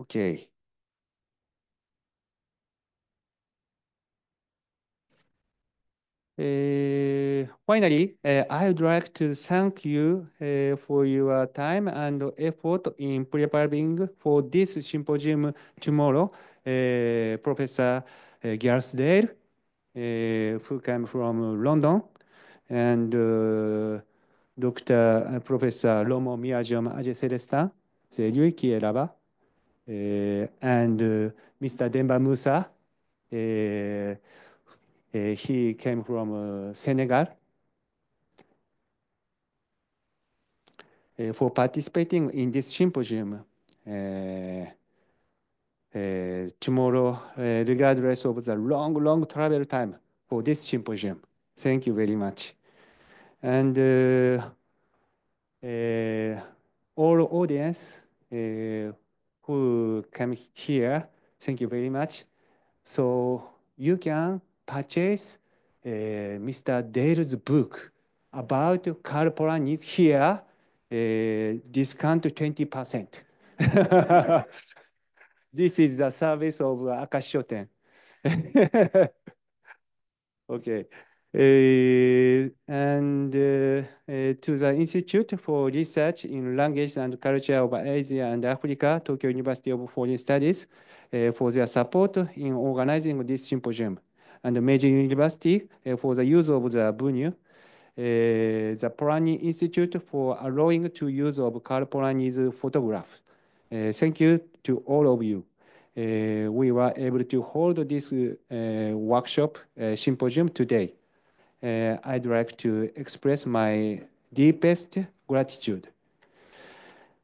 Okay. Finally, I would like to thank you for your time and effort in preparing for this symposium tomorrow. Professor Garsdale, who came from London, and Dr. Professor Romo Miyagiom Ajay Celestin, c'est lui qui est là-bas, and Mr. Demba Musa. He came from Senegal. For participating in this symposium tomorrow, regardless of the long travel time for this symposium. Thank you very much. And all audience who came here, thank you very much. So you can purchase Mr. Dale's book about Karl Polanyi here, discount 20%. This is the service of Akashi Shoten. Okay. To the Institute for Research in Language and Culture of Asia and Africa, Tokyo University of Foreign Studies, for their support in organizing this symposium. And Meiji University for the use of the venue. The Polanyi Institute for allowing to use of Karl Polanyi's photographs. Thank you to all of you. We were able to hold this workshop symposium today. I'd like to express my deepest gratitude.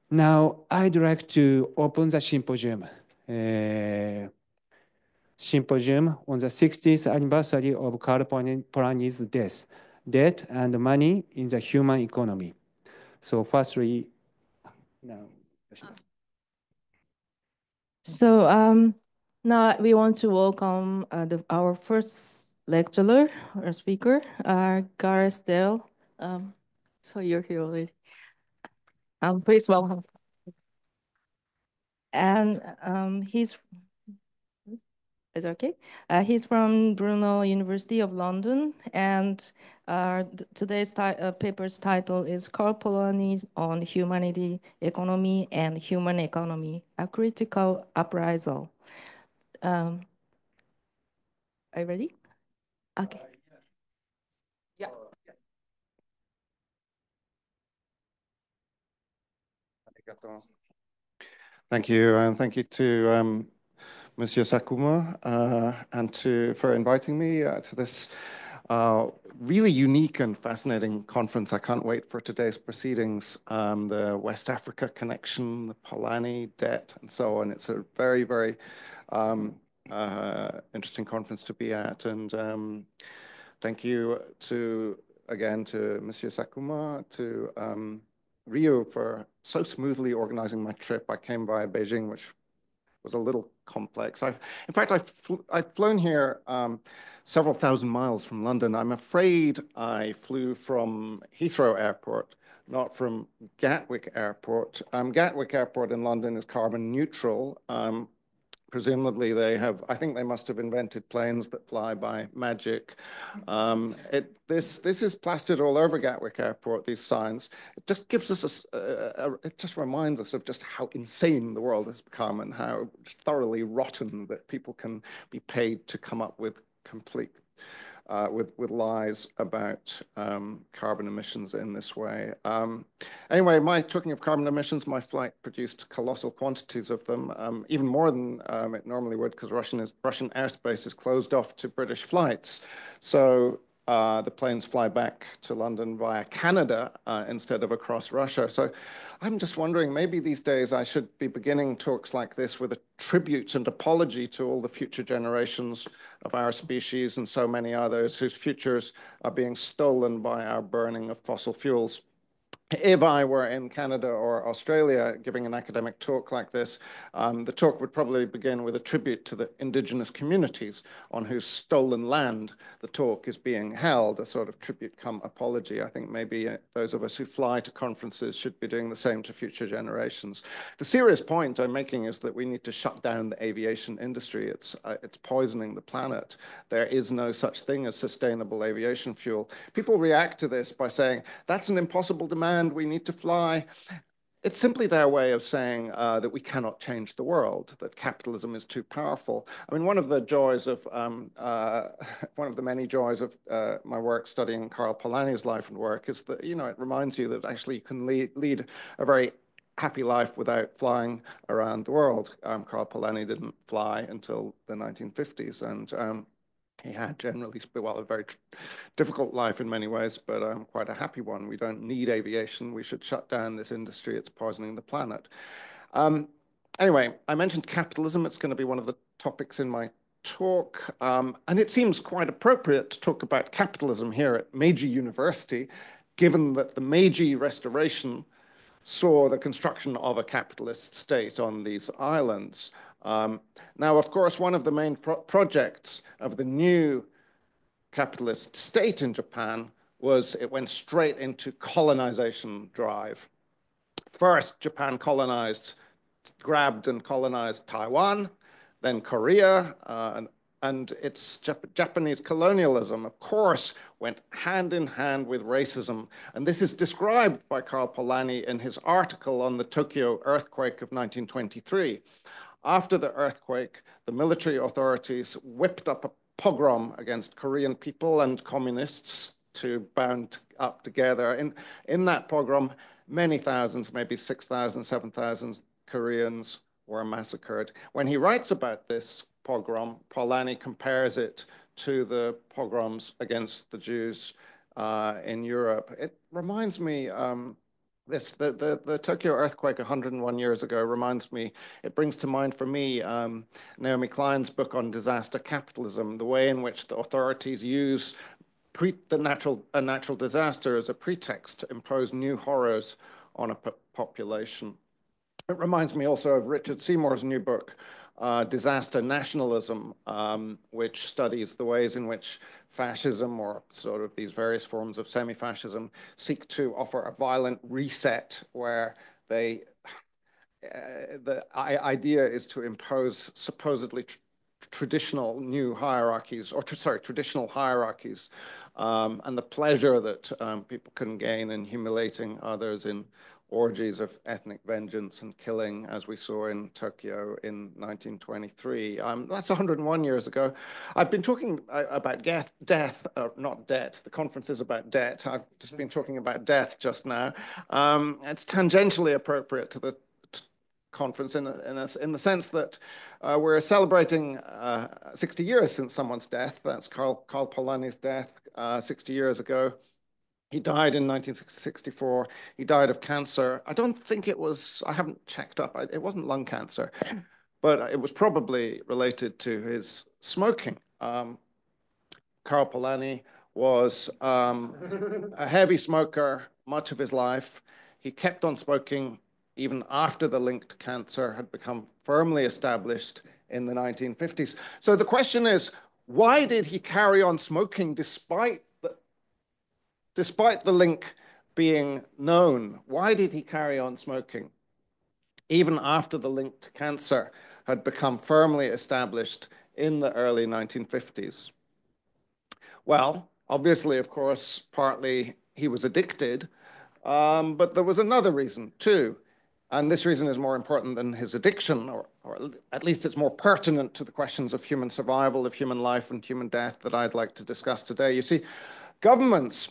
Now, I'd like to open the symposium. Symposium on the 60th anniversary of Karl Polanyi's death and money in the human economy. So firstly, now. So now we want to welcome our first lecturer or speaker, Gareth Dale. So you're here already. Please welcome. And he's is okay. He's from Brunel University of London, and today's paper's title is Karl Polanyi on Humanity, Economy, and Human Economy, a Critical Appraisal. Are you ready? Okay. Yeah. Thank you, and thank you to Monsieur Sakuma and for inviting me to this really unique and fascinating conference. I can't wait for today's proceedings, the West Africa connection, the Polanyi debt, and so on. It's a very, very interesting conference to be at. And thank you again to Monsieur Sakuma, to Rio for so smoothly organizing my trip. I came via Beijing, which was a little complex. In fact, I've flown here several thousand miles from London. I'm afraid I flew from Heathrow Airport, not from Gatwick Airport. Gatwick Airport in London is carbon neutral. Presumably I think they must have invented planes that fly by magic. This is plastered all over Gatwick Airport, these signs. It just gives us, it just reminds us of just how insane the world has become and how thoroughly rotten that people can be paid to come up with complete, with lies about carbon emissions in this way. Anyway, talking of carbon emissions, my flight produced colossal quantities of them, even more than it normally would, because Russian airspace is closed off to British flights. So the planes fly back to London via Canada instead of across Russia. So I'm just wondering, maybe these days I should be beginning talks like this with a tribute and apology to all the future generations of our species and so many others whose futures are being stolen by our burning of fossil fuels. if I were in Canada or Australia giving an academic talk like this, the talk would probably begin with a tribute to the indigenous communities on whose stolen land the talk is being held, a sort of tribute come apology. I think maybe those of us who fly to conferences should be doing the same to future generations. The serious point I'm making is that we need to shut down the aviation industry. It's poisoning the planet. There is no such thing as sustainable aviation fuel. People react to this by saying, that's an impossible demand, we need to fly. It's simply their way of saying that we cannot change the world, that capitalism is too powerful. I mean, one of the joys of, one of the many joys of my work studying Karl Polanyi's life and work is that, you know, it reminds you that actually you can lead a very happy life without flying around the world. Karl Polanyi didn't fly until the 1950s, and he had generally, well, a very difficult life in many ways, but quite a happy one. We don't need aviation. We should shut down this industry. It's poisoning the planet. Anyway, I mentioned capitalism. It's going to be one of the topics in my talk. And it seems quite appropriate to talk about capitalism here at Meiji University, given that the Meiji Restoration saw the construction of a capitalist state on these islands. Now, of course, one of the main projects of the new capitalist state in Japan was it went straight into colonization drive. First, Japan grabbed and colonized Taiwan, then Korea, and its Japanese colonialism, of course, went hand in hand with racism. And this is described by Karl Polanyi in his article on the Tokyo earthquake of 1923. After the earthquake, the military authorities whipped up a pogrom against Korean people and communists to bound up together. In that pogrom, many thousands, maybe 6,000, 7,000 Koreans were massacred. When he writes about this pogrom, Polanyi compares it to the pogroms against the Jews in Europe. It reminds me, the Tokyo earthquake 101 years ago reminds me, it brings to mind for me Naomi Klein's book on disaster capitalism, the way in which the authorities use a natural disaster as a pretext to impose new horrors on a population. It reminds me also of Richard Seymour's new book, Disaster Nationalism, which studies the ways in which fascism, or sort of these various forms of semi-fascism, seek to offer a violent reset where the idea is to impose supposedly traditional new hierarchies, or traditional hierarchies, and the pleasure that people can gain in humiliating others in orgies of ethnic vengeance and killing, as we saw in Tokyo in 1923. That's 101 years ago. I've been talking about death, not debt. The conference is about debt. I've just been talking about death just now. It's tangentially appropriate to the conference in the sense that we're celebrating 60 years since someone's death. That's Karl Polanyi's death 60 years ago. He died in 1964. He died of cancer. I don't think it was, I haven't checked up, it wasn't lung cancer, but it was probably related to his smoking. Karl Polanyi was a heavy smoker much of his life. He kept on smoking even after the link to cancer had become firmly established in the 1950s. So the question is, why did he carry on smoking despite the link being known? Why did he carry on smoking even after the link to cancer had become firmly established in the early 1950s? Well, obviously, of course, partly he was addicted, but there was another reason too. And this reason is more important than his addiction, or at least it's more pertinent to the questions of human survival, of human life and human death that I'd like to discuss today. You see, governments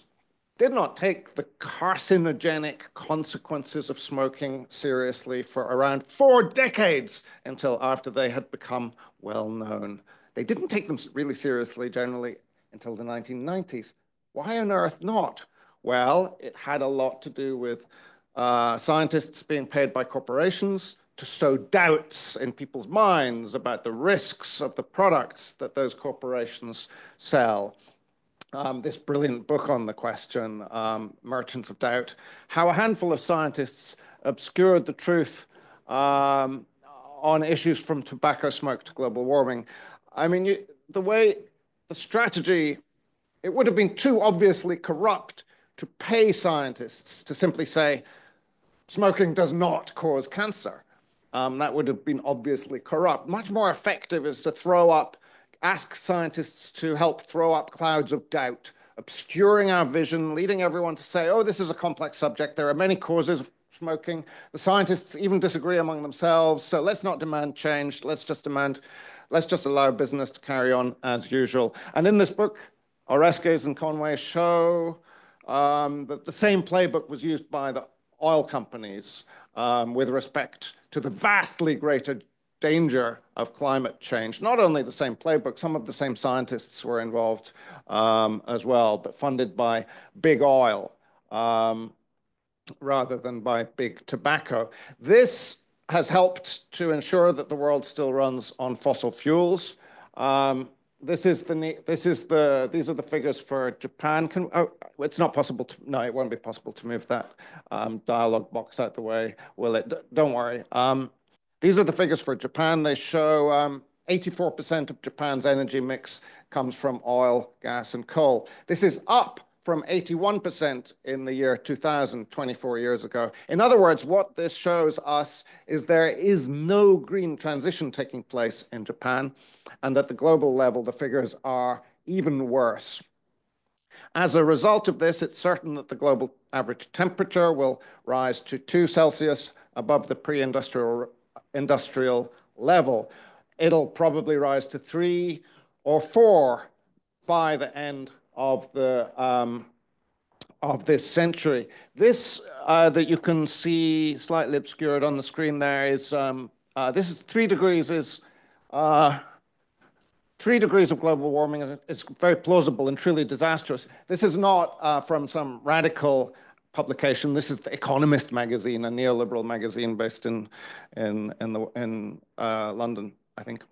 did not take the carcinogenic consequences of smoking seriously for around 4 decades until after they had become well known. They didn't take them really seriously generally until the 1990s. Why on earth not? Well, it had a lot to do with scientists being paid by corporations to sow doubts in people's minds about the risks of the products that those corporations sell. this brilliant book on the question, Merchants of Doubt, how a handful of scientists obscured the truth on issues from tobacco smoke to global warming. I mean, the strategy, it would have been too obviously corrupt to pay scientists to simply say, smoking does not cause cancer. That would have been obviously corrupt. Much more effective is to ask scientists to help throw up clouds of doubt, obscuring our vision, leading everyone to say, oh, this is a complex subject. There are many causes of smoking. The scientists even disagree among themselves. So let's not demand change. Let's just allow business to carry on as usual. And in this book, Oreskes and Conway show that the same playbook was used by the oil companies with respect to the vastly greater danger of climate change. Not only the same playbook, some of the same scientists were involved as well, but funded by big oil rather than by big tobacco. This has helped to ensure that the world still runs on fossil fuels. These are the figures for Japan. It's not possible to, no, it won't be possible to move that dialog box out the way, will it? Don't worry. These are the figures for Japan. They show 84% of Japan's energy mix comes from oil, gas, and coal. This is up from 81% in the year 2000, 24 years ago. In other words, what this shows us is there is no green transition taking place in Japan, and at the global level, the figures are even worse. As a result of this, it's certain that the global average temperature will rise to 2 Celsius above the pre-industrial level. It'll probably rise to 3 or 4 by the end of this century. This that you can see slightly obscured on the screen there is this is 3 degrees is 3 degrees of global warming is very plausible and truly disastrous. This is not from some radical publication. This is The Economist magazine, a neoliberal magazine based in London, I think.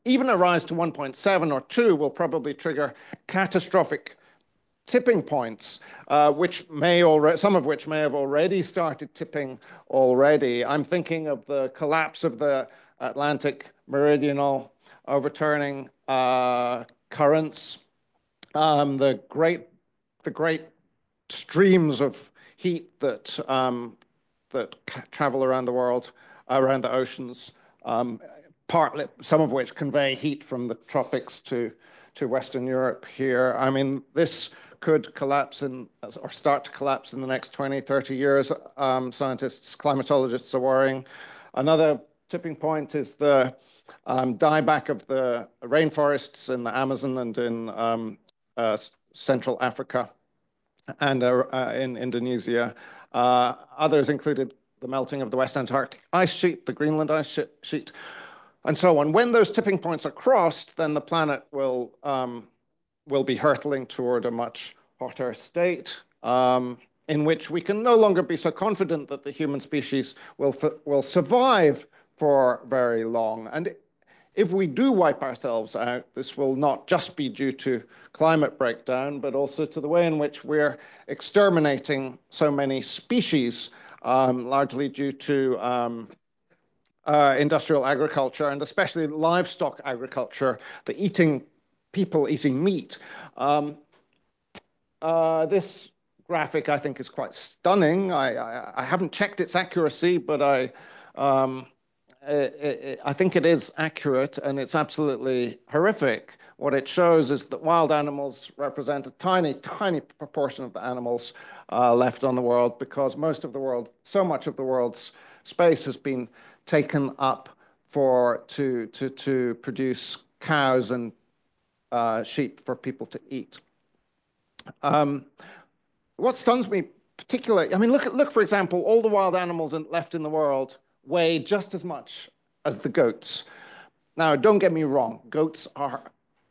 Even a rise to 1.7 or 2 will probably trigger catastrophic tipping points, some of which may have already started tipping already. I'm thinking of the collapse of the Atlantic meridional overturning currents, the great streams of heat that travel around the world, around the oceans, partly some of which convey heat from the tropics to Western Europe here. I mean, this could collapse or start to collapse in the next 20, 30 years. Scientists, climatologists are worrying. Another tipping point is the dieback of the rainforests in the Amazon and in Central Africa and in Indonesia. Others included the melting of the West Antarctic ice sheet, the Greenland ice sheet, and so on. When those tipping points are crossed, then the planet will be hurtling toward a much hotter state in which we can no longer be so confident that the human species will survive for very long. And if we do wipe ourselves out, this will not just be due to climate breakdown, but also to the way in which we're exterminating so many species, largely due to industrial agriculture, and especially livestock agriculture, people eating meat. This graphic, I think, is quite stunning. I haven't checked its accuracy, but I think it is accurate, and it's absolutely horrific. What it shows is that wild animals represent a tiny, tiny proportion of the animals left on the world, because so much of the world's space has been taken up to produce cows and sheep for people to eat. What stuns me particularly, I mean, look, for example, all the wild animals left in the world weigh just as much as the goats. Now, don't get me wrong, goats are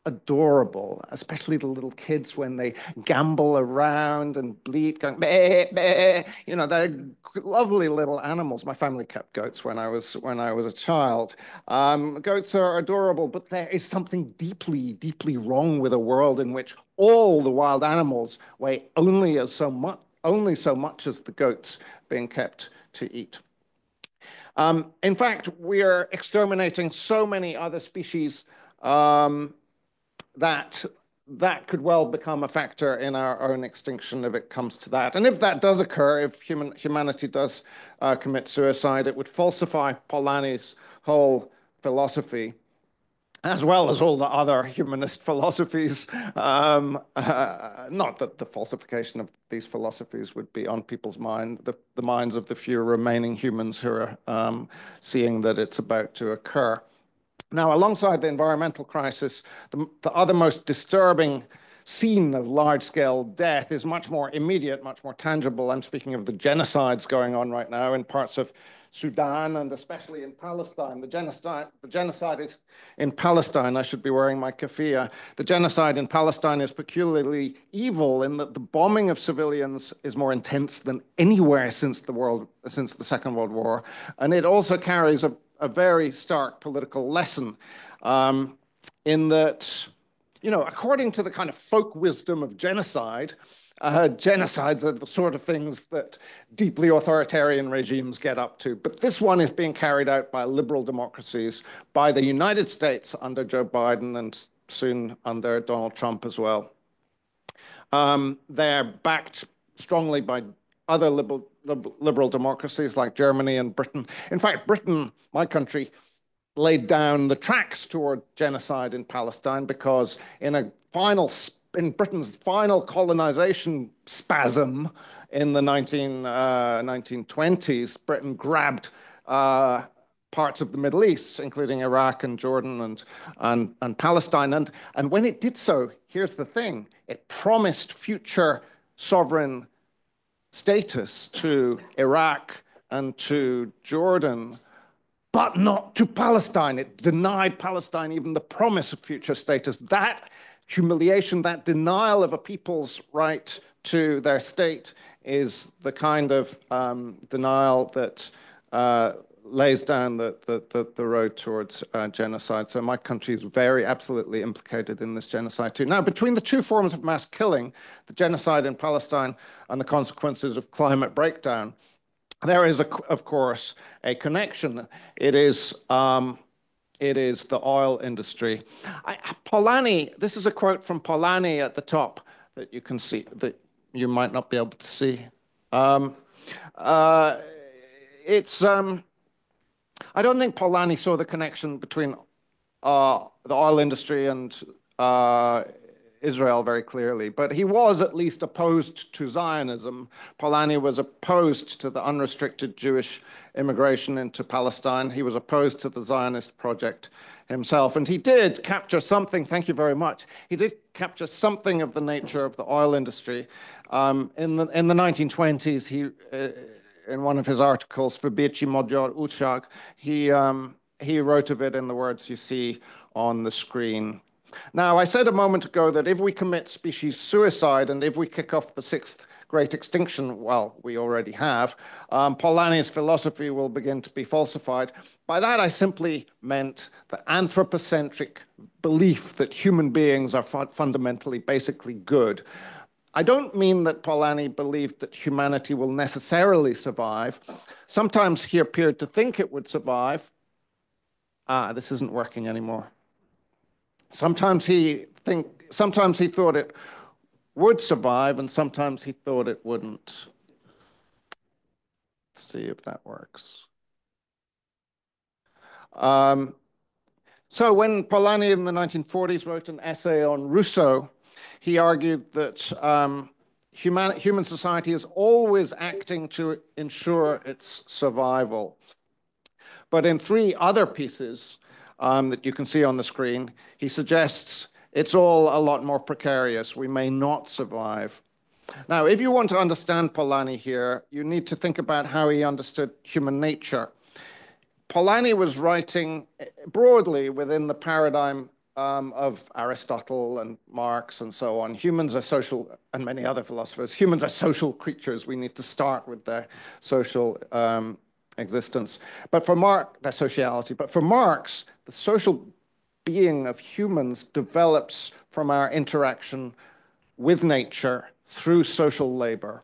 adorable, especially the little kids when they gambol around and bleat, going, bleh, bleh. You know, they're lovely little animals. My family kept goats when I was a child. Goats are adorable, but there is something deeply, deeply wrong with a world in which all the wild animals weigh only so much as the goats being kept to eat. In fact, we are exterminating so many other species that could well become a factor in our own extinction if it comes to that. And if that does occur, if humanity does commit suicide, it would falsify Polanyi's whole philosophy, as well as all the other humanist philosophies. Not that the falsification of these philosophies would be on people's mind, the minds of the few remaining humans who are seeing that it's about to occur. Now, alongside the environmental crisis, the other most disturbing scene of large-scale death is much more immediate, much more tangible. I'm speaking of the genocides going on right now in parts of Sudan and especially in Palestine. The genocide is in Palestine. I should be wearing my keffiyeh. The genocide in Palestine is peculiarly evil in that the bombing of civilians is more intense than anywhere since the Second World War, and it also carries a very stark political lesson in that, you know, according to the kind of folk wisdom of genocide, genocides are the sort of things that deeply authoritarian regimes get up to. But this one is being carried out by liberal democracies, by the United States under Joe Biden and soon under Donald Trump as well. They're backed strongly by other liberal democracies like Germany and Britain. In fact, Britain, my country, laid down the tracks toward genocide in Palestine because in Britain's final colonization spasm in the 1920s, Britain grabbed parts of the Middle East, including Iraq and Jordan and Palestine. And when it did so, here's the thing, it promised future sovereign status to Iraq and to Jordan, but not to Palestine. It denied Palestine even the promise of future status. That humiliation, that denial of a people's right to their state is the kind of denial that lays down the road towards genocide. So my country is very absolutely implicated in this genocide too. Now, between the two forms of mass killing, the genocide in Palestine and the consequences of climate breakdown, there is, of course, a connection. It is the oil industry. Polanyi, this is a quote from Polanyi at the top that you can see, that you might not be able to see. I don't think Polanyi saw the connection between the oil industry and Israel very clearly, but he was at least opposed to Zionism. Polanyi was opposed to the unrestricted Jewish immigration into Palestine. He was opposed to the Zionist project himself, and he did capture something, thank you very much, he did capture something of the nature of the oil industry. In the 1920s, he in one of his articles, Verbici Magyar Újság, he wrote of it in the words you see on the screen. Now, I said a moment ago that if we commit species suicide and if we kick off the sixth great extinction, well, we already have, Polanyi's philosophy will begin to be falsified. By that, I simply meant the anthropocentric belief that human beings are fundamentally, basically good. I don't mean that Polanyi believed that humanity will necessarily survive. Sometimes he appeared to think it would survive. This isn't working anymore. Sometimes he thought it would survive, and sometimes he thought it wouldn't. Let's see if that works. So when Polanyi in the 1940s wrote an essay on Rousseau, he argued that human society is always acting to ensure its survival. But in three other pieces that you can see on the screen, he suggests it's all a lot more precarious. We may not survive. Now, if you want to understand Polanyi here, you need to think about how he understood human nature. Polanyi was writing broadly within the paradigm of Aristotle and Marx and so on. Humans are social, and many other philosophers, humans are social creatures. We need to start with their social existence. But for Marx, their sociality. But for Marx, the social being of humans develops from our interaction with nature through social labor.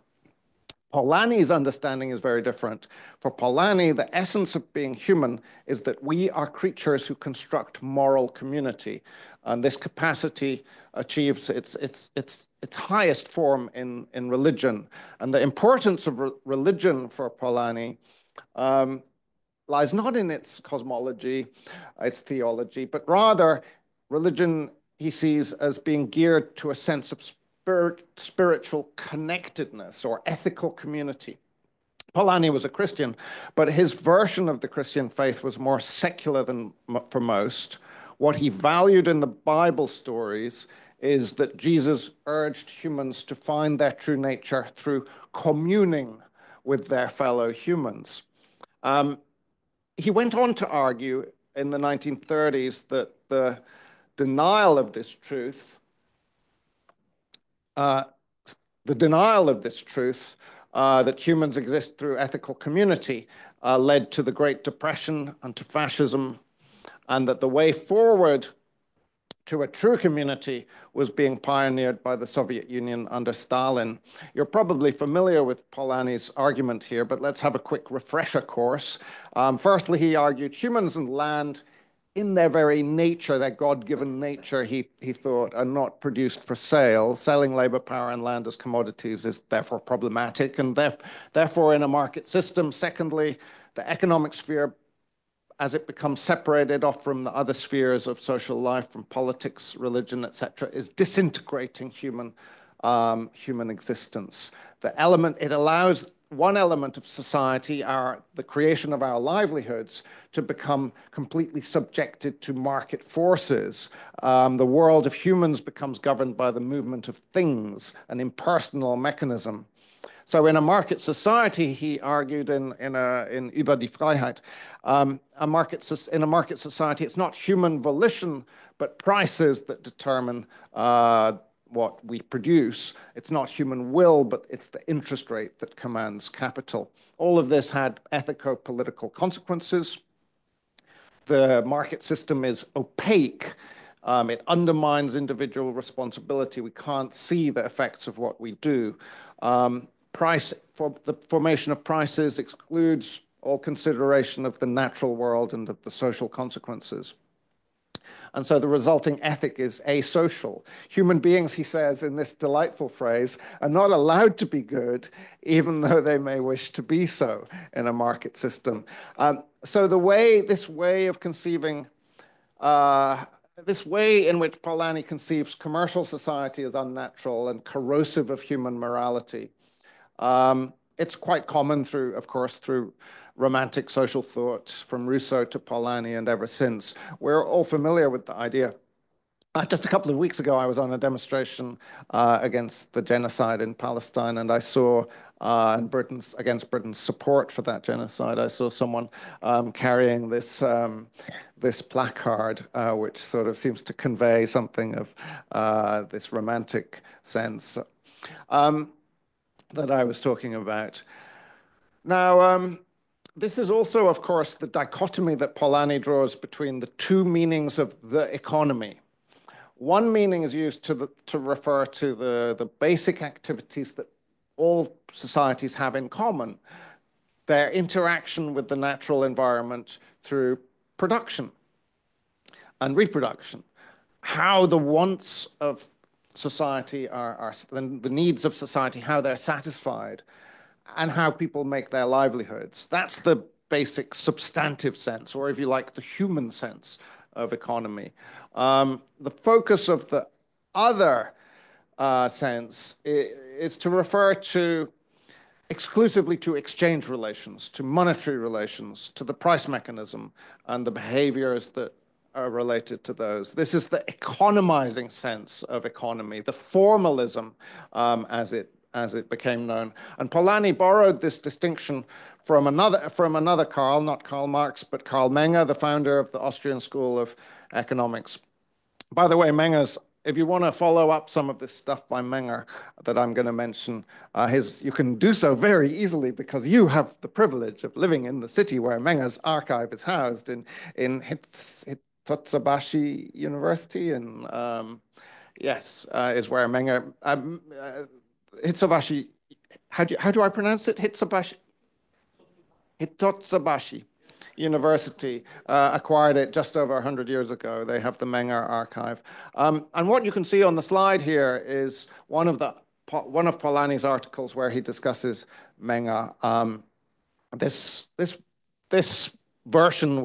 Polanyi's understanding is very different. For Polanyi, the essence of being human is that we are creatures who construct moral community. And this capacity achieves its highest form in religion. And the importance of religion for Polanyi lies not in its cosmology, its theology, but rather religion he sees as being geared to a sense of spiritual connectedness or ethical community. Polanyi was a Christian, but his version of the Christian faith was more secular than for most. What he valued in the Bible stories is that Jesus urged humans to find their true nature through communing with their fellow humans. He went on to argue in the 1930s that the denial of this truth that humans exist through ethical community led to the Great Depression and to fascism, and that the way forward to a true community was being pioneered by the Soviet Union under Stalin. You're probably familiar with Polanyi's argument here, but let's have a quick refresher course. Firstly, he argued humans and land in their very nature, their God-given nature, he thought, are not produced for sale. Selling labor, power, and land as commodities is therefore problematic, and therefore in a market system. Secondly, the economic sphere, as it becomes separated off from the other spheres of social life, from politics, religion, etc., is disintegrating human existence. It allows one element of society, the creation of our livelihoods, to become completely subjected to market forces. The world of humans becomes governed by the movement of things, an impersonal mechanism. So in a market society, he argued in Über die Freiheit, in a market society, it's not human volition, but prices that determine what we produce. It's not human will, but it's the interest rate that commands capital. All of this had ethico-political consequences. The market system is opaque. It undermines individual responsibility. We can't see the effects of what we do. The formation of prices excludes all consideration of the natural world and of the social consequences. And so the resulting ethic is asocial. Human beings, he says in this delightful phrase, are not allowed to be good, even though they may wish to be so in a market system. So this way of conceiving, this way in which Polanyi conceives commercial society as unnatural and corrosive of human morality, it's quite common of course, through romantic social thought from Rousseau to Polanyi and ever since. We're all familiar with the idea. Just a couple of weeks ago, I was on a demonstration against the genocide in Palestine, and I saw against Britain's support for that genocide. I saw someone carrying this placard, which sort of seems to convey something of this romantic sense that I was talking about. Now, this is also, of course, the dichotomy that Polanyi draws between the two meanings of the economy. One meaning is used to refer to the basic activities that all societies have in common, their interaction with the natural environment through production and reproduction, how the wants of society the needs of society, how they're satisfied, and how people make their livelihoods. That's the basic substantive sense, or if you like, the human sense of economy. The focus of the other sense is to refer exclusively to exchange relations, to monetary relations, to the price mechanism and the behaviors that are related to those. This is the economizing sense of economy, the formalism as it became known. And Polanyi borrowed this distinction from another Karl, not Karl Marx, but Karl Menger, the founder of the Austrian School of Economics. By the way, Menger's, if you want to follow up some of this stuff by Menger that I'm going to mention, you can do so very easily because you have the privilege of living in the city where Menger's archive is housed in Hitotsubashi University, and yes, is where Menger, Hitotsubashi, how do I pronounce it? Hitotsubashi University acquired it just over 100 years ago. They have the Menger archive. And what you can see on the slide here is one of Polanyi's articles where he discusses Menger. This version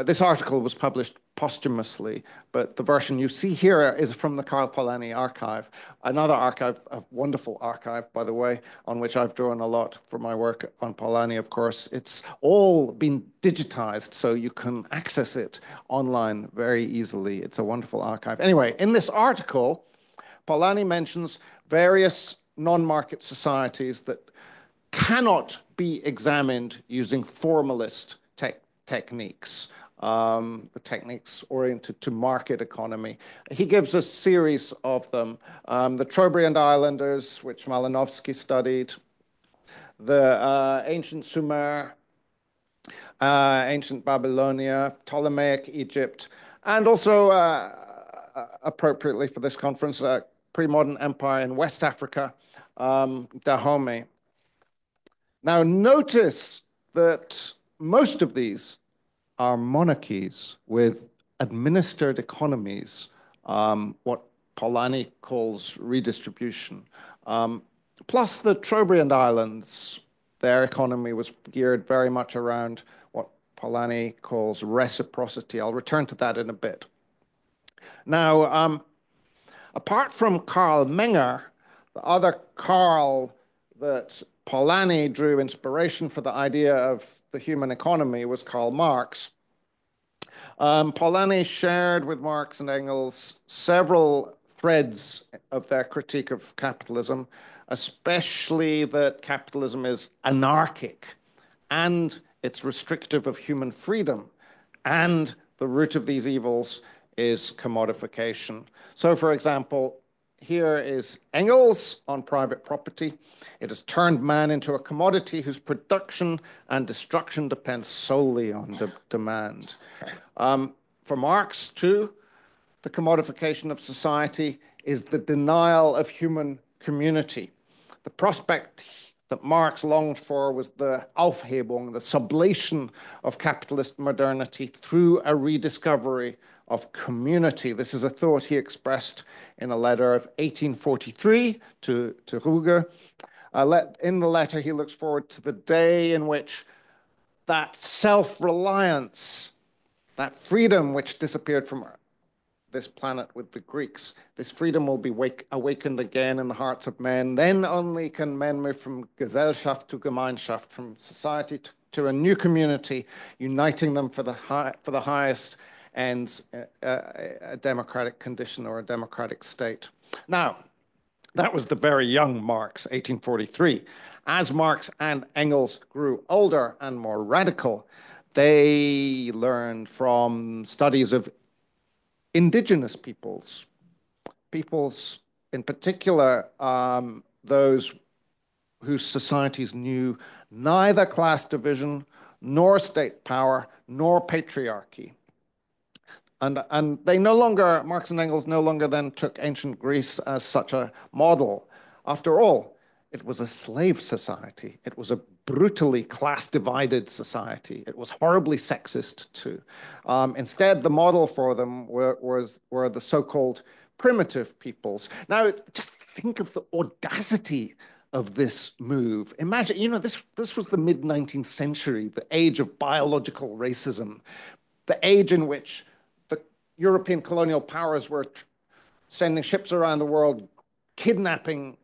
this article was published posthumously, but the version you see here is from the Karl Polanyi archive, another archive, a wonderful archive, by the way, on which I've drawn a lot for my work on Polanyi, of course. It's all been digitized, so you can access it online very easily. It's a wonderful archive. Anyway, in this article, Polanyi mentions various non-market societies that cannot be examined using formalist techniques, the techniques oriented to market economy. He gives a series of them. The Trobriand Islanders, which Malinowski studied, the ancient Sumer, ancient Babylonia, Ptolemaic Egypt, and also, appropriately for this conference, pre-modern empire in West Africa, Dahomey. Now, notice that most of these are monarchies with administered economies, what Polanyi calls redistribution. Plus the Trobriand Islands, their economy was geared very much around what Polanyi calls reciprocity. I'll return to that in a bit. Now, apart from Karl Menger, the other Karl that Polanyi drew inspiration for the idea of the human economy was Karl Marx. Polanyi shared with Marx and Engels several threads of their critique of capitalism, especially that capitalism is anarchic and it's restrictive of human freedom, and the root of these evils is commodification. So, for example, here is Engels on private property. It has turned man into a commodity whose production and destruction depends solely on demand. For Marx, too, the commodification of society is the denial of human community. The prospect that Marx longed for was the Aufhebung, the sublation of capitalist modernity through a rediscovery of community. This is a thought he expressed in a letter of 1843 to Ruge. In the letter, he looks forward to the day in which that self-reliance, that freedom which disappeared from this planet with the Greeks, this freedom will be awakened again in the hearts of men. Then only can men move from Gesellschaft to Gemeinschaft, from society to a new community, uniting them for the highest ends, a democratic condition or a democratic state. Now, that was the very young Marx, 1843. As Marx and Engels grew older and more radical, they learned from studies of indigenous peoples in particular, those whose societies knew neither class division, nor state power, nor patriarchy. And they no longer, Marx and Engels no longer then took ancient Greece as such a model. After all, it was a slave society. It was a brutally class-divided society. It was horribly sexist too. Instead, the model for them were the so-called primitive peoples. Now, just think of the audacity of this move. Imagine, this was the mid-19th century, the age of biological racism, the age in which the European colonial powers were sending ships around the world, kidnapping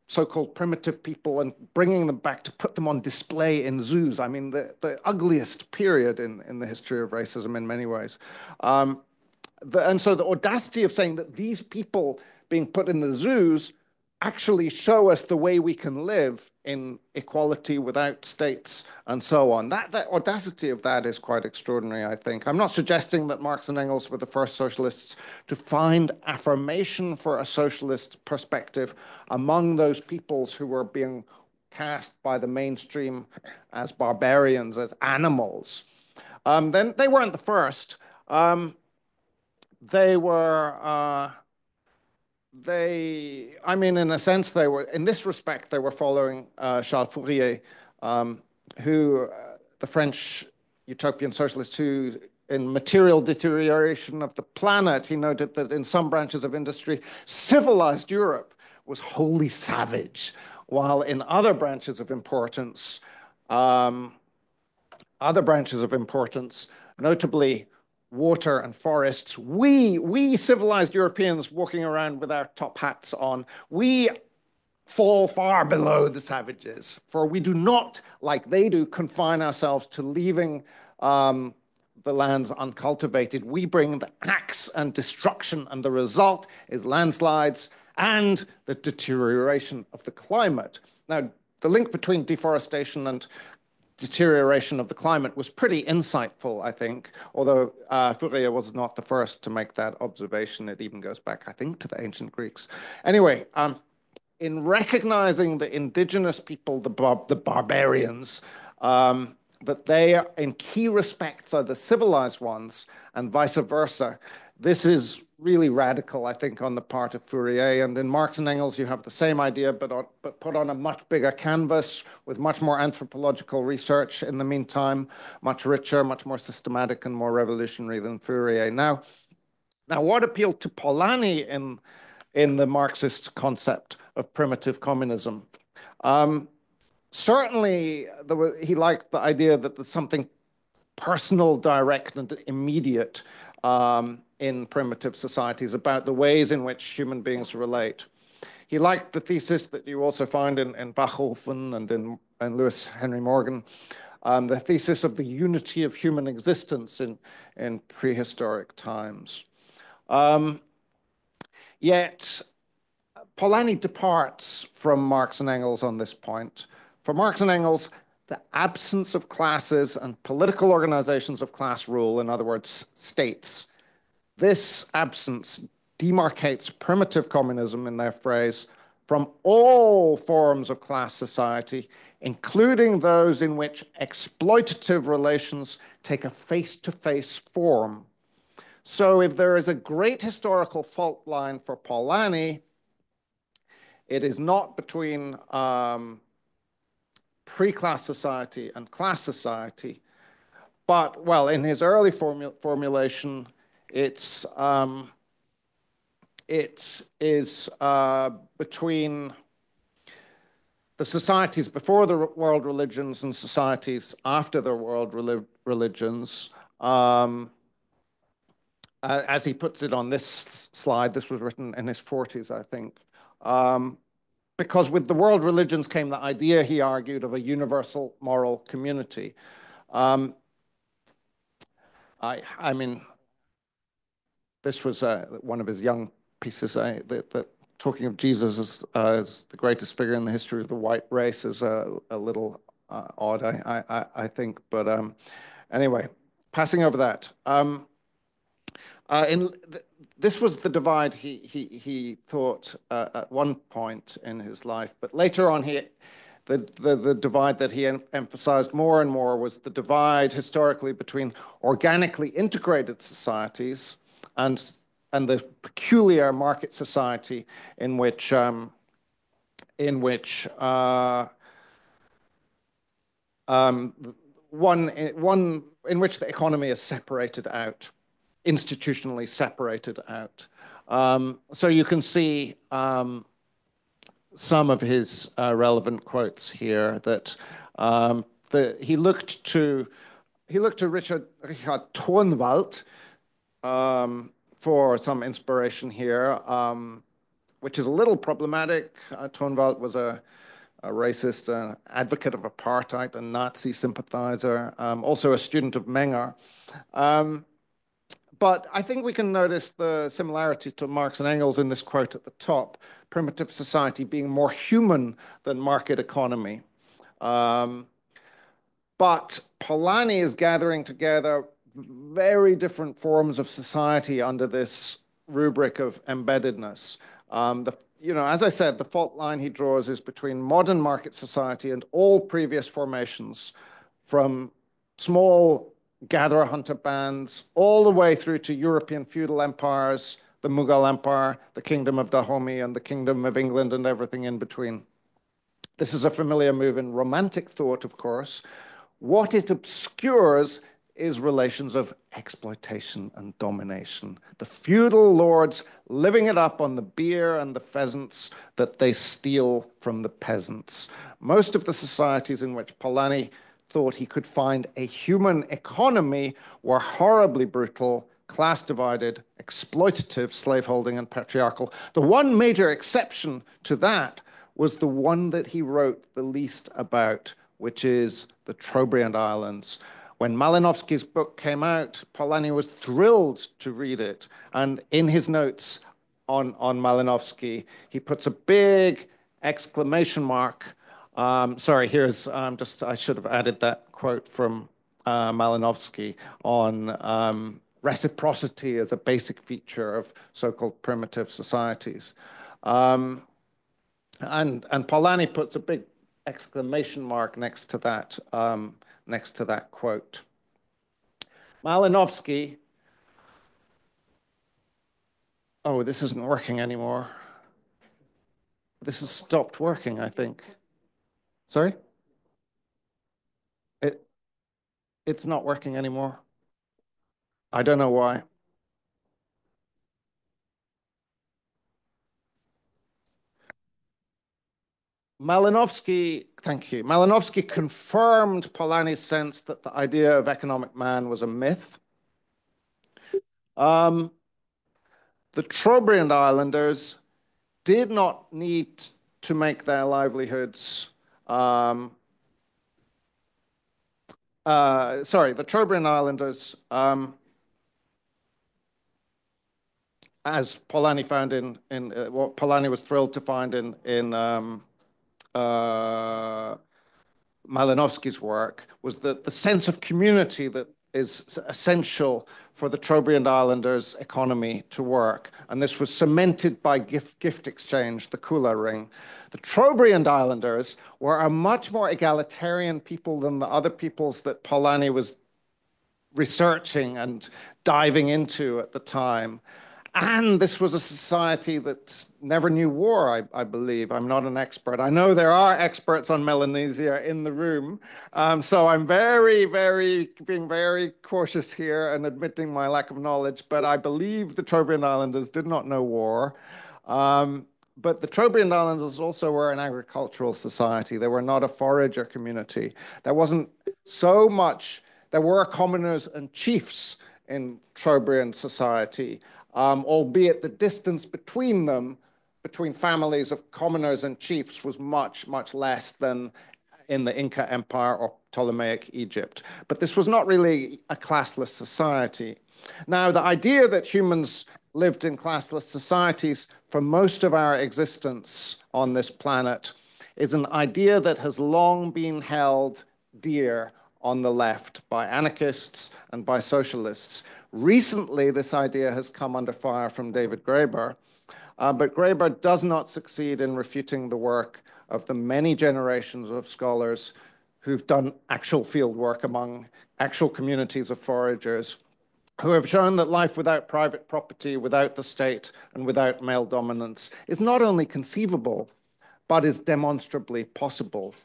so-called primitive people and bringing them back to put them on display in zoos. I mean, the ugliest period in the history of racism in many ways. And so the audacity of saying that these people being put in the zoos actually show us the way we can live in equality without states and so on. That audacity of that is quite extraordinary, I think. I'm not suggesting that Marx and Engels were the first socialists to find affirmation for a socialist perspective among those peoples who were being cast by the mainstream as barbarians, as animals. Then they weren't the first. They were I mean, in a sense, they were, in this respect, they were following Charles Fourier, who, the French utopian socialist, who, in Material Deterioration of the Planet, he noted that in some branches of industry, civilized Europe was wholly savage, while in other branches of importance, notably water and forests, we civilized Europeans walking around with our top hats on, we fall far below the savages, for we do not, like they do, confine ourselves to leaving the lands uncultivated. We bring the axe and destruction, and the result is landslides and the deterioration of the climate. Now, the link between deforestation and deterioration of the climate was pretty insightful, I think, although Fourier was not the first to make that observation. It even goes back, I think, to the ancient Greeks. Anyway, in recognizing the indigenous people, the barbarians, that they are, in key respects, are the civilized ones, and vice versa, this is really radical, I think, on the part of Fourier. And in Marx and Engels, you have the same idea, but put on a much bigger canvas with much more anthropological research in the meantime, much richer, much more systematic, and more revolutionary than Fourier. Now what appealed to Polanyi in the Marxist concept of primitive communism? Certainly, he liked the idea that there's something personal, direct, and immediate in primitive societies about the ways in which human beings relate. He liked the thesis that you also find in Bachhofen and in Lewis Henry Morgan, the thesis of the unity of human existence in prehistoric times. Yet, Polanyi departs from Marx and Engels on this point. For Marx and Engels, the absence of classes and political organizations of class rule, in other words, states, this absence demarcates primitive communism, in their phrase, from all forms of class society, including those in which exploitative relations take a face-to-face form. So if there is a great historical fault line for Polanyi, it is not between pre-class society and class society, but, well, in his early formulation, it is between the societies before the world religions and societies after the world religions. As he puts it on this slide, this was written in his 40s, I think. Because with the world religions came the idea, he argued, of a universal moral community. I mean, this was one of his young pieces that talking of Jesus as the greatest figure in the history of the white race is a little odd, I think. But anyway, passing over that. This was the divide he thought at one point in his life, but later on the divide that he emphasized more and more was the divide historically between organically integrated societies and the peculiar market society in which the economy is separated out, institutionally separated out. So you can see some of his relevant quotes here that he looked to Richard Tornwald for some inspiration here, which is a little problematic. Tornwald was a racist, an advocate of apartheid, a Nazi sympathizer, also a student of Menger. But I think we can notice the similarity to Marx and Engels in this quote at the top, primitive society being more human than market economy. But Polanyi is gathering together very different forms of society under this rubric of embeddedness. As I said, the fault line he draws is between modern market society and all previous formations, from small gatherer-hunter bands all the way through to European feudal empires, the Mughal Empire, the Kingdom of Dahomey, and the Kingdom of England, and everything in between. This is a familiar move in Romantic thought, of course. What it obscures is relations of exploitation and domination. The feudal lords living it up on the beer and the pheasants that they steal from the peasants. Most of the societies in which Polanyi thought he could find a human economy were horribly brutal, class divided, exploitative, slaveholding, and patriarchal. The one major exception to that was the one that he wrote the least about, which is the Trobriand Islands. When Malinowski's book came out, Polanyi was thrilled to read it. And in his notes on Malinowski, he puts a big exclamation mark. Sorry, here's I should have added that quote from Malinowski on reciprocity as a basic feature of so-called primitive societies. And Polanyi puts a big exclamation mark next to that quote. Malinowski. Oh, this isn't working anymore. This has stopped working, I think. Sorry? It's not working anymore. I don't know why. Malinowski, thank you. Malinowski confirmed Polanyi's sense that the idea of economic man was a myth. The Trobriand Islanders did not need to make their livelihoods. The Trobriand Islanders, as Polanyi found in what Polanyi was thrilled to find in Malinowski's work, was that the sense of community that is essential for the Trobriand Islanders' economy to work. And this was cemented by gift exchange, the Kula ring. The Trobriand Islanders were a much more egalitarian people than the other peoples that Polanyi was researching and diving into at the time. And this was a society that never knew war, I believe. I'm not an expert. I know there are experts on Melanesia in the room. So I'm being very cautious here and admitting my lack of knowledge. But I believe the Trobriand Islanders did not know war. But the Trobriand Islanders also were an agricultural society. They were not a forager community. There wasn't so much, there were commoners and chiefs in Trobriand society. Albeit the distance between them, between families of commoners and chiefs, was much, much less than in the Inca Empire or Ptolemaic Egypt. But this was not really a classless society. Now, the idea that humans lived in classless societies for most of our existence on this planet is an idea that has long been held dear on the left by anarchists and by socialists. Recently, this idea has come under fire from David Graeber, but Graeber does not succeed in refuting the work of the many generations of scholars who've done actual field work among actual communities of foragers, who have shown that life without private property, without the state, and without male dominance is not only conceivable, but is demonstrably possible.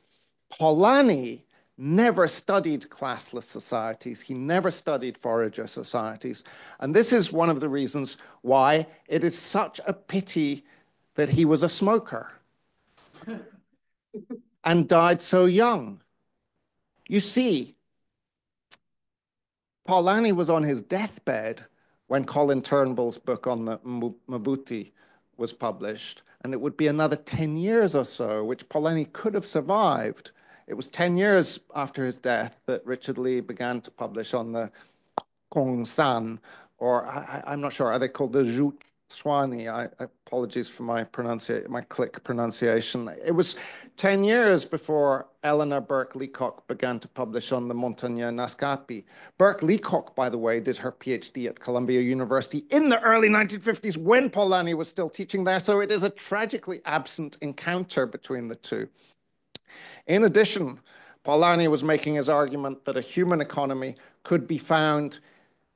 Polanyi never studied classless societies. He never studied forager societies. And this is one of the reasons why it is such a pity that he was a smoker and died so young. You see, Polanyi was on his deathbed when Colin Turnbull's book on the Mbuti was published, and it would be another 10 years or so, which Polanyi could have survived. It was 10 years after his death that Richard Lee began to publish on the Kong San or I'm not sure, are they called the Jute Swani? Apologies for my click pronunciation. It was 10 years before Eleanor Burke-Leacock began to publish on the Montagne Nascapi. Burke-Leacock, by the way, did her PhD at Columbia University in the early 1950s when Polanyi was still teaching there, so it is a tragically absent encounter between the two. In addition, Polanyi was making his argument that a human economy could be found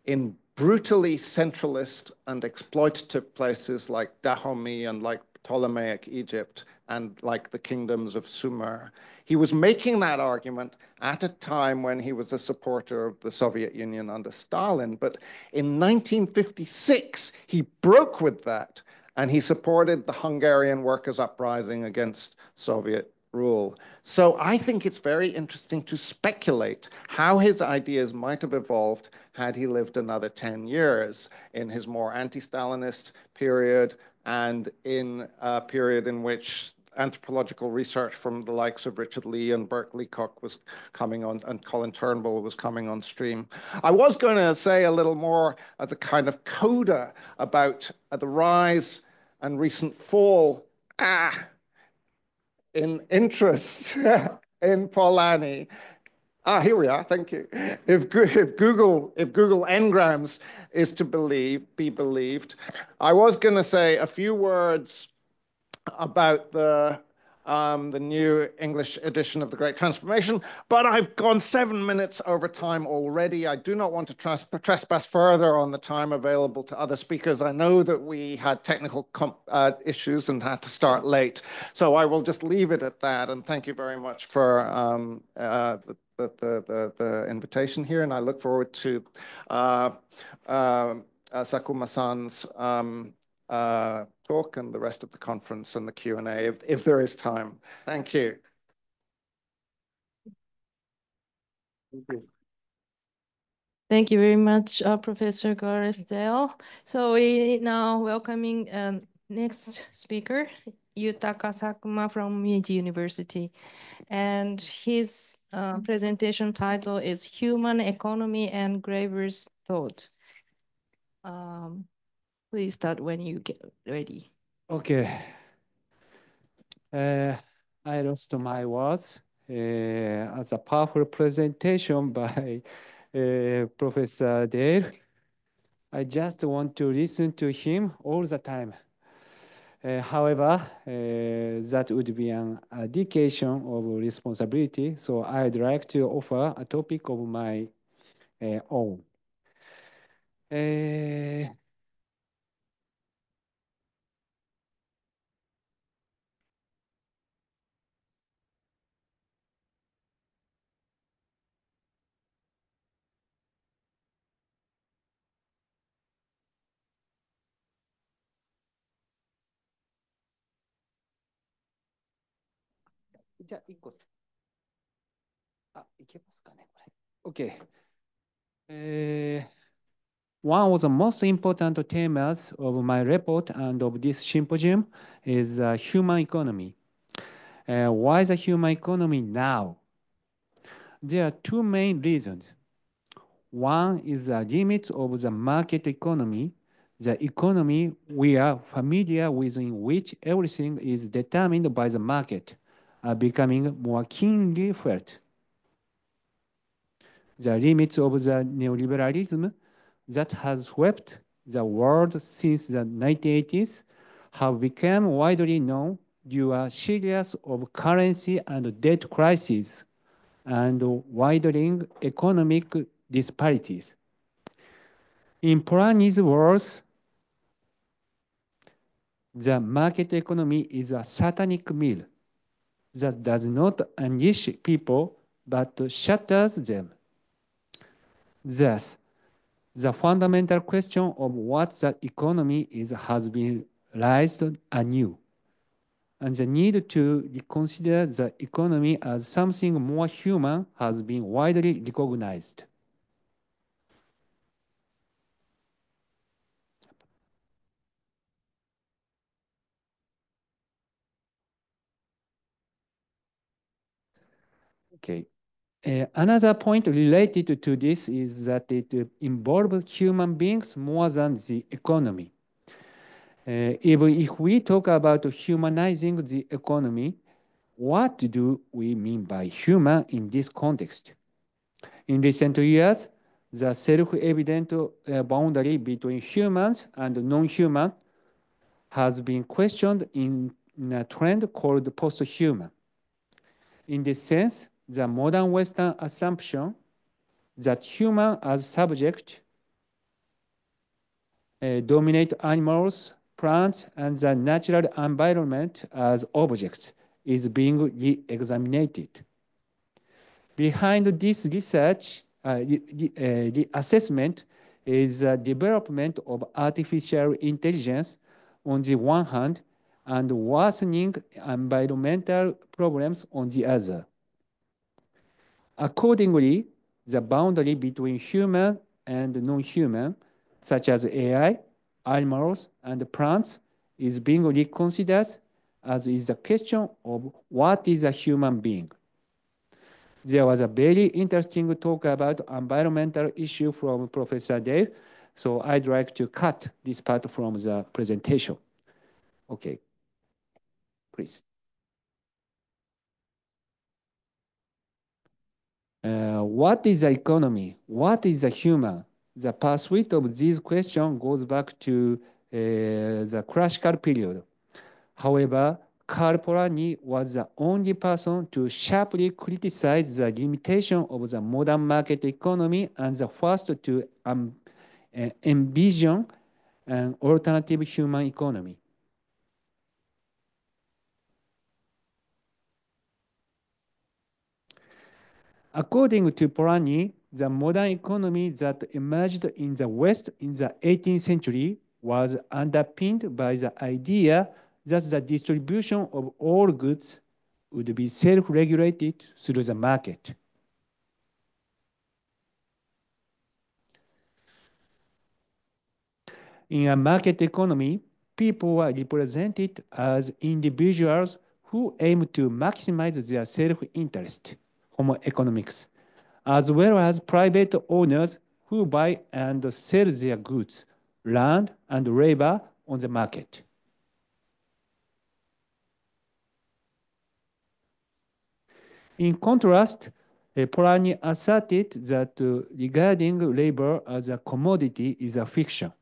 in brutally centralist and exploitative places like Dahomey and like Ptolemaic Egypt and like the kingdoms of Sumer. He was making that argument at a time when he was a supporter of the Soviet Union under Stalin. But in 1956, he broke with that and he supported the Hungarian workers' uprising against Soviet rule. So I think it's very interesting to speculate how his ideas might have evolved had he lived another 10 years in his more anti-Stalinist period and in a period in which anthropological research from the likes of Richard Lee and Burke-Leacock was coming on, and Colin Turnbull was coming on stream. I was going to say a little more as a kind of coda about the rise and recent fall in interest in Polanyi. Here we are. Thank you. If Google Ngrams is to be believed, I was going to say a few words about the new English edition of The Great Transformation, but I've gone 7 minutes over time already. I do not want to trespass further on the time available to other speakers. I know that we had technical issues and had to start late, so I will just leave it at that. And thank you very much for the invitation here, and I look forward to Sakuma-san's talk and the rest of the conference and the Q&A if there is time. Thank you. Thank you. Thank you very much, Professor Gareth Dale. So we now welcoming next speaker, Yutaka Sakuma from Meiji University. And his presentation title is Human Economy and Graeber's Thought. Please start when you get ready. Okay. I lost my words as a powerful presentation by Professor Dale. I just want to listen to him all the time. However, that would be an abdication of responsibility, so I'd like to offer a topic of my own. Okay. One of the most important themes of my report and of this symposium is human economy. Why the human economy now? There are two main reasons. One is the limits of the market economy, the economy we are familiar with in which everything is determined by the market, are becoming more keenly felt. The limits of the neoliberalism that has swept the world since the 1980s have become widely known due to a series of currency and debt crises and widening economic disparities. In Polanyi's words, the market economy is a satanic mill that does not unleash people but shatters them. Thus, the fundamental question of what the economy is has been raised anew, and the need to reconsider the economy as something more human has been widely recognized. Okay. Another point related to this is that it involves human beings more than the economy. Even if we talk about humanizing the economy, what do we mean by human in this context? In recent years, the self-evident boundary between humans and non-human has been questioned in a trend called post-human. In this sense, the modern Western assumption that humans as subjects dominate animals, plants, and the natural environment as objects is being re-examined. Behind this research, the assessment is the development of artificial intelligence on the one hand and worsening environmental problems on the other. Accordingly, the boundary between human and non-human, such as AI, animals, and plants, is being reconsidered, as is the question of what is a human being. There was a very interesting talk about environmental issue from Professor Dave, so I'd like to cut this part from the presentation. Okay, please. What is the economy? What is the human? The pursuit of these questions goes back to the classical period. However, Karl Polanyi was the only person to sharply criticize the limitation of the modern market economy and the first to envision an alternative human economy. According to Polanyi, the modern economy that emerged in the West in the 18th century was underpinned by the idea that the distribution of all goods would be self-regulated through the market. In a market economy, people are represented as individuals who aim to maximize their self-interest, homo economics, as well as private owners who buy and sell their goods, land, and labor on the market. In contrast, Polanyi asserted that regarding labor as a commodity is a fiction.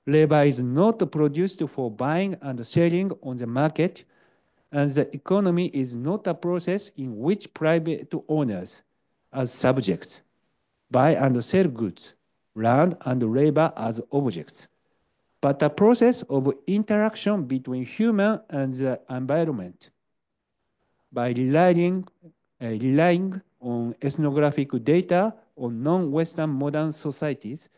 Labor is not produced for buying and selling on the market, and the economy is not a process in which private owners, as subjects, buy and sell goods, land and labor as objects, but a process of interaction between human and the environment. By relying on ethnographic data on non-Western modern societies,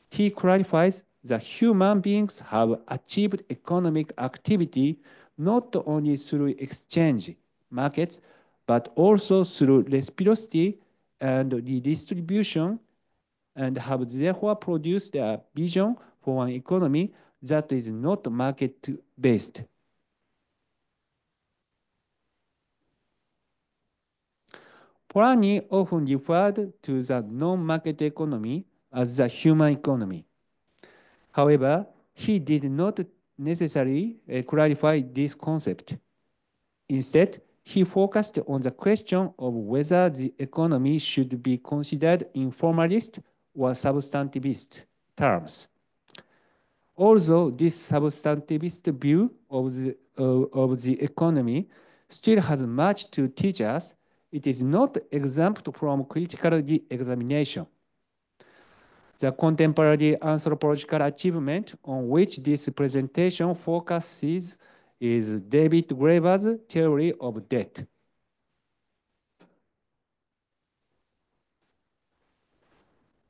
he clarifies that human beings have achieved economic activity not only through exchange markets, but also through reciprocity and redistribution, and have therefore produced a vision for an economy that is not market-based. Polanyi often referred to the non-market economy as the human economy. However, he did not necessarily clarify this concept. Instead, he focused on the question of whether the economy should be considered in formalist or substantivist terms. Although this substantivist view of the economy still has much to teach us, it is not exempt from critical examination. The contemporary anthropological achievement on which this presentation focuses is David Graeber's theory of debt.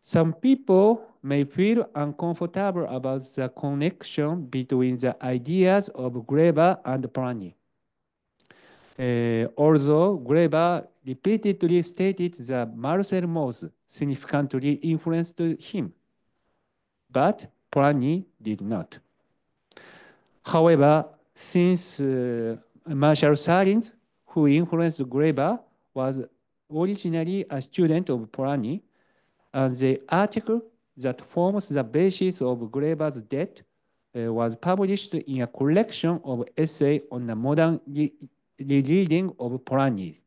Some people may feel uncomfortable about the connection between the ideas of Graeber and Polanyi. Although Graeber repeatedly stated that Marcel Mauss significantly influenced him, but Polanyi did not. However, since Marshall Salins, who influenced Graeber, was originally a student of Polanyi, and the article that forms the basis of Graeber's debt was published in a collection of essays on the modern rereading of Polanyi.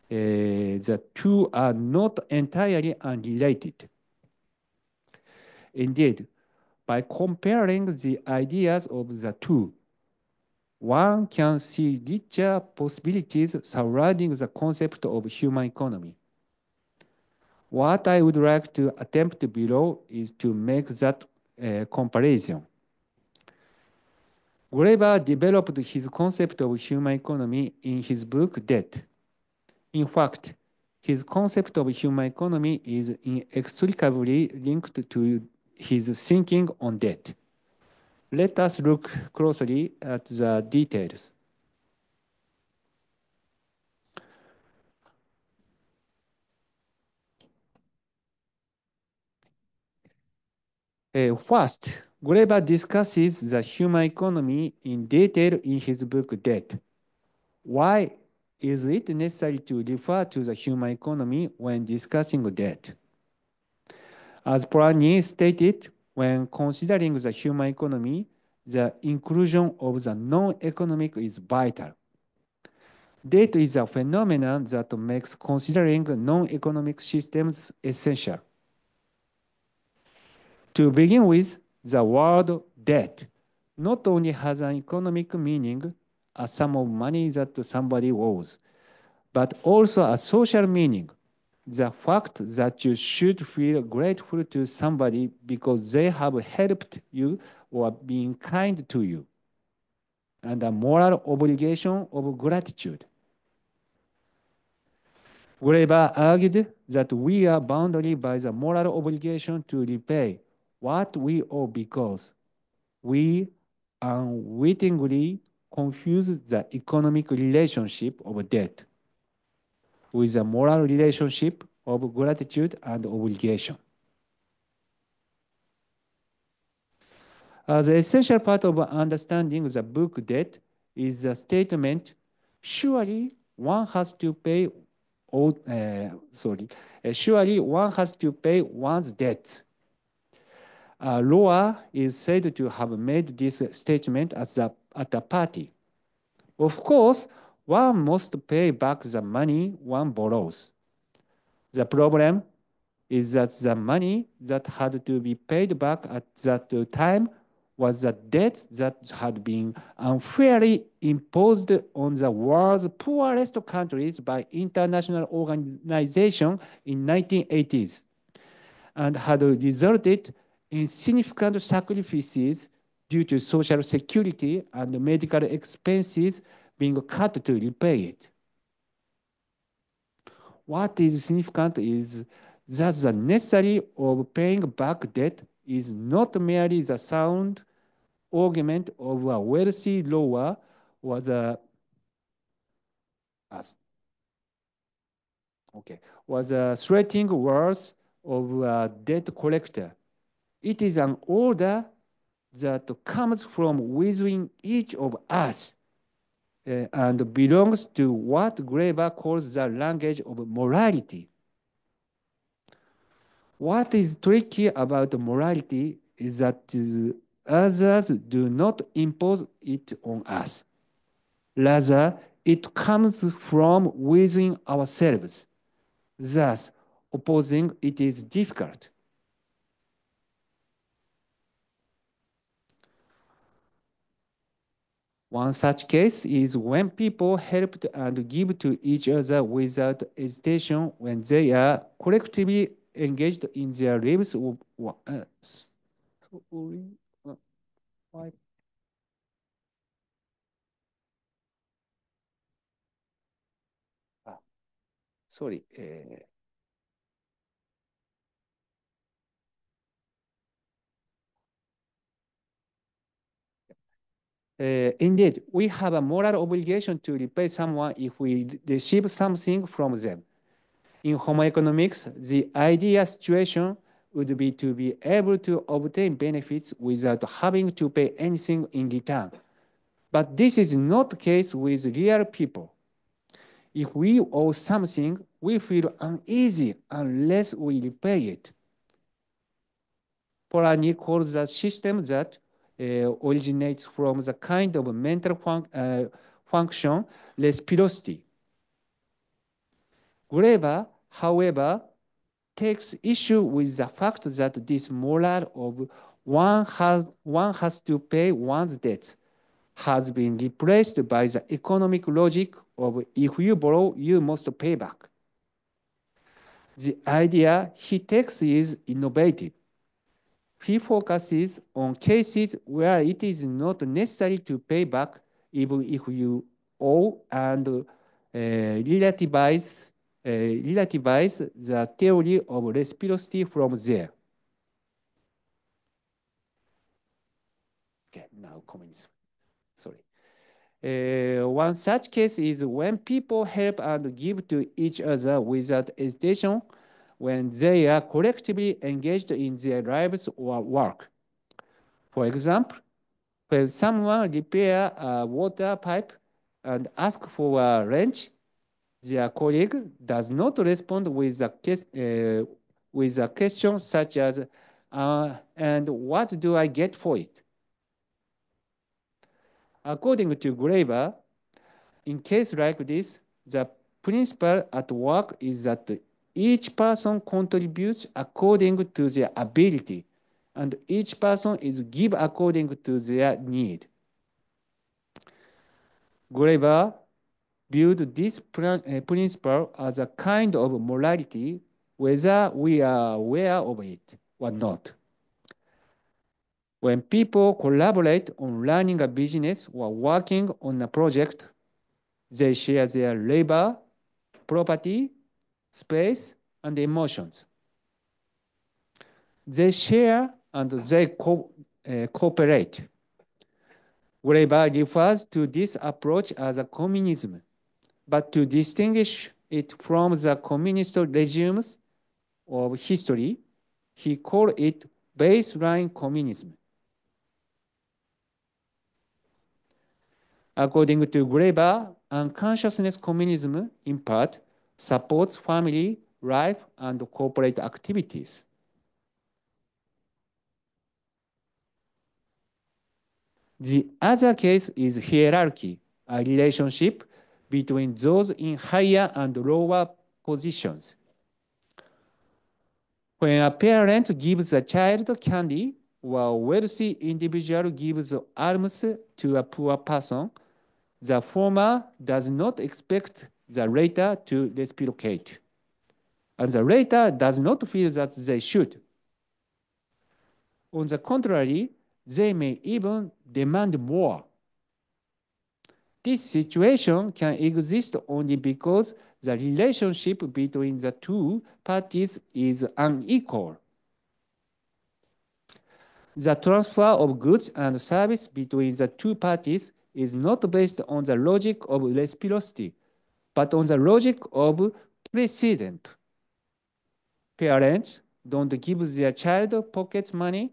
The two are not entirely unrelated. Indeed, by comparing the ideas of the two, one can see richer possibilities surrounding the concept of human economy. What I would like to attempt below is to make that comparison. Graeber developed his concept of human economy in his book Debt. In fact, his concept of human economy is inextricably linked to his thinking on debt. Let us look closely at the details. First, Graeber discusses the human economy in detail in his book Debt. Why is it necessary to refer to the human economy when discussing debt? As Polanyi stated, when considering the human economy, the inclusion of the non-economic is vital. Debt is a phenomenon that makes considering non-economic systems essential. To begin with, the word debt not only has an economic meaning, a sum of money that somebody owes, but also a social meaning, the fact that you should feel grateful to somebody because they have helped you or been kind to you, and a moral obligation of gratitude. Graeber argued that we are bound by the moral obligation to repay what we owe because we unwittingly confuse the economic relationship of debt with the moral relationship of gratitude and obligation. The essential part of understanding the book Debt is the statement, surely one has to pay surely one has to pay one's debts. Laura is said to have made this statement at a party. Of course, one must pay back the money one borrows. The problem is that the money that had to be paid back at that time was the debt that had been unfairly imposed on the world's poorest countries by international organization in 1980s and had resulted in significant sacrifices due to social security and medical expenses being cut to repay it. What is significant is that the necessity of paying back debt is not merely the sound argument of a wealthy lawyer or the threatening words of a debt collector. It is an order that comes from within each of us and belongs to what Graeber calls the language of morality. What is tricky about morality is that others do not impose it on us. Rather, it comes from within ourselves. Thus, opposing it is difficult. One such case is when people help and give to each other without hesitation when they are collectively engaged in their lives. Sorry. Indeed, we have a moral obligation to repay someone if we receive something from them. In Homo economics, the ideal situation would be to be able to obtain benefits without having to pay anything in return. But this is not the case with real people. If we owe something, we feel uneasy unless we repay it. Polanyi calls the system that originates from the kind of mental function reciprocity. Graeber, however, takes issue with the fact that this moral of one has to pay one's debts has been replaced by the economic logic of if you borrow, you must pay back. The idea he takes is innovative. He focuses on cases where it is not necessary to pay back even if you owe and relativize the theory of reciprocity from there. Okay, now communism. Sorry. One such case is when people help and give to each other without hesitation when they are collectively engaged in their lives or work. For example, when someone repairs a water pipe and asks for a wrench, their colleague does not respond with a question such as, and what do I get for it? According to Graeber, in case like this, the principle at work is that each person contributes according to their ability, and each person is given according to their need. Graeber viewed this principle as a kind of morality, whether we are aware of it or not. When people collaborate on running a business or working on a project, they share their labor, property, space, and emotions. They share and they cooperate. Graeber refers to this approach as a communism, but to distinguish it from the communist regimes of history, he called it baseline communism. According to Graeber, unconsciousness communism, in part, supports family, life, and corporate activities. The other case is hierarchy, a relationship between those in higher and lower positions. When a parent gives a child candy, or a wealthy individual gives alms to a poor person, the former does not expect the latter to reciprocate, and the latter does not feel that they should. On the contrary, they may even demand more. This situation can exist only because the relationship between the two parties is unequal. The transfer of goods and service between the two parties is not based on the logic of reciprocity, but on the logic of precedent. Parents don't give their child pocket money,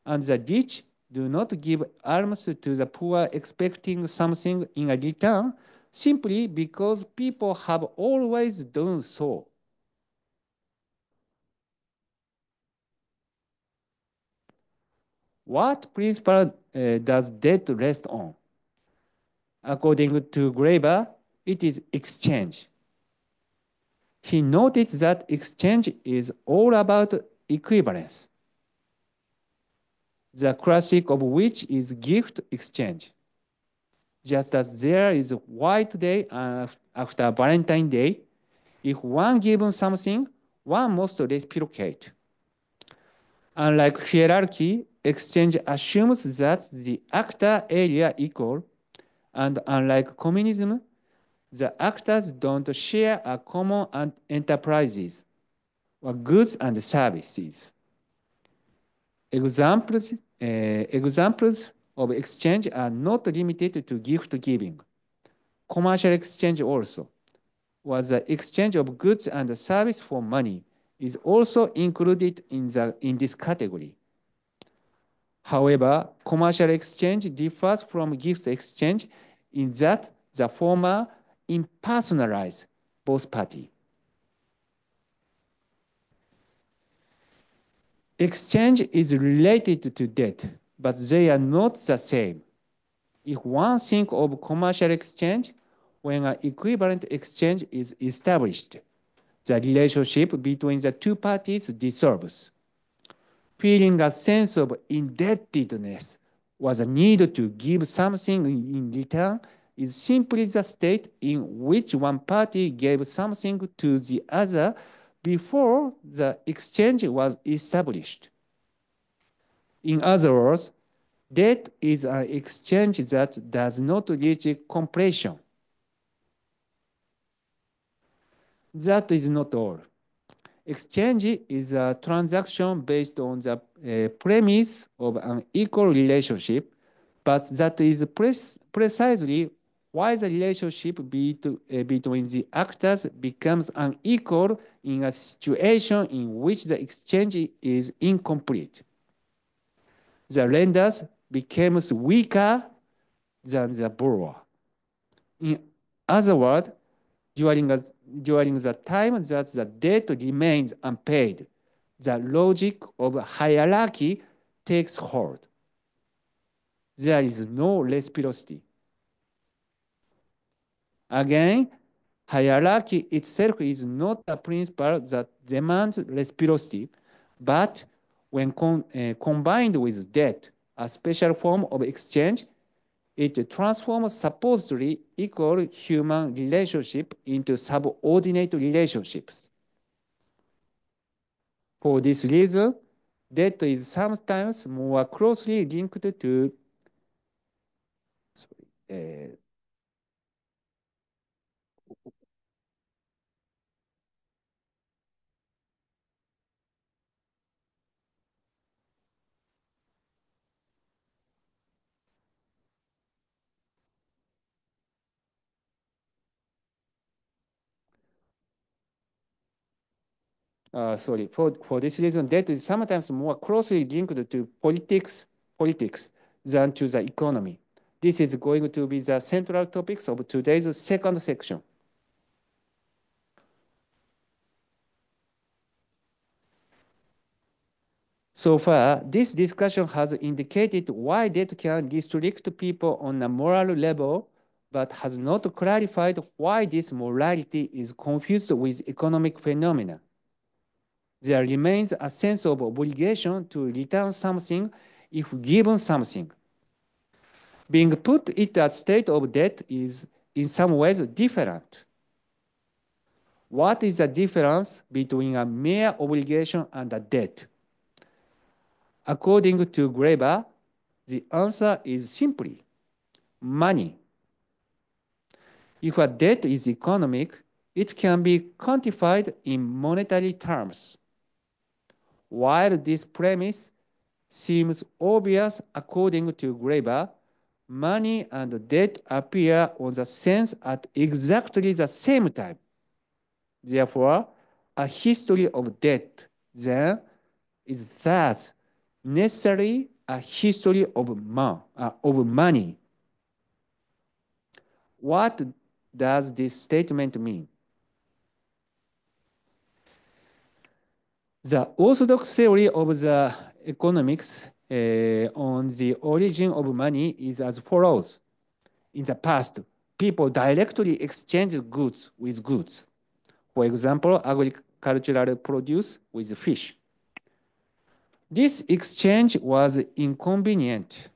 and the rich do not give alms to the poor expecting something in return, simply because people have always done so. What principle does debt rest on? According to Graeber, it is exchange. He noted that exchange is all about equivalence, the classic of which is gift exchange. Just as there is a White Day after Valentine's Day, if one gives something, one must reciprocate. Unlike hierarchy, exchange assumes that the actor area equal, and unlike communism, the actors don't share a common enterprises or goods and services. Examples of exchange are not limited to gift giving. Commercial exchange also, or the exchange of goods and service for money, is also included in this category. However, commercial exchange differs from gift exchange in that the former impersonalize both parties. Exchange is related to debt, but they are not the same. If one thinks of commercial exchange, when an equivalent exchange is established, the relationship between the two parties dissolves. Feeling a sense of indebtedness was a need to give something in return is simply the state in which one party gave something to the other before the exchange was established. In other words, debt is an exchange that does not reach completion. That is not all. Exchange is a transaction based on the premise of an equal relationship, but that is precisely why the relationship between the actors becomes unequal in a situation in which the exchange is incomplete. The lender becomes weaker than the borrower. In other words, during the time that the debt remains unpaid, the logic of hierarchy takes hold. There is no reciprocity. Again, hierarchy itself is not a principle that demands reciprocity, but when combined with debt, a special form of exchange, it transforms supposedly equal human relationship into subordinate relationships. For this reason, debt is sometimes more closely linked to for this reason, debt is sometimes more closely linked to politics than to the economy. This is going to be the central topics of today's second section. So far, this discussion has indicated why debt can restrict people on a moral level, but has not clarified why this morality is confused with economic phenomena. There remains a sense of obligation to return something if given something. Being put in a state of debt is in some ways different. What is the difference between a mere obligation and a debt? According to Graeber, the answer is simply money. If a debt is economic, it can be quantified in monetary terms. While this premise seems obvious according to Graeber, money and debt appear on the sense at exactly the same time. Therefore, a history of debt, then, is thus necessarily a history of money. What does this statement mean? The orthodox theory of the economics on the origin of money is as follows. In the past, people directly exchanged goods with goods. For example, agricultural produce with fish. This exchange was inconvenient.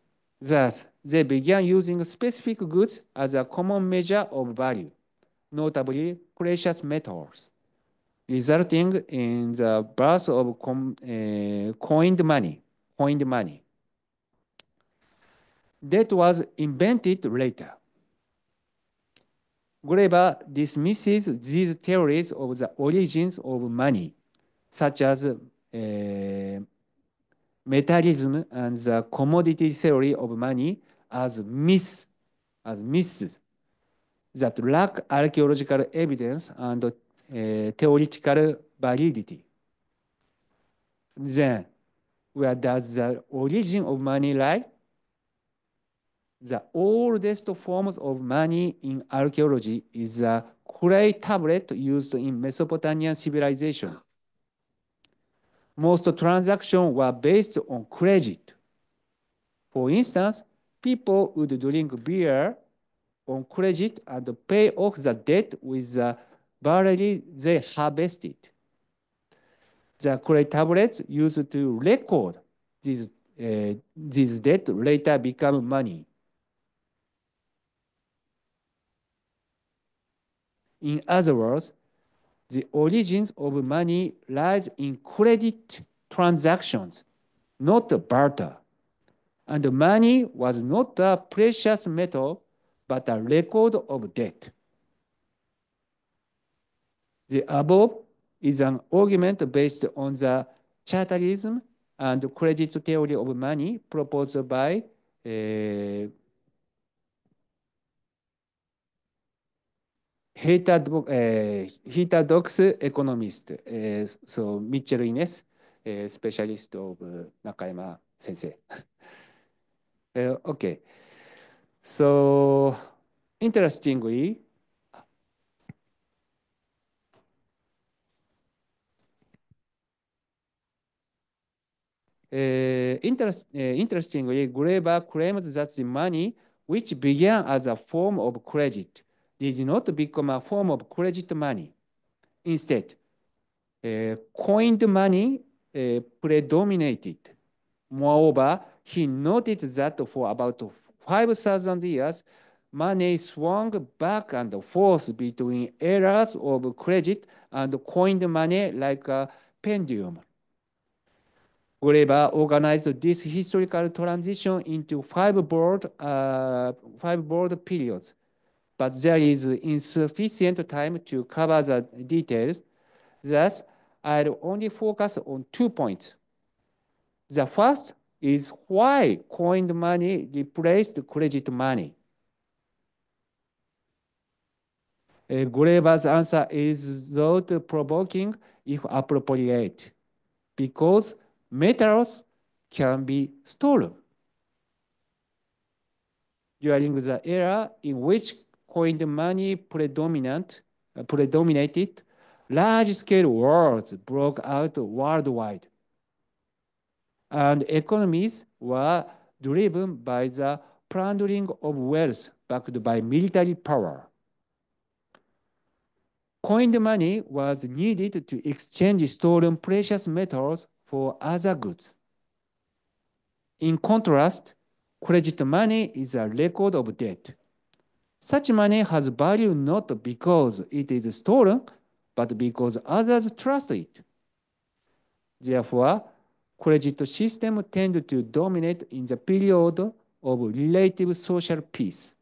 Thus, they began using specific goods as a common measure of value, notably precious metals, resulting in the birth of coined money. That was invented later. Graeber dismisses these theories of the origins of money, such as metallism and the commodity theory of money as myths that lack archaeological evidence and theoretical validity. Then, where does the origin of money lie? The oldest forms of money in archaeology is a clay tablet used in Mesopotamian civilization. Most transactions were based on credit. For instance, people would drink beer on credit and pay off the debt with the barley they harvested. The clay tablets used to record these debt later become money. In other words, the origins of money lies in credit transactions, not barter. And money was not a precious metal, but a record of debt. The above is an argument based on the chartism and credit theory of money proposed by heterodox economist, so Mitchell Ines, specialist of Nakayama sensei. Okay. So, interestingly, interestingly, Graeber claims that the money, which began as a form of credit, did not become a form of credit money. Instead, coined money predominated. Moreover, he noted that for about 5,000 years, money swung back and forth between eras of credit and coined money like a pendulum. Graeber organized this historical transition into five broad periods, but there is insufficient time to cover the details. Thus, I'll only focus on 2 points. The first is why coined money replaced credit money. Graeber's answer is thought-provoking if appropriate, because metals can be stolen. During the era in which coined money predominated, large-scale wars broke out worldwide, and economies were driven by the plundering of wealth backed by military power. Coined money was needed to exchange stolen precious metals for other goods. In contrast, credit money is a record of debt. Such money has value not because it is stolen, but because others trust it. Therefore, credit systems tend to dominate in the period of relative social peace.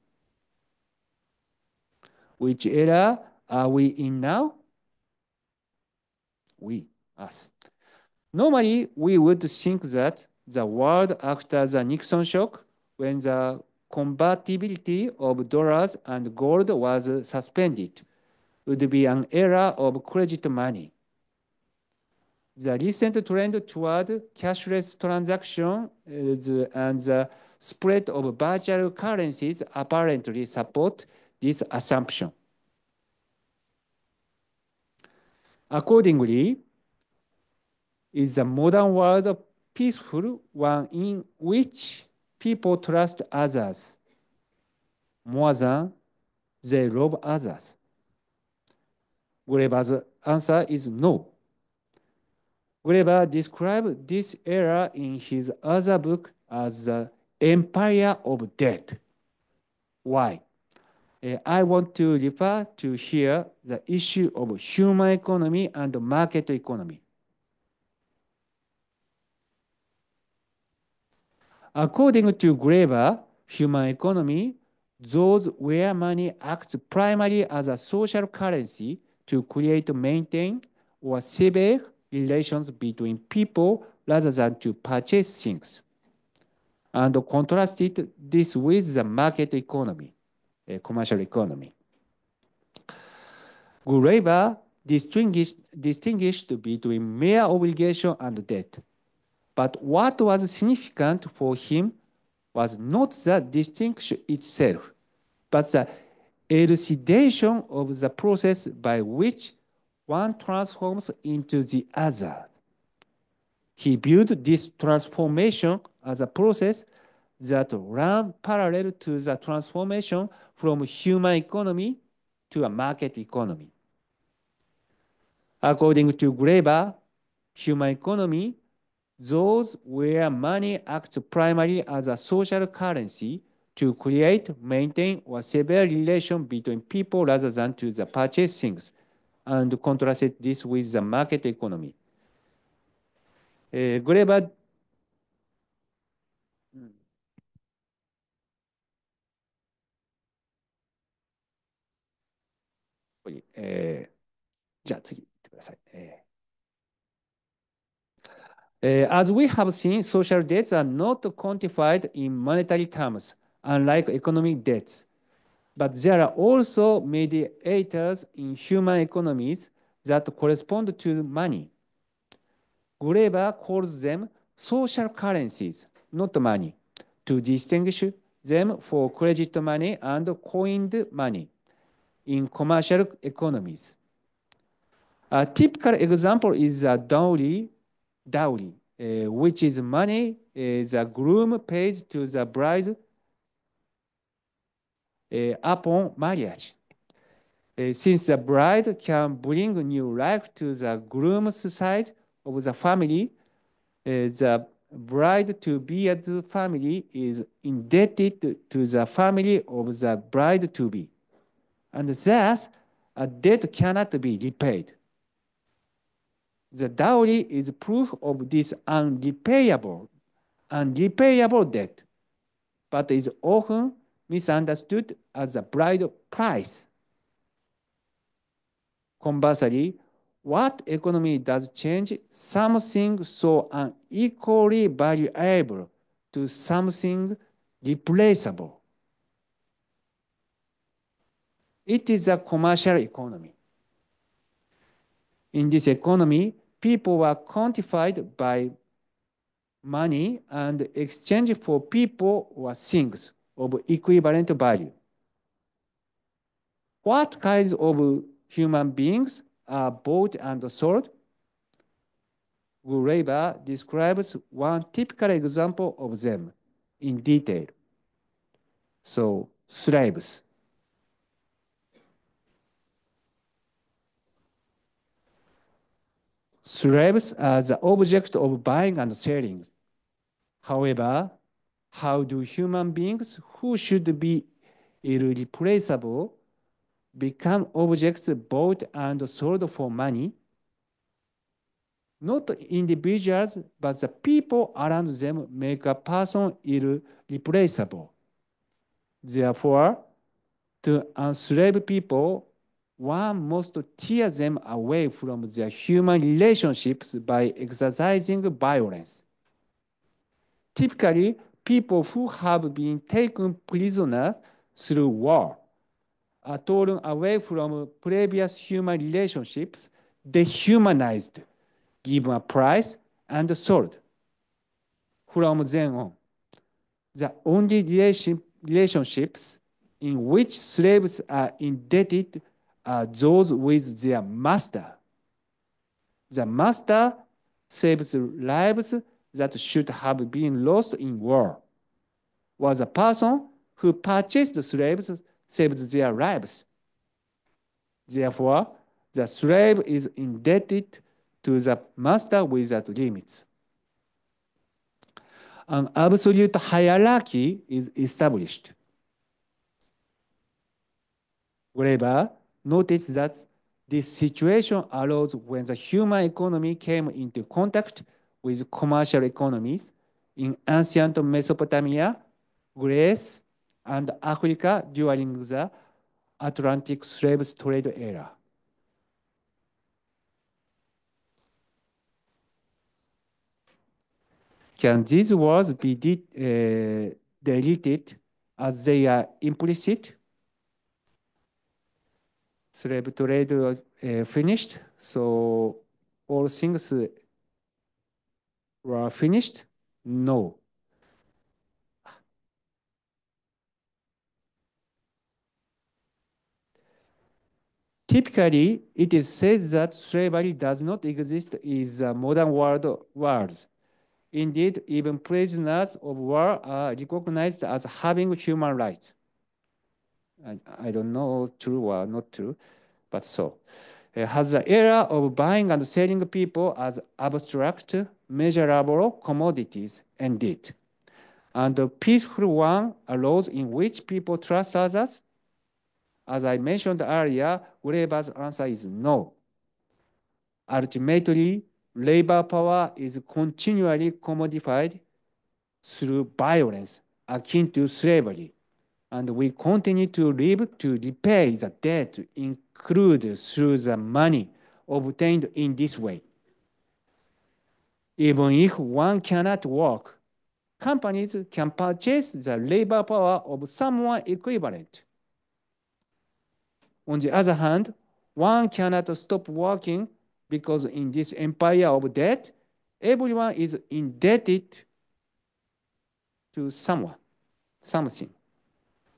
Which era are we in now? We, us. Normally, we would think that the world after the Nixon shock, when the convertibility of dollars and gold was suspended, would be an era of credit money. The recent trend toward cashless transactions and the spread of virtual currencies apparently support this assumption. Accordingly, is the modern world a peaceful one in which people trust others more than they love others? Graeber's answer is no. Graeber described this era in his other book as the empire of debt. Why? I want to refer to here the issue of human economy and market economy. According to Graeber, human economy, those where money acts primarily as a social currency to create, maintain, or sever relations between people rather than to purchase things, and contrasted this with the market economy, commercial economy. Graeber distinguished between mere obligation and debt. But what was significant for him was not the distinction itself, but the elucidation of the process by which one transforms into the other. He viewed this transformation as a process that ran parallel to the transformation from human economy to a market economy. According to Graeber, human economy, those where money acts primarily as a social currency to create, maintain, or sever relation between people rather than to the purchase things, and contrasted this with the market economy. Graeberじゃあ次行ってください。As we have seen, social debts are not quantified in monetary terms, unlike economic debts. But there are also mediators in human economies that correspond to money. Graeber calls them social currencies, not money, to distinguish them for credit money and coined money in commercial economies. A typical example is a dowry, which is money the groom pays to the bride upon marriage. Since the bride can bring new life to the groom's side of the family, the bride-to-be's family is indebted to the family of the bride-to-be, and thus a debt cannot be repaid. The dowry is proof of this unrepayable debt, but is often misunderstood as the bride price. Conversely, what economy does change something so unequally valuable to something replaceable? It is a commercial economy. In this economy, people were quantified by money and exchanged for people or things of equivalent value. What kinds of human beings are bought and sold? Graeber describes one typical example of them in detail. So, slaves. Slaves are the object of buying and selling. However, how do human beings who should be irreplaceable become objects bought and sold for money? Not individuals, but the people around them make a person irreplaceable. Therefore, to enslave people, one must tear them away from their human relationships by exercising violence. Typically, people who have been taken prisoners through war are torn away from previous human relationships, dehumanized, given a price, and sold. From then on, the only relationships in which slaves are indebted are those with their master. The master saves lives that should have been lost in war, while the person who purchased slaves saved their lives. Therefore, the slave is indebted to the master without limits. An absolute hierarchy is established. Graeber noticed that this situation arose when the human economy came into contact with commercial economies in ancient Mesopotamia, Greece, and Africa during the Atlantic slave trade era. Can these words be deleted as they are implicit? Slave trade finished, so all things were finished? No. Typically, it is said that slavery does not exist in the modern world. Indeed, even prisoners of war are recognized as having human rights. I don't know true or not true, but so. Has the era of buying and selling people as abstract, measurable commodities ended? And the peaceful one arose in which people trust others? As I mentioned earlier, Graeber's answer is no. Ultimately, labor power is continually commodified through violence akin to slavery, and we continue to live to repay the debt incurred through the money obtained in this way. Even if one cannot work, companies can purchase the labor power of someone equivalent. On the other hand, one cannot stop working because in this empire of debt, everyone is indebted to someone, something.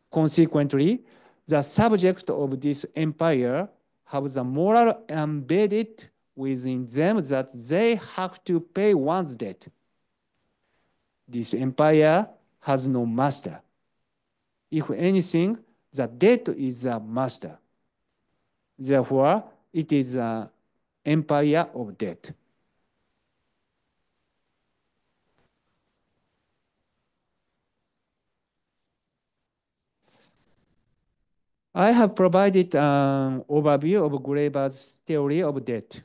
Consequently, the subject of this empire have the moral embedded within them that they have to pay one's debt. This empire has no master. If anything, the debt is the master. Therefore, it is an empire of debt. I have provided an overview of Graeber's theory of debt.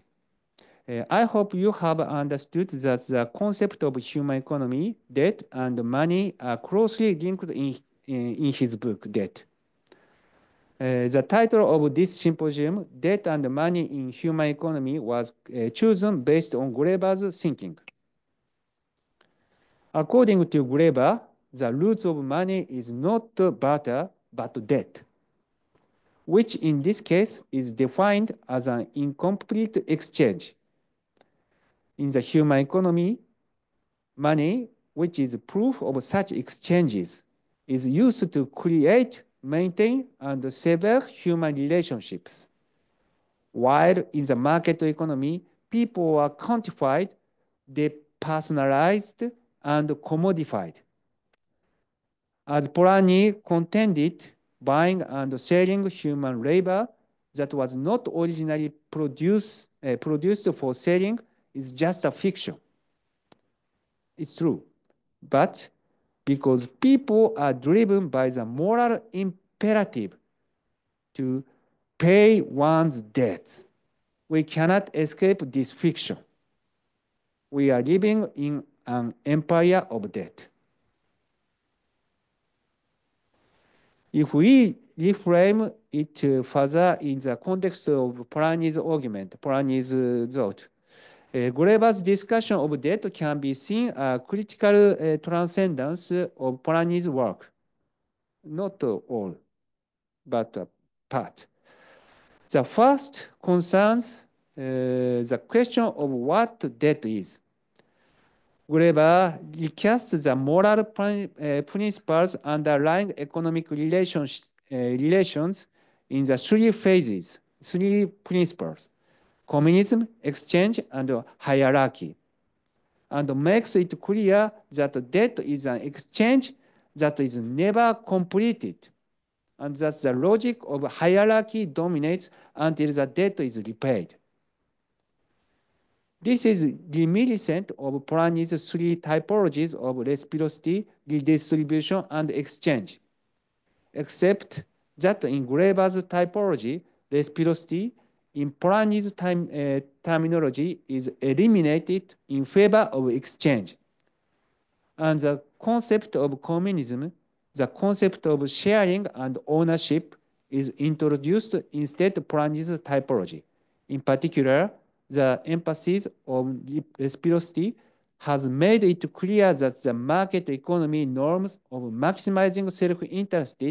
I hope you have understood that the concept of human economy, debt, and money are closely linked in his book, Debt. The title of this symposium, Debt and Money in Human Economy, was chosen based on Graeber's thinking. According to Graeber, the roots of money is not barter, but debt, which in this case is defined as an incomplete exchange. In the human economy, money, which is proof of such exchanges, is used to create, maintain, and sever human relationships. While in the market economy, people are quantified, depersonalized, and commodified. As Polanyi contended, buying and selling human labor that was not originally produced for selling is just a fiction. It's true. But because people are driven by the moral imperative to pay one's debts, we cannot escape this fiction. We are living in an empire of debt. If we reframe it further in the context of Polanyi's argument, Polanyi's thought, Graeber's discussion of debt can be seen as critical transcendence of Polanyi's work. Not all, but a part. The first concerns the question of what debt is. Graeber recasts the moral principles underlying economic relations in the three phases, three principles: communism, exchange, and hierarchy, and makes it clear that debt is an exchange that is never completed, and that the logic of hierarchy dominates until the debt is repaid. This is reminiscent of Polanyi's three typologies of reciprocity, redistribution, and exchange, except that in Graeber's typology, reciprocity, in Polanyi's terminology, is eliminated in favor of exchange. And the concept of communism, the concept of sharing and ownership, is introduced instead of Polanyi's typology. In particular, the emphasis on reciprocity has made it clear that the market economy norms of maximizing self-interest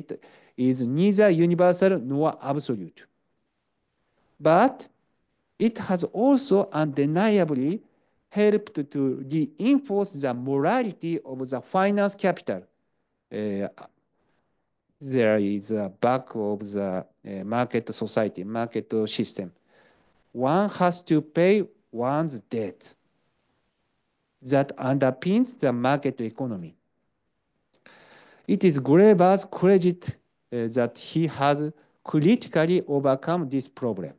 is neither universal nor absolute. But it has also undeniably helped to reinforce the morality of the finance capital, there is a back of the market society, market system. One has to pay one's debt that underpins the market economy. It is Graeber's credit that he has critically overcome this problem.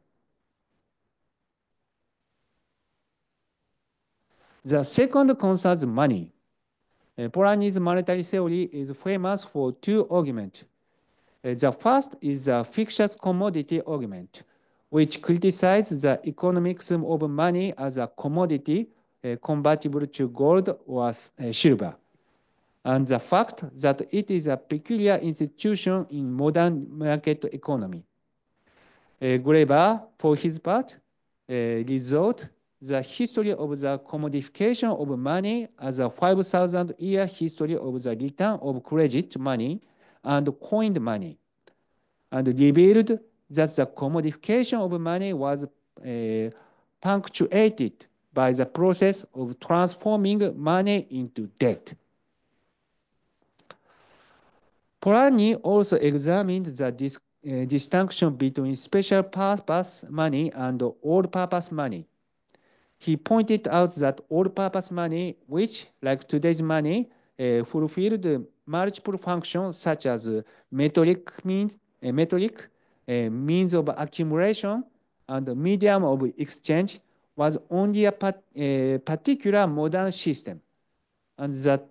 The second concerns money. Polanyi's monetary theory is famous for two arguments. The first is the fictitious commodity argument, which criticizes the economics of money as a commodity convertible to gold or silver, and the fact that it is a peculiar institution in modern market economy. Graeber, for his part, resolved the history of the commodification of money as a 5,000-year history of the return of credit money and coined money, and revealed that the commodification of money was punctuated by the process of transforming money into debt. Polanyi also examined the distinction between special purpose money and all-purpose money. He pointed out that all-purpose money, which, like today's money, fulfilled multiple functions such as metric means of accumulation and medium of exchange, was only a particular modern system, and that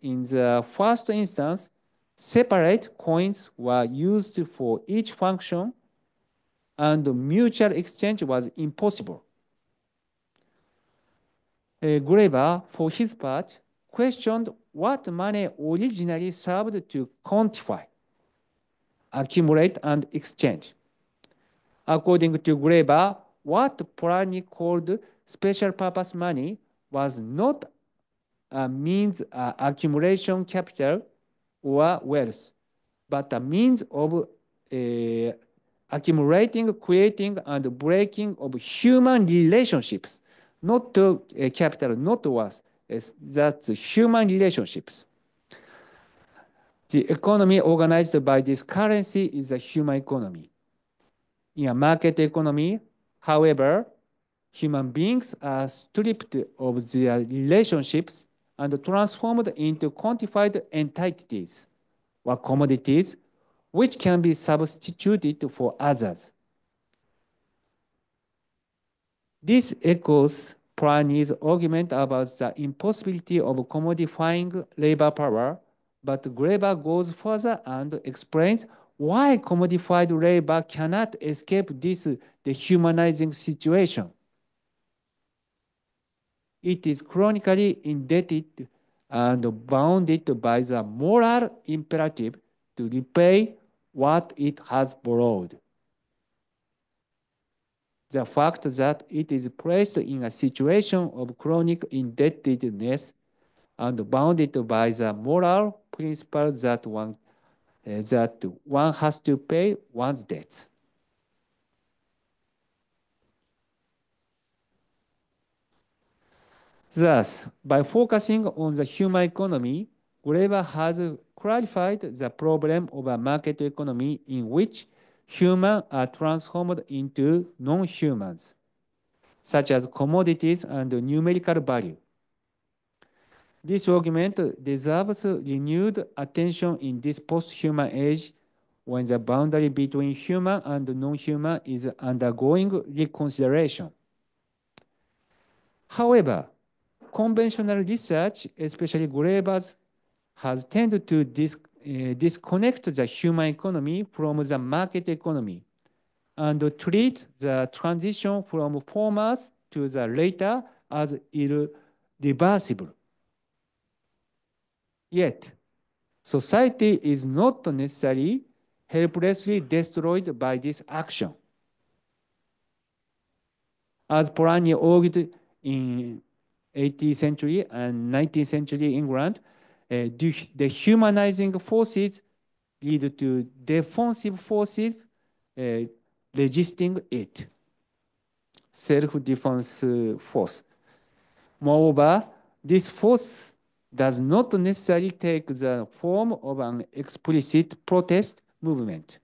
in the first instance, separate coins were used for each function, and mutual exchange was impossible. Graeber, for his part, questioned what money originally served to quantify, accumulate, and exchange. According to Graeber, what Polanyi called special purpose money was not a means of accumulation capital or wealth, but a means of accumulating, creating, and breaking of human relationships, not to capital, not wealth. That's human relationships. The economy organized by this currency is a human economy. In a market economy, however, human beings are stripped of their relationships and transformed into quantified entities or commodities, which can be substituted for others. This echoes Polanyi's argument about the impossibility of commodifying labor power, but Graeber goes further and explains why commodified labor cannot escape this dehumanizing situation. It is chronically indebted and bounded by the moral imperative to repay what it has borrowed. The fact that it is placed in a situation of chronic indebtedness and bounded by the moral principle that one has to pay one's debts. Thus, by focusing on the human economy, Graeber has clarified the problem of a market economy in which humans are transformed into non-humans, such as commodities and numerical value. This argument deserves renewed attention in this post-human age when the boundary between human and non-human is undergoing reconsideration. However, conventional research, especially Graeber's, has tended to disconnect the human economy from the market economy and treat the transition from former to the later as irreversible. Yet, society is not necessarily helplessly destroyed by this action. As Polanyi argued in 18th century and 19th century England, the humanizing forces lead to defensive forces resisting it, self-defense force. Moreover, this force does not necessarily take the form of an explicit protest movement.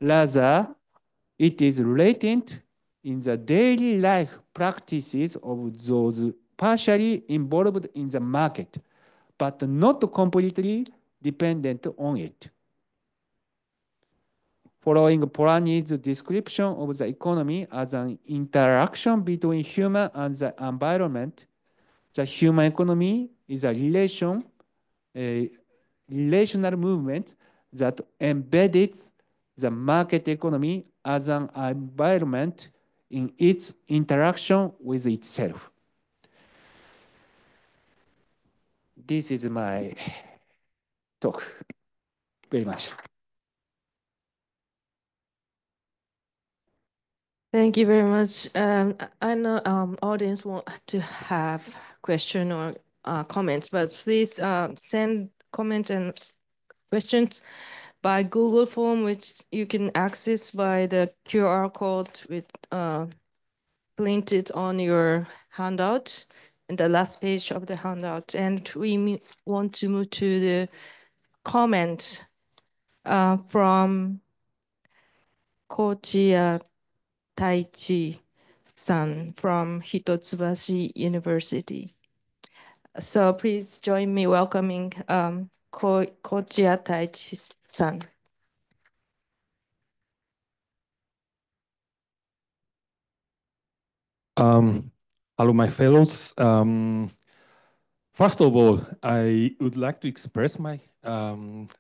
Rather, it is latent in the daily life practices of those partially involved in the market, but not completely dependent on it. Following Polanyi's description of the economy as an interaction between human and the environment, the human economy is a relational movement that embeds the market economy as an environment in its interaction with itself. This is my talk. Very much. Thank you very much. I know audience want to have question or comments, but please send comment and questions by Google form, which you can access by the QR code with printed on your handout in the last page of the handout. And we want to move to the comment from Kochiya Taichi-san from Hitotsubashi University. So please join me welcoming Kochiya Taichi-san. Hello, my fellows. First of all, I would like to express my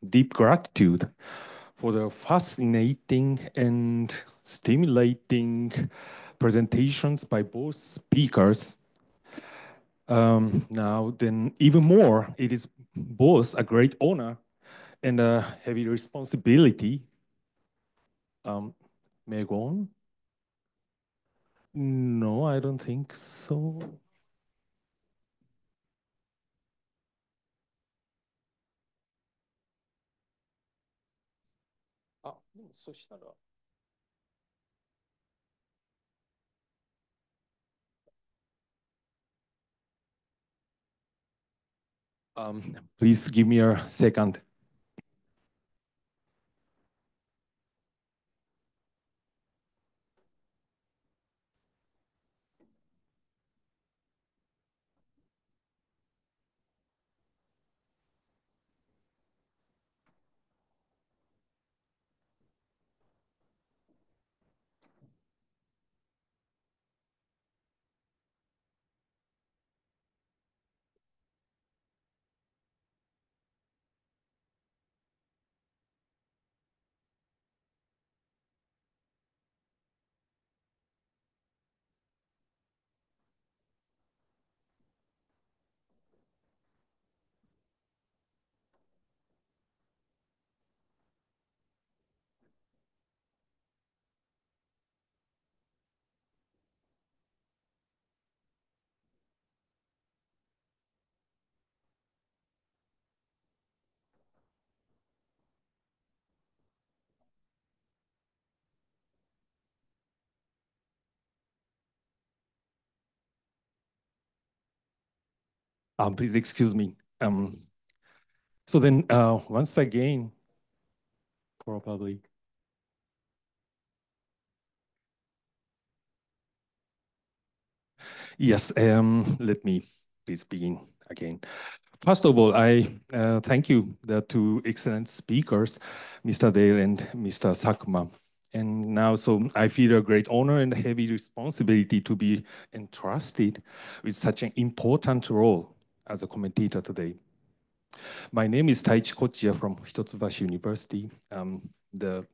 deep gratitude for the fascinating and stimulating presentations by both speakers. Now, then, even more, it is both a great honor and a heavy responsibility. May I go on? No, I don't think so. Please give me a second. Please excuse me. So then, once again, probably. Yes, let me please begin again. First of all, I thank you, the two excellent speakers, Mr. Dale and Mr. Sakuma. And now, so I feel a great honor and heavy responsibility to be entrusted with such an important role as a commentator today. My name is Taichi Kochiya from Hitotsubashi University. The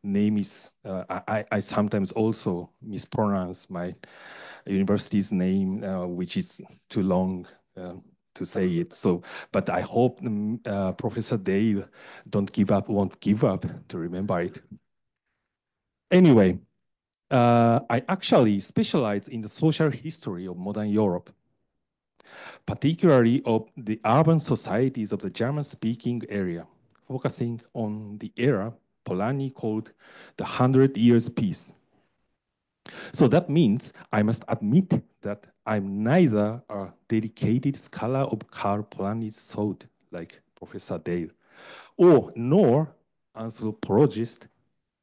name is, I sometimes also mispronounce my university's name, which is too long to say it. So, but I hope Professor Dale won't give up to remember it. Anyway, I actually specialize in the social history of modern Europe, particularly of the urban societies of the German-speaking area, focusing on the era Polanyi called the 100 Years' Peace. So that means I must admit that I'm neither a dedicated scholar of Karl Polanyi's thought, like Professor Dale, or nor anthropologist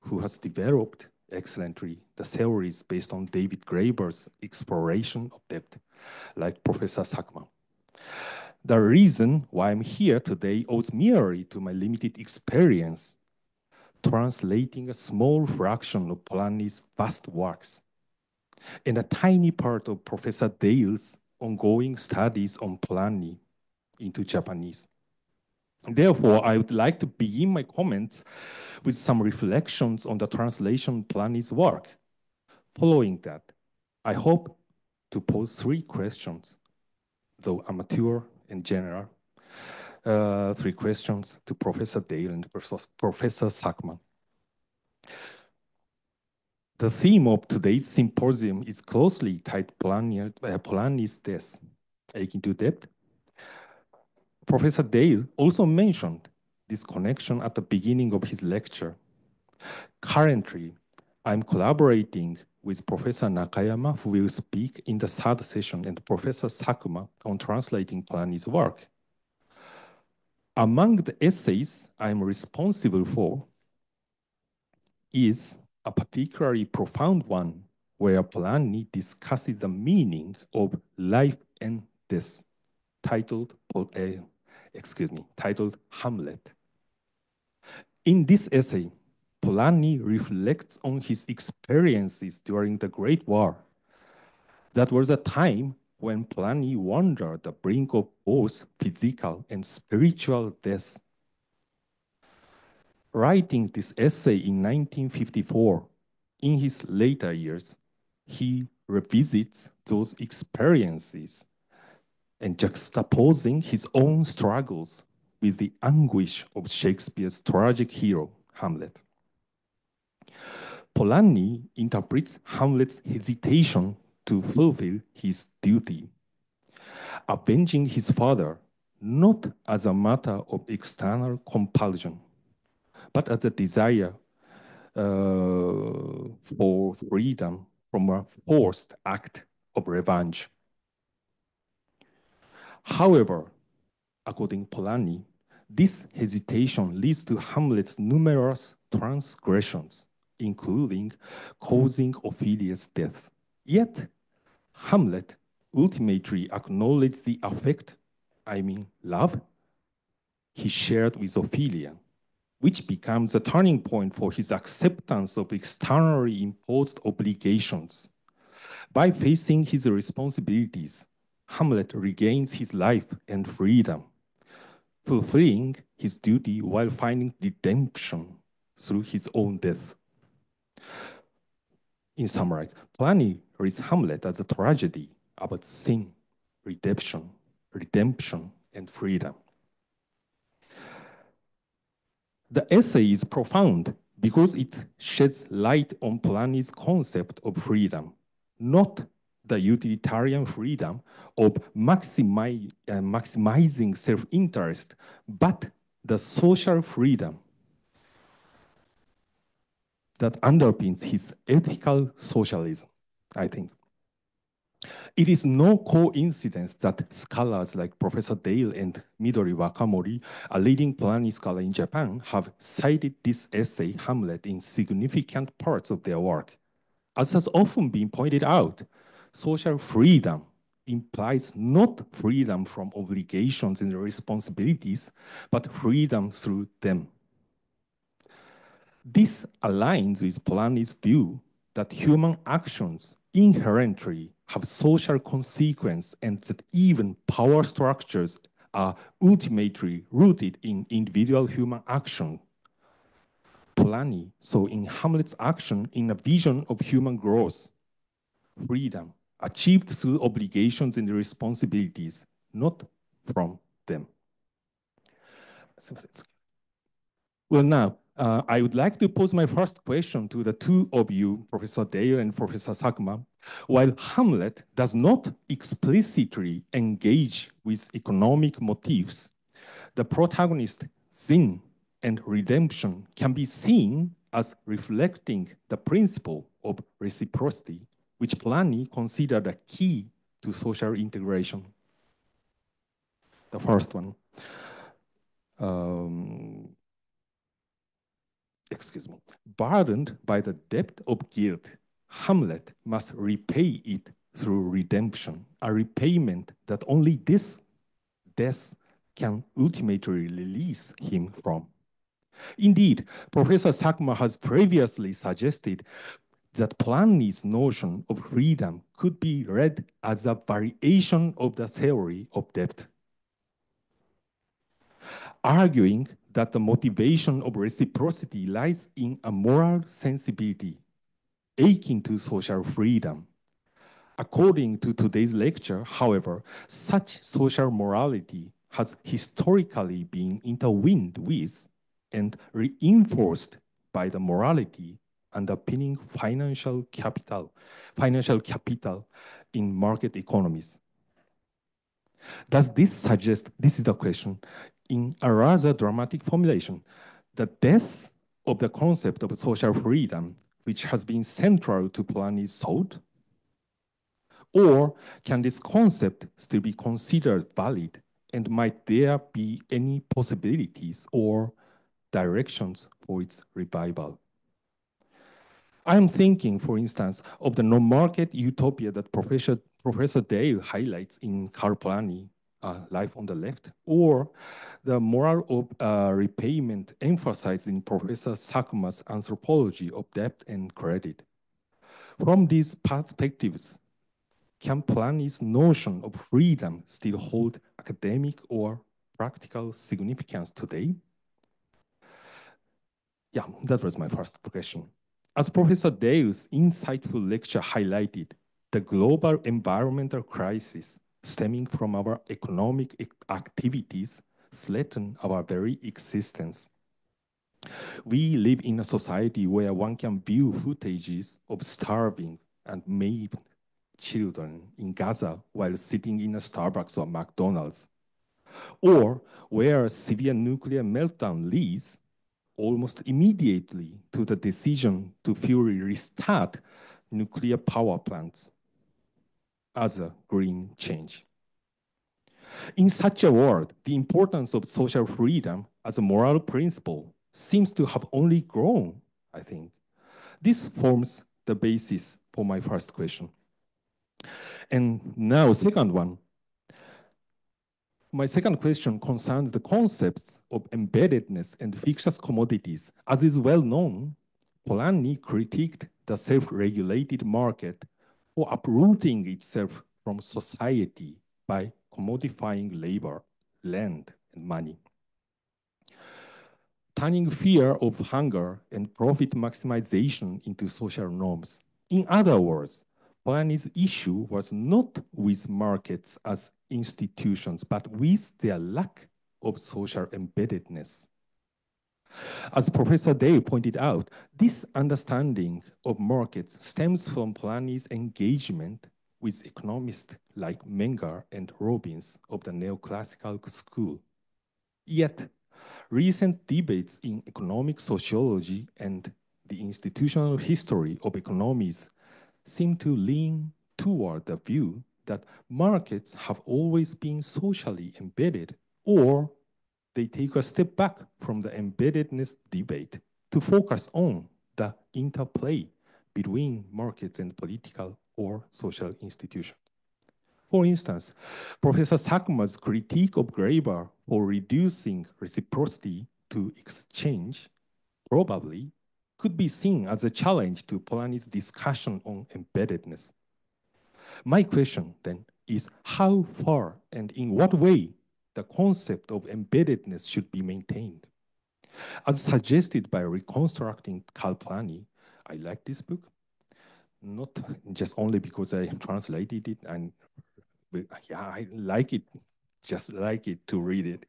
who has developed excellently the theories based on David Graeber's exploration of depth, like Professor Sakuma. The reason why I'm here today owes merely to my limited experience translating a small fraction of Polanyi's vast works and a tiny part of Professor Dale's ongoing studies on Polanyi into Japanese. Therefore, I would like to begin my comments with some reflections on the translation of Polanyi's work. Following that, I hope to pose 3 questions, though amateur and general, 3 questions to Professor Dale and Professor Sakuma. The theme of today's symposium is closely tied to Polanyi's death. Into depth, Professor Dale also mentioned this connection at the beginning of his lecture. Currently, I'm collaborating with Professor Nakayama, who will speak in the 3rd session, and Professor Sakuma on translating Polanyi's work. Among the essays I'm responsible for is a particularly profound one where Polanyi discusses the meaning of life and death, titled Hamlet. In this essay, Polanyi reflects on his experiences during the Great War. That was a time when Polanyi wandered the brink of both physical and spiritual death. Writing this essay in 1954, in his later years, he revisits those experiences and juxtaposing his own struggles with the anguish of Shakespeare's tragic hero, Hamlet. Polanyi interprets Hamlet's hesitation to fulfill his duty, avenging his father not as a matter of external compulsion, but as a desire for freedom from a forced act of revenge. However, according to Polanyi, this hesitation leads to Hamlet's numerous transgressions, including causing Ophelia's death. Yet, Hamlet ultimately acknowledged the affect, love, he shared with Ophelia, which becomes a turning point for his acceptance of externally imposed obligations. By facing his responsibilities, Hamlet regains his life and freedom, fulfilling his duty while finding redemption through his own death. In summary, Polanyi reads Hamlet as a tragedy about sin, redemption, and freedom. The essay is profound because it sheds light on Polanyi's concept of freedom, not the utilitarian freedom of maximizing self-interest, but the social freedom that underpins his ethical socialism, I think. It is no coincidence that scholars like Professor Dale and Midori Wakamori, a leading Polanyi scholar in Japan, have cited this essay, Hamlet, in significant parts of their work. As has often been pointed out, social freedom implies not freedom from obligations and responsibilities, but freedom through them. This aligns with Polanyi's view that human actions inherently have social consequence and that even power structures are ultimately rooted in individual human action. Polanyi saw in Hamlet's action in a vision of human growth, freedom achieved through obligations and responsibilities, not from them. Well, now, I would like to pose my first question to the two of you, Professor Dale and Professor Sakuma. While Hamlet does not explicitly engage with economic motives, the protagonist's sin and redemption can be seen as reflecting the principle of reciprocity, which Polanyi considered a key to social integration. The first one. Excuse me. Burdened by the debt of guilt, Hamlet must repay it through redemption, a repayment that only this death can ultimately release him from. Indeed, Professor Sakuma has previously suggested that Polanyi's notion of freedom could be read as a variation of the theory of debt, arguing that the motivation of reciprocity lies in a moral sensibility, akin to social freedom. According to today's lecture, however, such social morality has historically been intertwined with and reinforced by the morality underpinning financial capital in market economies. Does this suggest, this is the question, in a rather dramatic formulation, the death of the concept of social freedom, which has been central to Polanyi's thought? Or can this concept still be considered valid, and might there be any possibilities or directions for its revival? I am thinking, for instance, of the non-market utopia that Professor Dale highlights in Karl Polanyi, Life on the Left, or the moral of repayment emphasized in Professor Sakuma's Anthropology of Debt and Credit. From these perspectives, can Polanyi's notion of freedom still hold academic or practical significance today? Yeah, that was my first question. As Professor Dale's insightful lecture highlighted, the global environmental crisis stemming from our economic activities threaten our very existence. We live in a society where one can view footages of starving and maimed children in Gaza while sitting in a Starbucks or McDonald's, or where a severe nuclear meltdown leads almost immediately to the decision to fully restart nuclear power plants as a green change. In such a world, the importance of social freedom as a moral principle seems to have only grown, I think. This forms the basis for my first question. And now, second one. My second question concerns the concepts of embeddedness and fictitious commodities. As is well known, Polanyi critiqued the self-regulated market for uprooting itself from society by commodifying labor, land, and money, turning fear of hunger and profit maximization into social norms. In other words, Polanyi's issue was not with markets as institutions, but with their lack of social embeddedness. As Professor Day pointed out, this understanding of markets stems from Polanyi's engagement with economists like Menger and Robbins of the neoclassical school. Yet, recent debates in economic sociology and the institutional history of economies seem to lean toward the view that markets have always been socially embedded, or they take a step back from the embeddedness debate to focus on the interplay between markets and political or social institutions. For instance, Professor Sakuma's critique of Graeber for reducing reciprocity to exchange probably could be seen as a challenge to Polanyi's discussion on embeddedness. My question then is how far and in what way the concept of embeddedness should be maintained. As suggested by reconstructing Karl Polanyi, I like this book, not just only because I translated it and yeah, I like it, just like it to read it.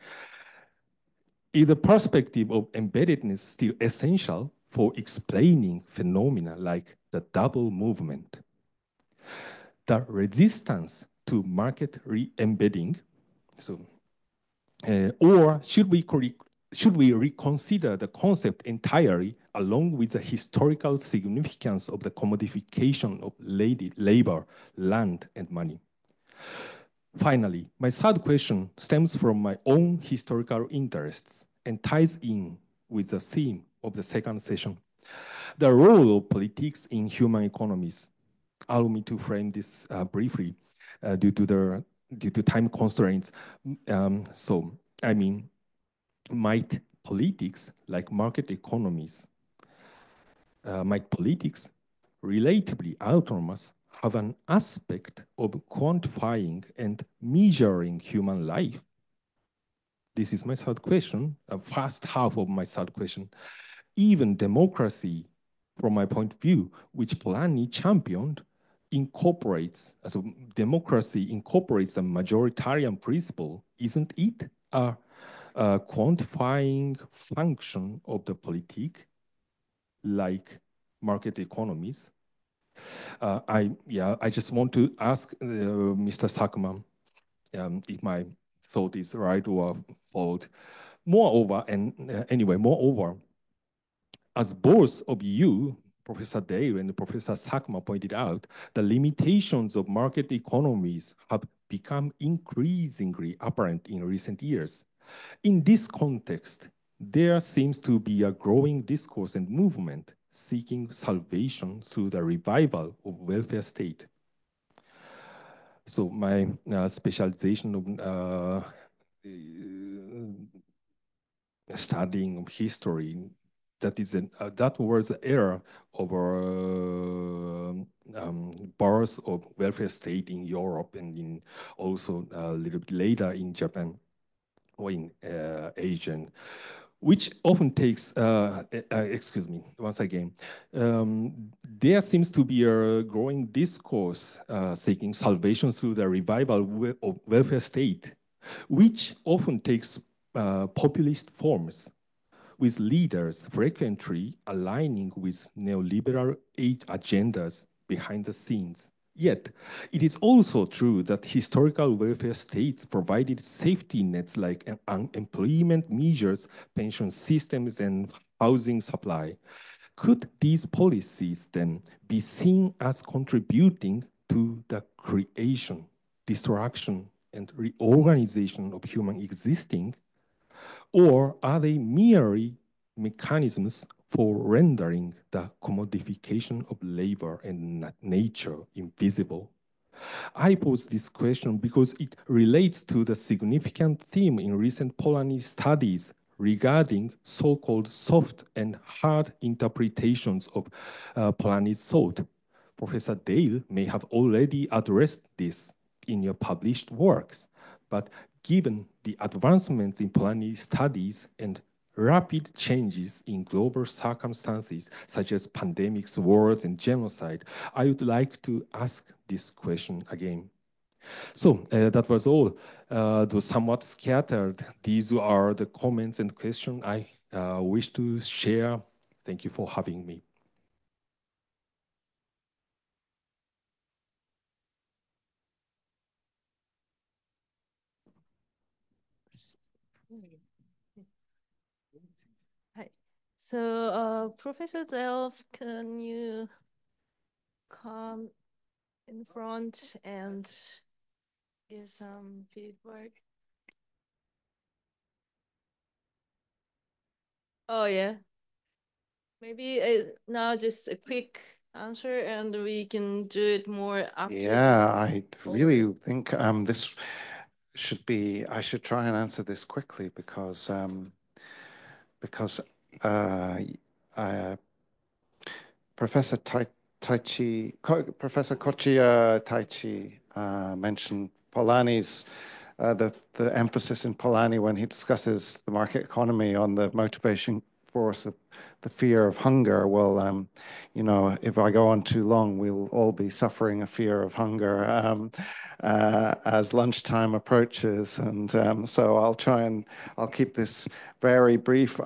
Is the perspective of embeddedness still essential for explaining phenomena like the double movement? The resistance to market re-embedding, or should we reconsider the concept entirely along with the historical significance of the commodification of labor, land, and money? Finally, my third question stems from my own historical interests and ties in with the theme of the second session, the role of politics in human economies. Allow me to frame this briefly due to time constraints. I mean, might politics, like market economies, might politics, relatively autonomous, have an aspect of quantifying and measuring human life? This is my third question, first half of my third question. Even democracy, from my point of view, which Polanyi championed, incorporates, so democracy incorporates a majoritarian principle. Isn't it a quantifying function of the politique, like market economies? I just want to ask Mr. Sakuma if my thought is right or fault. Moreover, as both of you, Professor Dale and Professor Sakuma pointed out, the limitations of market economies have become increasingly apparent in recent years. In this context, there seems to be a growing discourse and movement seeking salvation through the revival of welfare state. So my specialization of studying of history, that was the era of birth of welfare state in Europe and in also a little bit later in Japan or in Asia, which often takes, excuse me, once again, there seems to be a growing discourse seeking salvation through the revival of welfare state, which often takes populist forms, with leaders frequently aligning with neoliberal agendas behind the scenes. Yet, it is also true that historical welfare states provided safety nets like unemployment measures, pension systems, and housing supply. Could these policies then be seen as contributing to the creation, destruction, and reorganization of human existing? Or are they merely mechanisms for rendering the commodification of labor and nature invisible? I pose this question because it relates to the significant theme in recent Polanyi studies regarding so-called soft and hard interpretations of Polanyi's thought. Professor Dale may have already addressed this in your published works, but given the advancements in Polanyi studies and rapid changes in global circumstances, such as pandemics, wars, and genocide, I would like to ask this question again. So that was all. Though somewhat scattered, these are the comments and questions I wish to share. Thank you for having me. Hi. So, Professor Delph, can you come in front and give some feedback? Oh, yeah. Maybe now just a quick answer and we can do it more after. Yeah, I really think this should be, I should try and answer this quickly because Professor Professor Kochiya Taichi mentioned Polanyi's the emphasis in Polanyi when he discusses the market economy on the motivation force of the fear of hunger. Well, you know, if I go on too long, we'll all be suffering a fear of hunger as lunchtime approaches. And so I'll keep this very brief.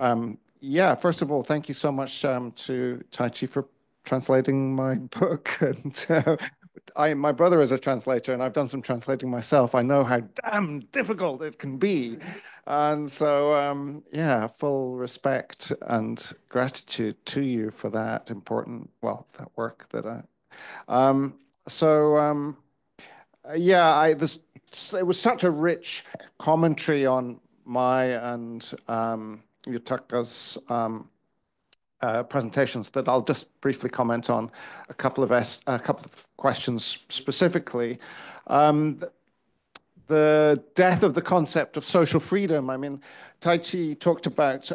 Yeah, first of all, thank you so much to Taichi for translating my book. And my brother is a translator, and I've done some translating myself. I know how damn difficult it can be. And so, yeah, full respect and gratitude to you for that important, well, that work that yeah, it was such a rich commentary on my and Yutaka's presentations that I'll just briefly comment on a couple of questions specifically. The death of the concept of social freedom. I mean, Taichi talked about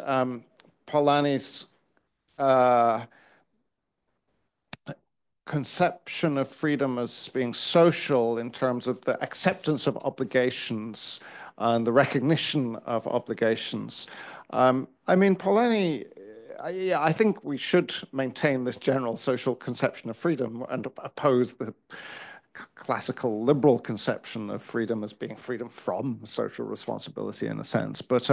Polanyi's conception of freedom as being social in terms of the acceptance of obligations and the recognition of obligations. I mean, Polanyi, I think we should maintain this general social conception of freedom and oppose the classical liberal conception of freedom as being freedom from social responsibility in a sense. But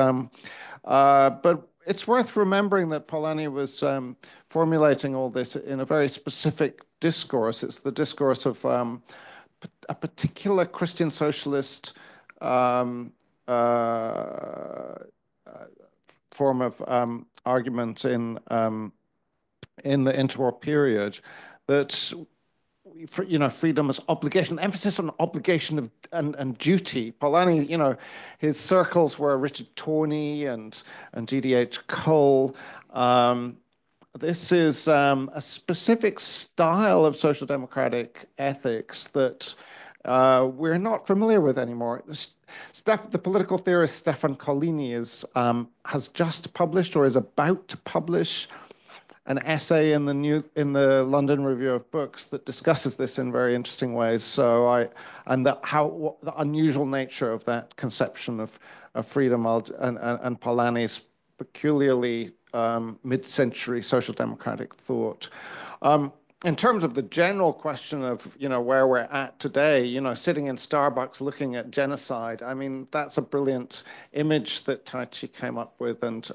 it's worth remembering that Polanyi was formulating all this in a very specific discourse. It's the discourse of a particular Christian socialist form of argument in the interwar period that freedom as obligation, emphasis on obligation and duty. Polanyi, his circles were Richard Tawney and G.D.H. Cole. This is a specific style of social democratic ethics that we're not familiar with anymore. The political theorist Stefan Collini has just published or is about to publish an essay in the London Review of Books that discusses this in very interesting ways. So the unusual nature of that conception of freedom and Polanyi's peculiarly mid-century social democratic thought. In terms of the general question of where we're at today, sitting in Starbucks looking at genocide, I mean, that's a brilliant image that Taichi came up with and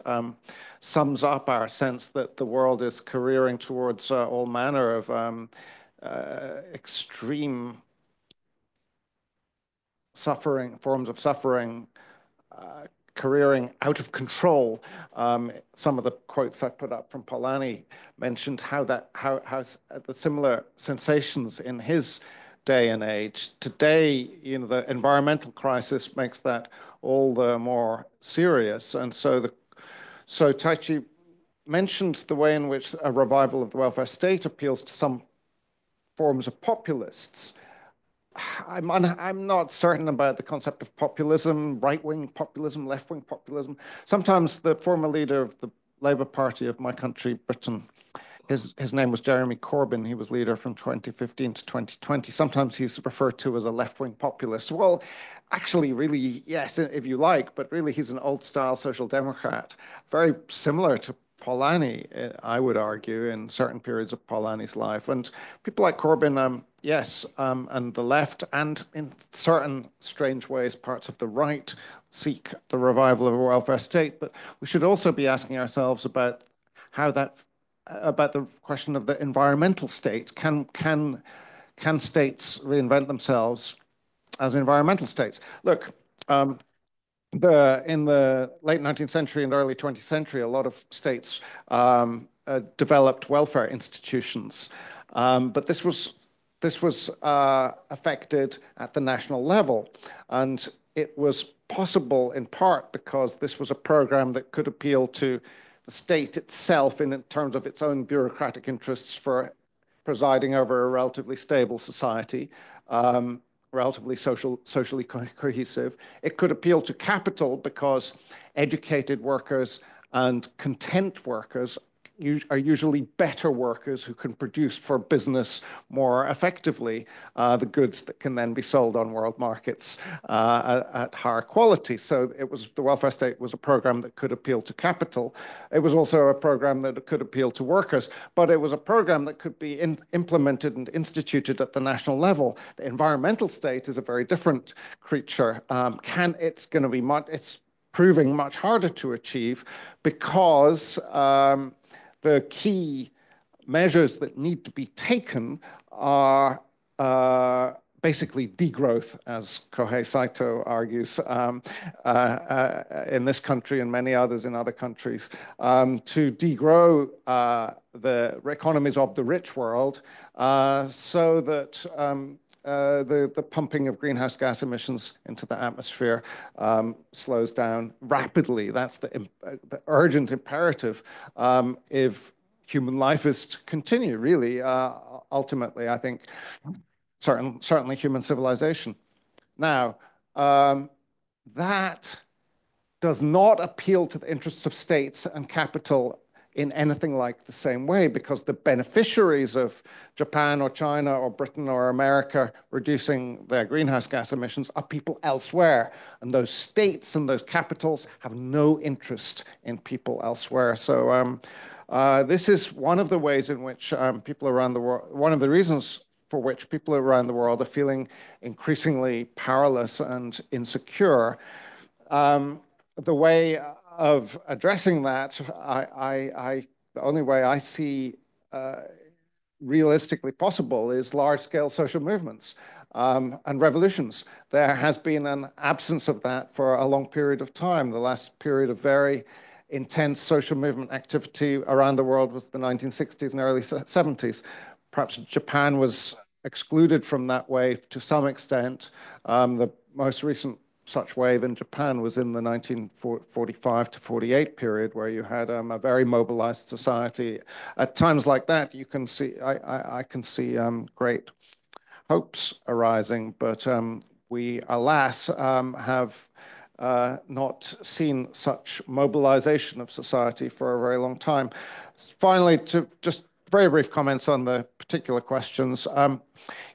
sums up our sense that the world is careering towards all manner of extreme suffering, forms of suffering, careering out of control. Some of the quotes I put up from Polanyi mentioned how the similar sensations in his day and age. Today, the environmental crisis makes that all the more serious. And so Taichi mentioned the way in which a revival of the welfare state appeals to some forms of populists. I'm not certain about the concept of populism, right-wing populism, left-wing populism. Sometimes the former leader of the Labour Party of my country, Britain, his name was Jeremy Corbyn. He was leader from 2015 to 2020. Sometimes he's referred to as a left-wing populist. Well, actually, really, yes, if you like, but really he's an old-style social democrat, very similar to Polanyi, I would argue, in certain periods of Polanyi's life. And people like Corbyn, yes, and the left, and in certain strange ways, parts of the right seek the revival of a welfare state. But we should also be asking ourselves about about the question of the environmental state. Can states reinvent themselves as environmental states? Look, in the late 19th century and early 20th century, a lot of states developed welfare institutions, but this was affected at the national level, and it was possible in part because this was a program that could appeal to the state itself in terms of its own bureaucratic interests for presiding over a relatively stable society. Relatively socially cohesive. It could appeal to capital because educated workers and content workers are usually better workers who can produce for business more effectively the goods that can then be sold on world markets at higher quality. So the welfare state was a program that could appeal to capital. It was also a program that could appeal to workers, but it was a program that could be implemented and instituted at the national level. The environmental state is a very different creature. It's proving much harder to achieve because the key measures that need to be taken are basically degrowth, as Kohei Saito argues, in this country and many others in other countries, to degrow the economies of the rich world so that the pumping of greenhouse gas emissions into the atmosphere slows down rapidly. That's the urgent imperative if human life is to continue, really, ultimately, I think, certainly human civilization. Now, that does not appeal to the interests of states and capital in anything like the same way, because the beneficiaries of Japan or China or Britain or America reducing their greenhouse gas emissions are people elsewhere. And those states and those capitals have no interest in people elsewhere. So this is one of the ways in which people around the world, one of the reasons for which people around the world are feeling increasingly powerless and insecure. The way of addressing that, the only way I see realistically possible is large-scale social movements and revolutions. There has been an absence of that for a long period of time. The last period of very intense social movement activity around the world was the 1960s and early 70s. Perhaps Japan was excluded from that wave to some extent. The most recent such wave in Japan was in the 1945 to 48 period, where you had a very mobilized society. At times like that, you can see, I can see great hopes arising, but we, alas, have not seen such mobilization of society for a very long time. Finally, to just very brief comments on the particular questions.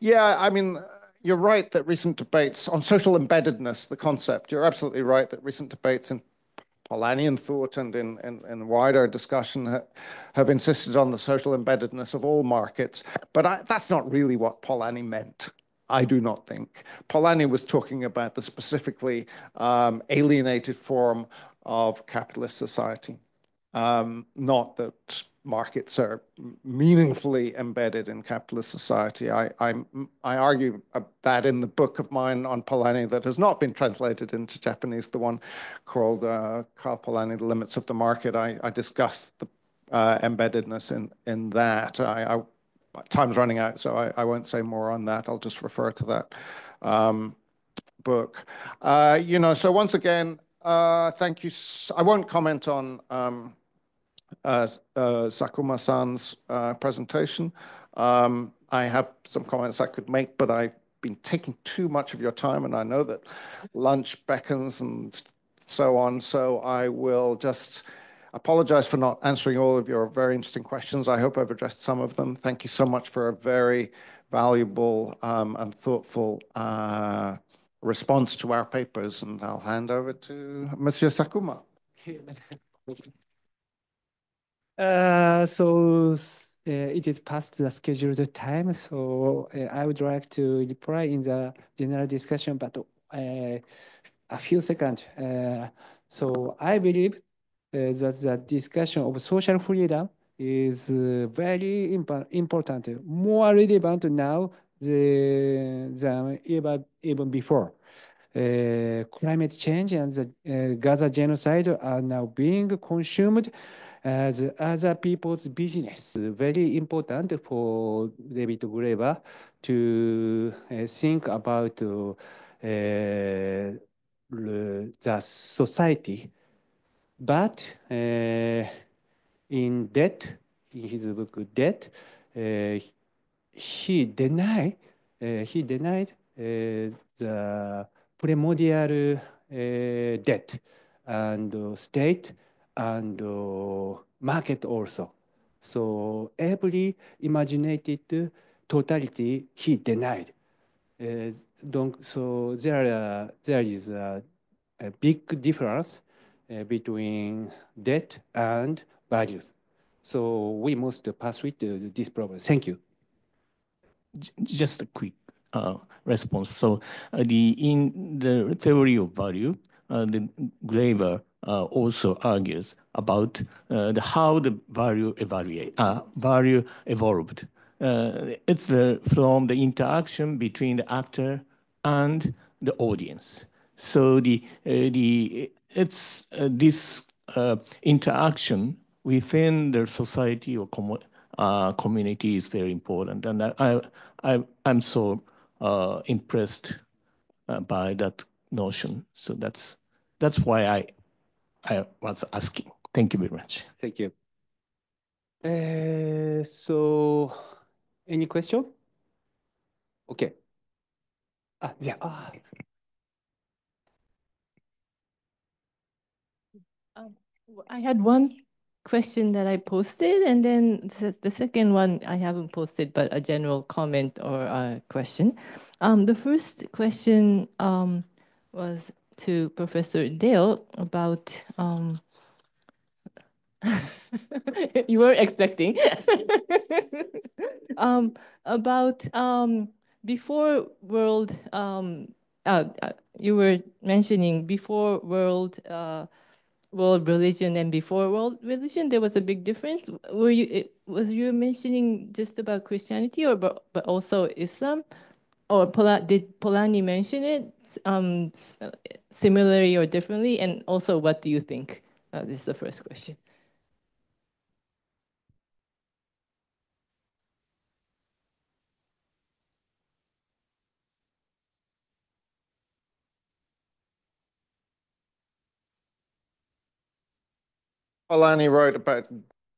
Yeah, I mean, you're right that recent debates on social embeddedness, the concept, you're absolutely right that recent debates in Polanyian thought and in wider discussion have insisted on the social embeddedness of all markets. But that's not really what Polanyi meant, I do not think. Polanyi was talking about the specifically alienated form of capitalist society, not that markets are meaningfully embedded in capitalist society. I argue that in the book of mine on Polanyi that has not been translated into Japanese, the one called Karl Polanyi, The Limits of the Market. I discuss the embeddedness in that. Time's running out, so I won't say more on that. I'll just refer to that book. You know, so once again, thank you. I won't comment on Sakuma-san's presentation. I have some comments I could make, but I've been taking too much of your time, and I know that lunch beckons and so on. So I will just apologize for not answering all of your very interesting questions. I hope I've addressed some of them. Thank you so much for a very valuable and thoughtful response to our papers. And I'll hand over to Monsieur Sakuma. It is past the scheduled time, so I would like to reply in the general discussion, but a few seconds. So I believe that the discussion of social freedom is very important, more relevant now than even before. Climate change and the Gaza genocide are now being consumed as other people's business. Very important for David Graeber to think about the society. But in Debt, in his book Debt, he denied the primordial debt and state and market also. So every imaginated totality he denied. So there is a big difference between debt and values. So we must pass with this problem. Thank you. Just a quick response. So in the theory of value, the Graeber also argues about how the value evolved. It's from the interaction between the actor and the audience. So it's this interaction within the society or community is very important, and I'm so impressed by that notion. So that's why I was asking. Thank you very much. Thank you. So, any question? Okay. Yeah. I had one question that I posted, and then the second one I haven't posted, but a general comment or a question. The first question was to Professor Dale about you were expecting about before world you were mentioning before world world religion and before world religion there was a big difference. Was you mentioning just about Christianity or but also Islam, or did Polanyi mention it similarly or differently, and also what do you think? This is the first question. Polanyi wrote about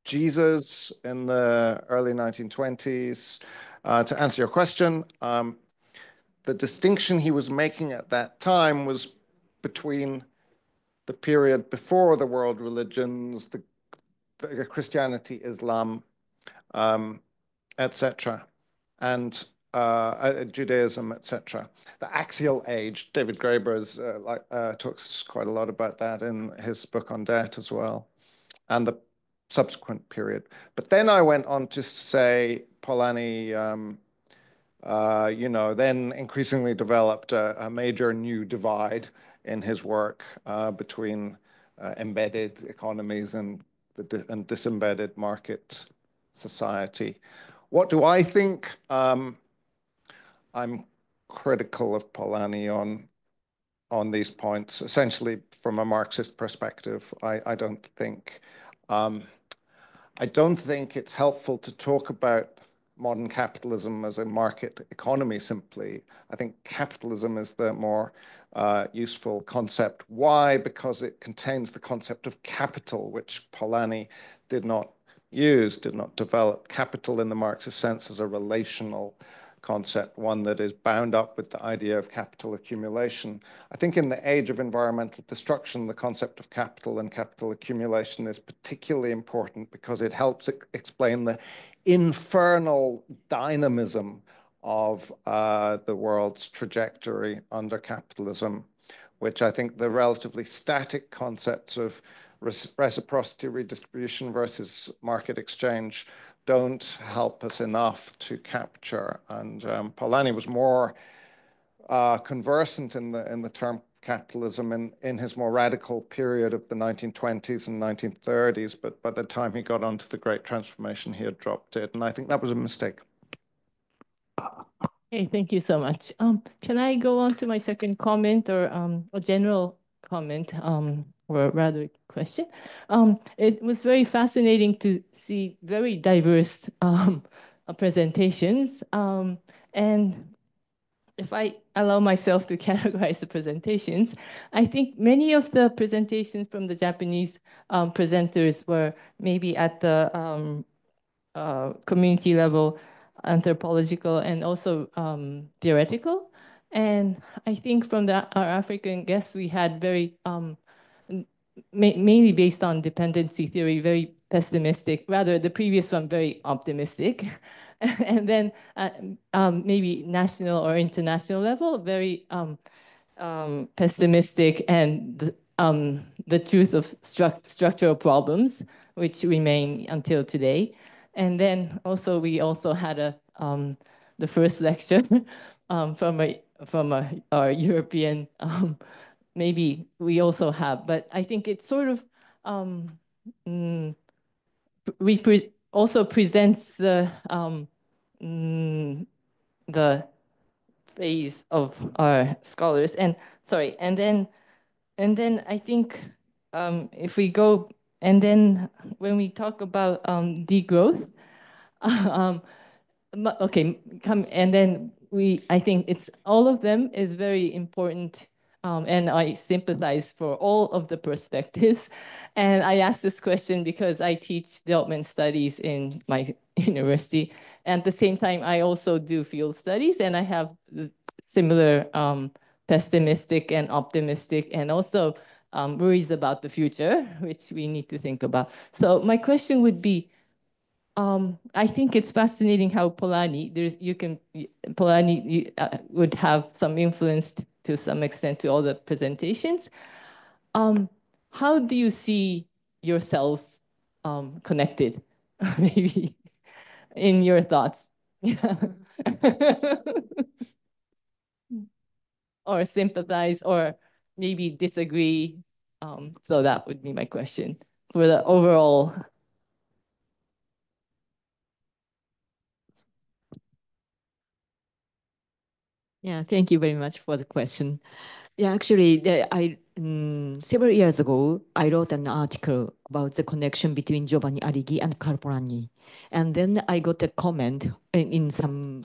Jesus in the early 1920s. To answer your question, the distinction he was making at that time was between the period before the world religions, the Christianity, Islam, etc., and Judaism, etc. The axial age. David Graeber talks quite a lot about that in his book on debt as well, and the subsequent period. But then I went on to say Polanyi, then increasingly developed a major new divide in his work between embedded economies and disembedded market society. What do I think? I'm critical of Polanyi on these points, essentially from a Marxist perspective. I don't think it's helpful to talk about modern capitalism as a market economy simply. I think capitalism is the more useful concept. Why? Because it contains the concept of capital, which Polanyi did not use, did not develop. Capital in the Marxist sense as a relational concept, one that is bound up with the idea of capital accumulation. I think in the age of environmental destruction, the concept of capital and capital accumulation is particularly important because it helps explain the infernal dynamism of the world's trajectory under capitalism, which I think the relatively static concepts of reciprocity redistribution versus market exchange don't help us enough to capture. And Polanyi was more conversant in the term capitalism in his more radical period of the 1920s and 1930s, but by the time he got onto the Great Transformation, he had dropped it, and I think that was a mistake. Okay, thank you so much. Can I go on to my second comment or a general comment, or rather question? It was very fascinating to see very diverse presentations. And if I allow myself to categorize the presentations, I think many of the presentations from the Japanese presenters were maybe at the community level, anthropological, and also theoretical. And I think from our African guests, we had very, mainly based on dependency theory, very pessimistic, rather the previous one very optimistic. And then maybe national or international level, very pessimistic, and the truth of structural problems, which remain until today. And then also we also had the first lecture from our European. Maybe we also have, but I think it sort of also presents the phase of our scholars. And sorry, and then I think if we go, and then when we talk about degrowth, okay, and then I think it's all of them is very important. And I sympathize for all of the perspectives. And I asked this question because I teach development studies in my university. And at the same time, I also do field studies, and I have similar pessimistic and optimistic, and also worries about the future, which we need to think about. So my question would be, I think it's fascinating how Polanyi, would have some influence to some extent to all the presentations. How do you see yourselves connected, maybe in your thoughts? Or sympathize, or maybe disagree. So that would be my question for the overall. Yeah, thank you very much for the question. Yeah, actually, several years ago, I wrote an article about the connection between Giovanni Arrighi and Karl Polanyi. And then I got a comment in some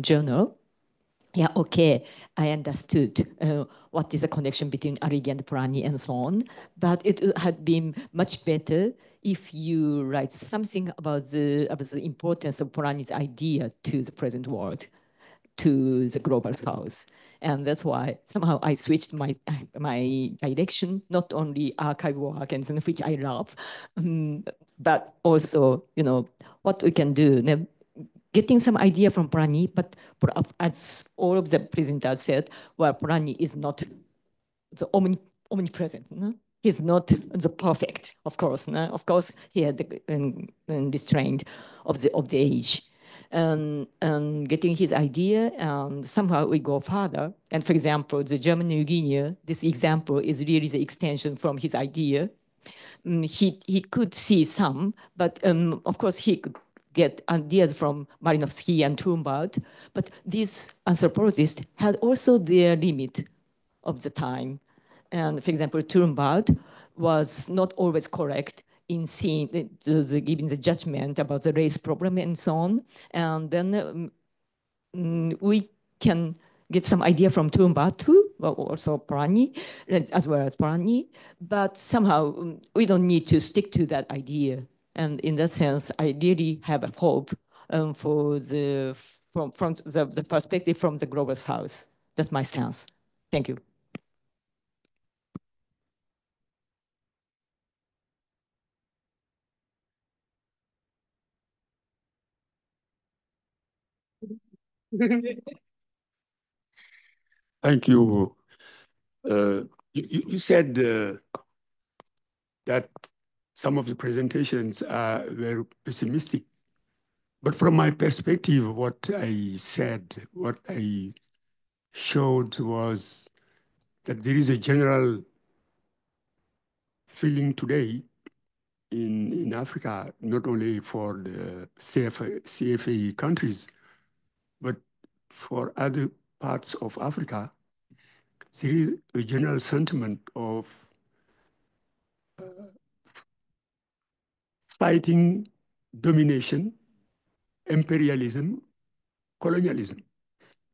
journal. Yeah, okay, I understood what is the connection between Arrighi and Polanyi and so on. But it had been much better if you write something about the importance of Polanyi's idea to the present world, to the global south. And that's why somehow I switched my direction, not only archive work, and which I love, but also, what we can do. Getting some idea from Polanyi, but as all of the presenters said, well, Polanyi is not the omnipresent. No? He's not the perfect, of course. No? Of course, he had the restraint of the age. And getting his idea, and somehow we go further. And for example, the German New Guinea, this example is really the extension from his idea. He could see some, but of course he could get ideas from Marinovsky and Trumbart, but these anthropologists had also their limit of the time. And for example, Trumbart was not always correct in seeing giving the judgment about the race problem and so on. And then we can get some idea from Trumbart too, but also Polanyi, as well as Polanyi, but somehow we don't need to stick to that idea. And in that sense, I really have a hope for from the perspective from the global south. That's my stance. Thank you. Thank you. You said that some of the presentations are very pessimistic. But from my perspective, what I said, what I showed was that there is a general feeling today in Africa, not only for the CFA countries, but for other parts of Africa, there is a general sentiment of fighting domination, imperialism, colonialism.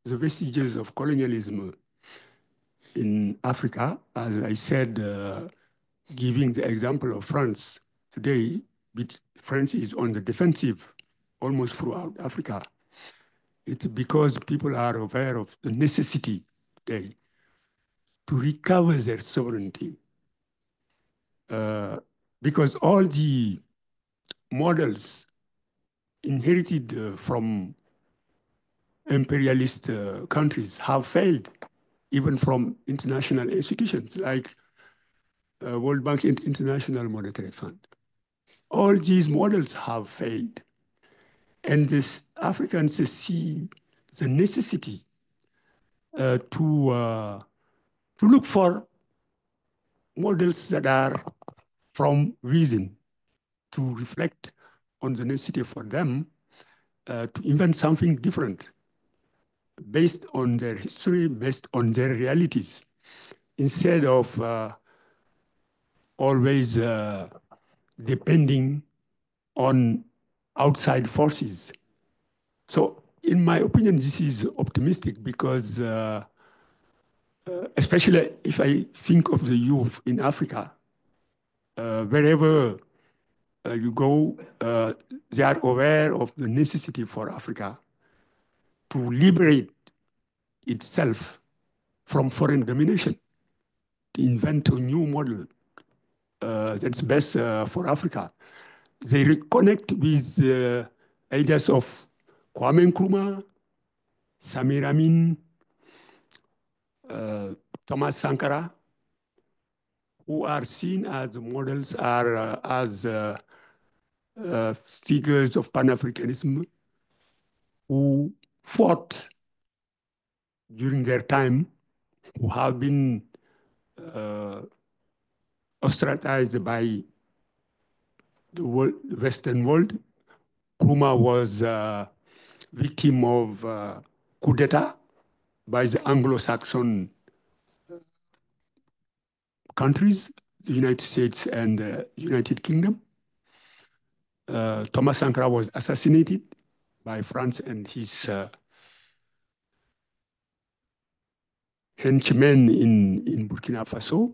The vestiges of colonialism in Africa, as I said, giving the example of France today, France is on the defensive almost throughout Africa. It's because people are aware of the necessity today to recover their sovereignty. Because all the models inherited from imperialist countries have failed, even from international institutions like World Bank and International Monetary Fund. All these models have failed. And these Africans see the necessity to look for models that are from reason, to reflect on the necessity for them to invent something different based on their history, based on their realities, instead of always depending on outside forces. So in my opinion, this is optimistic because especially if I think of the youth in Africa, wherever you go, they are aware of the necessity for Africa to liberate itself from foreign domination, to invent a new model that's best for Africa. They reconnect with ideas of Kwame Nkrumah, Samir Amin, Thomas Sankara, who are seen as models, as figures of Pan-Africanism who fought during their time, who have been ostracized by the Western world. Nkrumah was a victim of coup d'etat by the Anglo-Saxon countries, the United States and the United Kingdom. Thomas Sankara was assassinated by France and his henchmen in Burkina Faso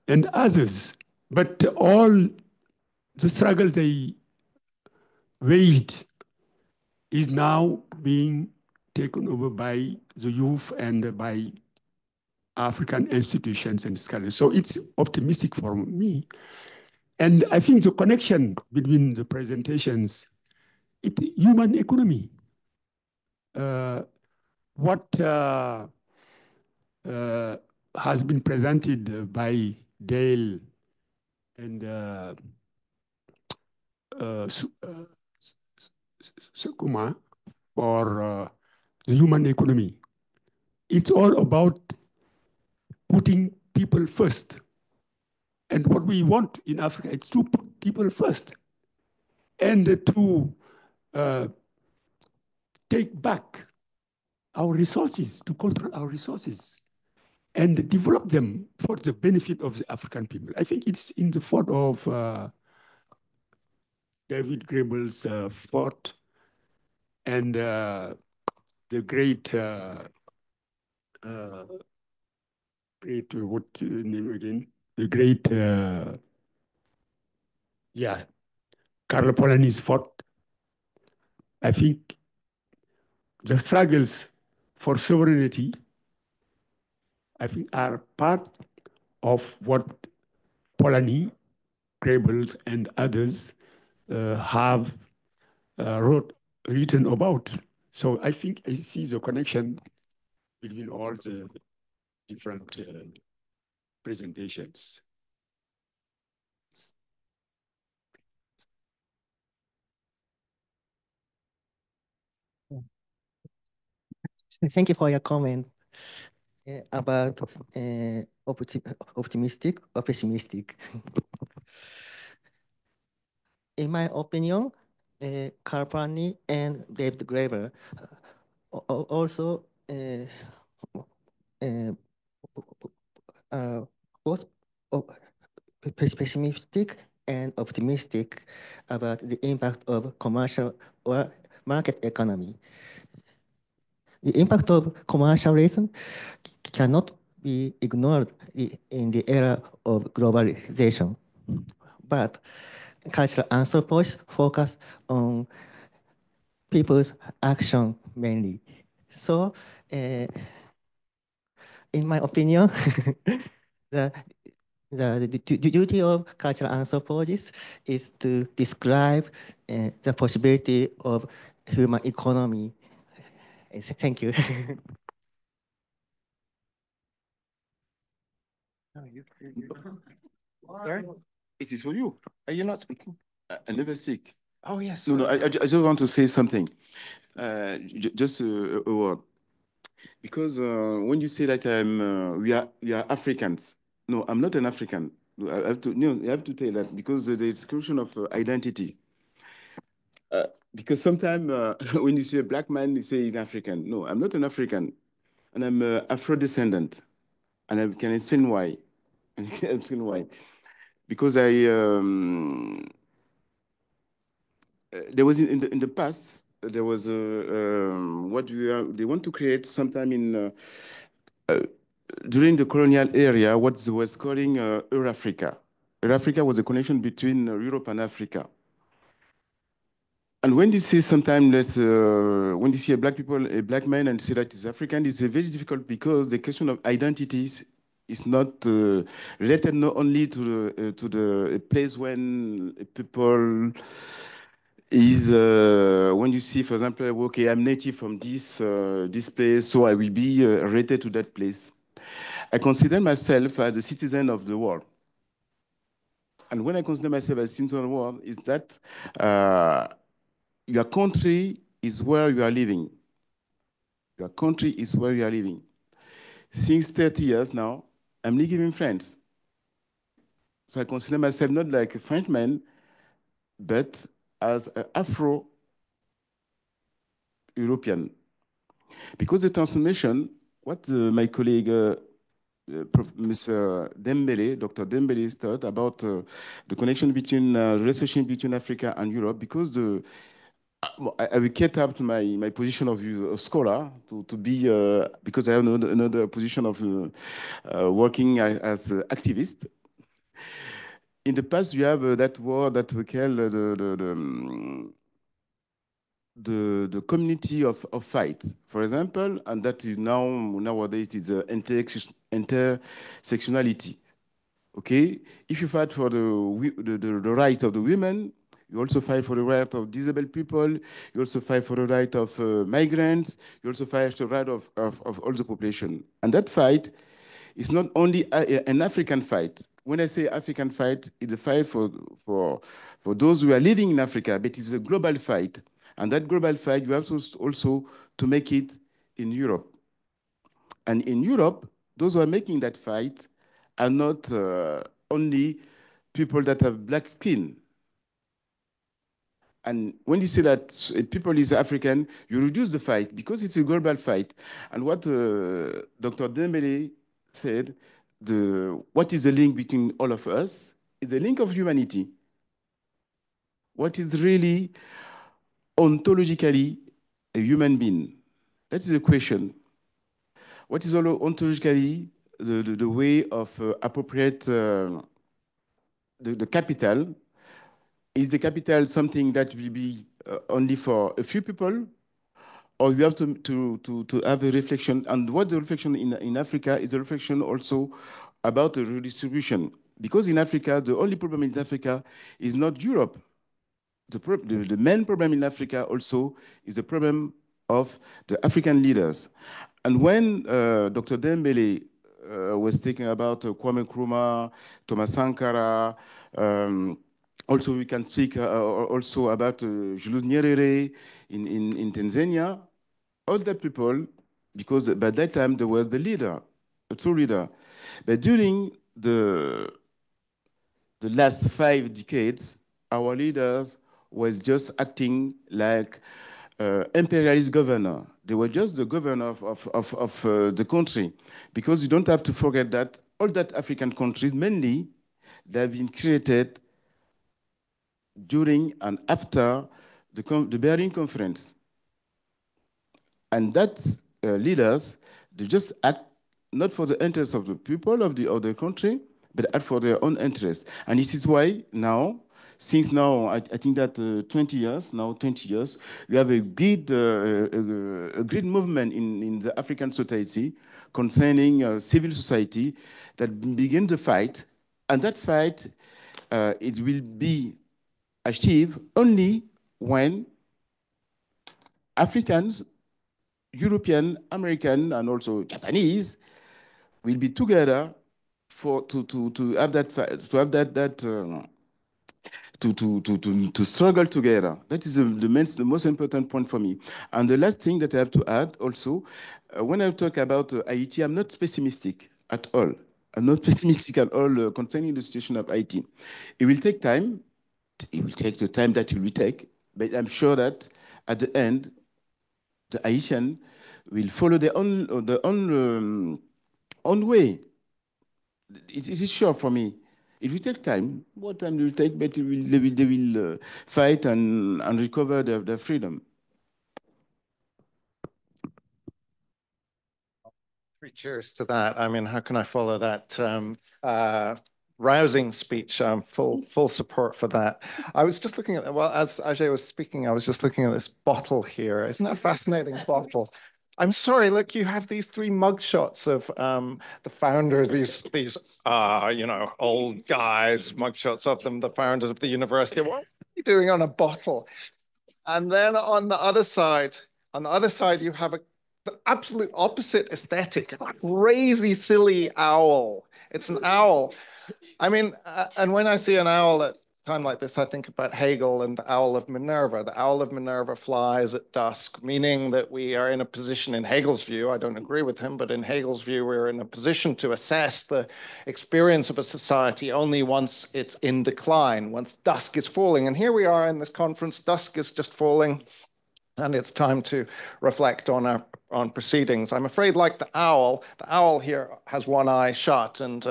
and others. But all the struggle they waged is now being taken over by the youth and by African institutions and scholars. So it's optimistic for me. And I think the connection between the presentations, it's human economy. What has been presented by Dale and Sakuma for the human economy. It's all about putting people first. And what we want in Africa is to put people first and to take back our resources, to control our resources and develop them for the benefit of the African people. I think it's in the thought of David Grebel's thought and the great, what name again? The great, Karl Polanyi's thought. I think the struggles for sovereignty, I think, are part of what Polanyi, Grebel, and others have written about. So I think I see the connection between all the different presentations. Thank you for your comment about optimistic or pessimistic. In my opinion, Karl Polanyi and David Graeber also both pessimistic and optimistic about the impact of commercial or market economy. The impact of commercialism cannot be ignored in the era of globalization, but cultural anthropologists focus on people's action mainly. So, in my opinion, the duty of cultural anthropologists is to describe the possibility of human economy. Thank you. Sorry? It is for you. Are you not speaking? I never speak. Oh, yes. No, I just want to say something. Just a word. Because when you say that we are Africans, no, I'm not an African. I have to, you have to tell that because the discussion of identity. Because sometimes when you see a black man, you say he's African. No, I'm not an African, and I'm Afro-descendant, and I can explain why. And I can explain why. Because there was in the past there was they want to create sometime in during the colonial era what was calling Eurafrica. Eurafrica was a connection between Europe and Africa. And when you see sometimes when you see a black man and say that he's African, it's very difficult because the question of identities is not related not only to the place when people is when you see, for example, okay, I'm native from this place, so I will be related to that place. I consider myself as a citizen of the world. And when I consider myself as a citizen of the world, is that your country is where you are living. Your country is where you are living. Since 30 years now, I'm living in France. So I consider myself not like a Frenchman, but as an Afro-European. Because the transformation, what my colleague, Mr. Dembele, Dr. Dembele thought about the connection between, relationship between Africa and Europe, because I will keep up to my position of a scholar to be, because I have another position of working as an activist. In the past, you have that word that we call the community of fight, for example, and that is nowadays is intersectionality. Okay, if you fight for the right of the women, you also fight for the right of disabled people. You also fight for the right of migrants. You also fight for the right of all the population. And that fight is not only an African fight. When I say African fight, it's a fight for those who are living in Africa, but it's a global fight. And that global fight, you have also to make it in Europe. And in Europe, those who are making that fight are not only people that have black skin. And when you say that people is African, you reduce the fight because it's a global fight. And what Dr. Dembele said, what is the link between all of us is the link of humanity. What is really ontologically a human being? That is the question. What is ontologically the way of appropriate the capital? Is the capital something that will be only for a few people? Or you have to have a reflection. And what the reflection in Africa is a reflection also about the redistribution. Because in Africa, the only problem in Africa is not Europe. The main problem in Africa also is the problem of the African leaders. And when Dr. Dembele was thinking about Kwame Nkrumah, Thomas Sankara, also we can speak also about Julius Nyerere in Tanzania, all the people, because by that time there was the leader, a true leader. But during the last 5 decades, our leaders was just acting like imperialist governor. They were just the governor of the country, because you don't have to forget that all that African countries, mainly, they have been created during and after the Berlin Conference. And that leaders, they just act not for the interests of the people of the country, but act for their own interests. And this is why now, since now, I think that 20 years, we have a great movement in the African society concerning civil society that begin to fight. And that fight, it will be achieved only when Africans, European, American, and also Japanese will be together to have that to struggle together. That is the most important point for me. And the last thing that I have to add also, when I talk about Haiti, I'm not pessimistic at all. I'm not pessimistic at all concerning the situation of Haiti. It will take time. It will take the time that it will take, but I'm sure that at the end, the Haitian will follow their own way. It is sure for me. It will take time. What time it will take, but they will fight and recover their freedom. Cheers to that. I mean, how can I follow that rousing speech? Full support for that. I was just looking at, well, as Ajay was speaking, I was just looking at this bottle here. Isn't that a fascinating bottle? I'm sorry, look, you have these three mugshots of the founder, these you know, old guys, mugshots of them, the founders of the university. What are you doing on a bottle? And then on the other side, you have the absolute opposite aesthetic, a crazy, silly owl. It's an owl. I mean, and when I see an owl at a time like this, I think about Hegel and the owl of Minerva. The owl of Minerva flies at dusk, meaning that we are in a position, in Hegel's view, I don't agree with him, but in Hegel's view, we're in a position to assess the experience of a society only once it's in decline, once dusk is falling. And here we are in this conference, dusk is just falling. And it's time to reflect on proceedings. I'm afraid, like the owl here has one eye shut, and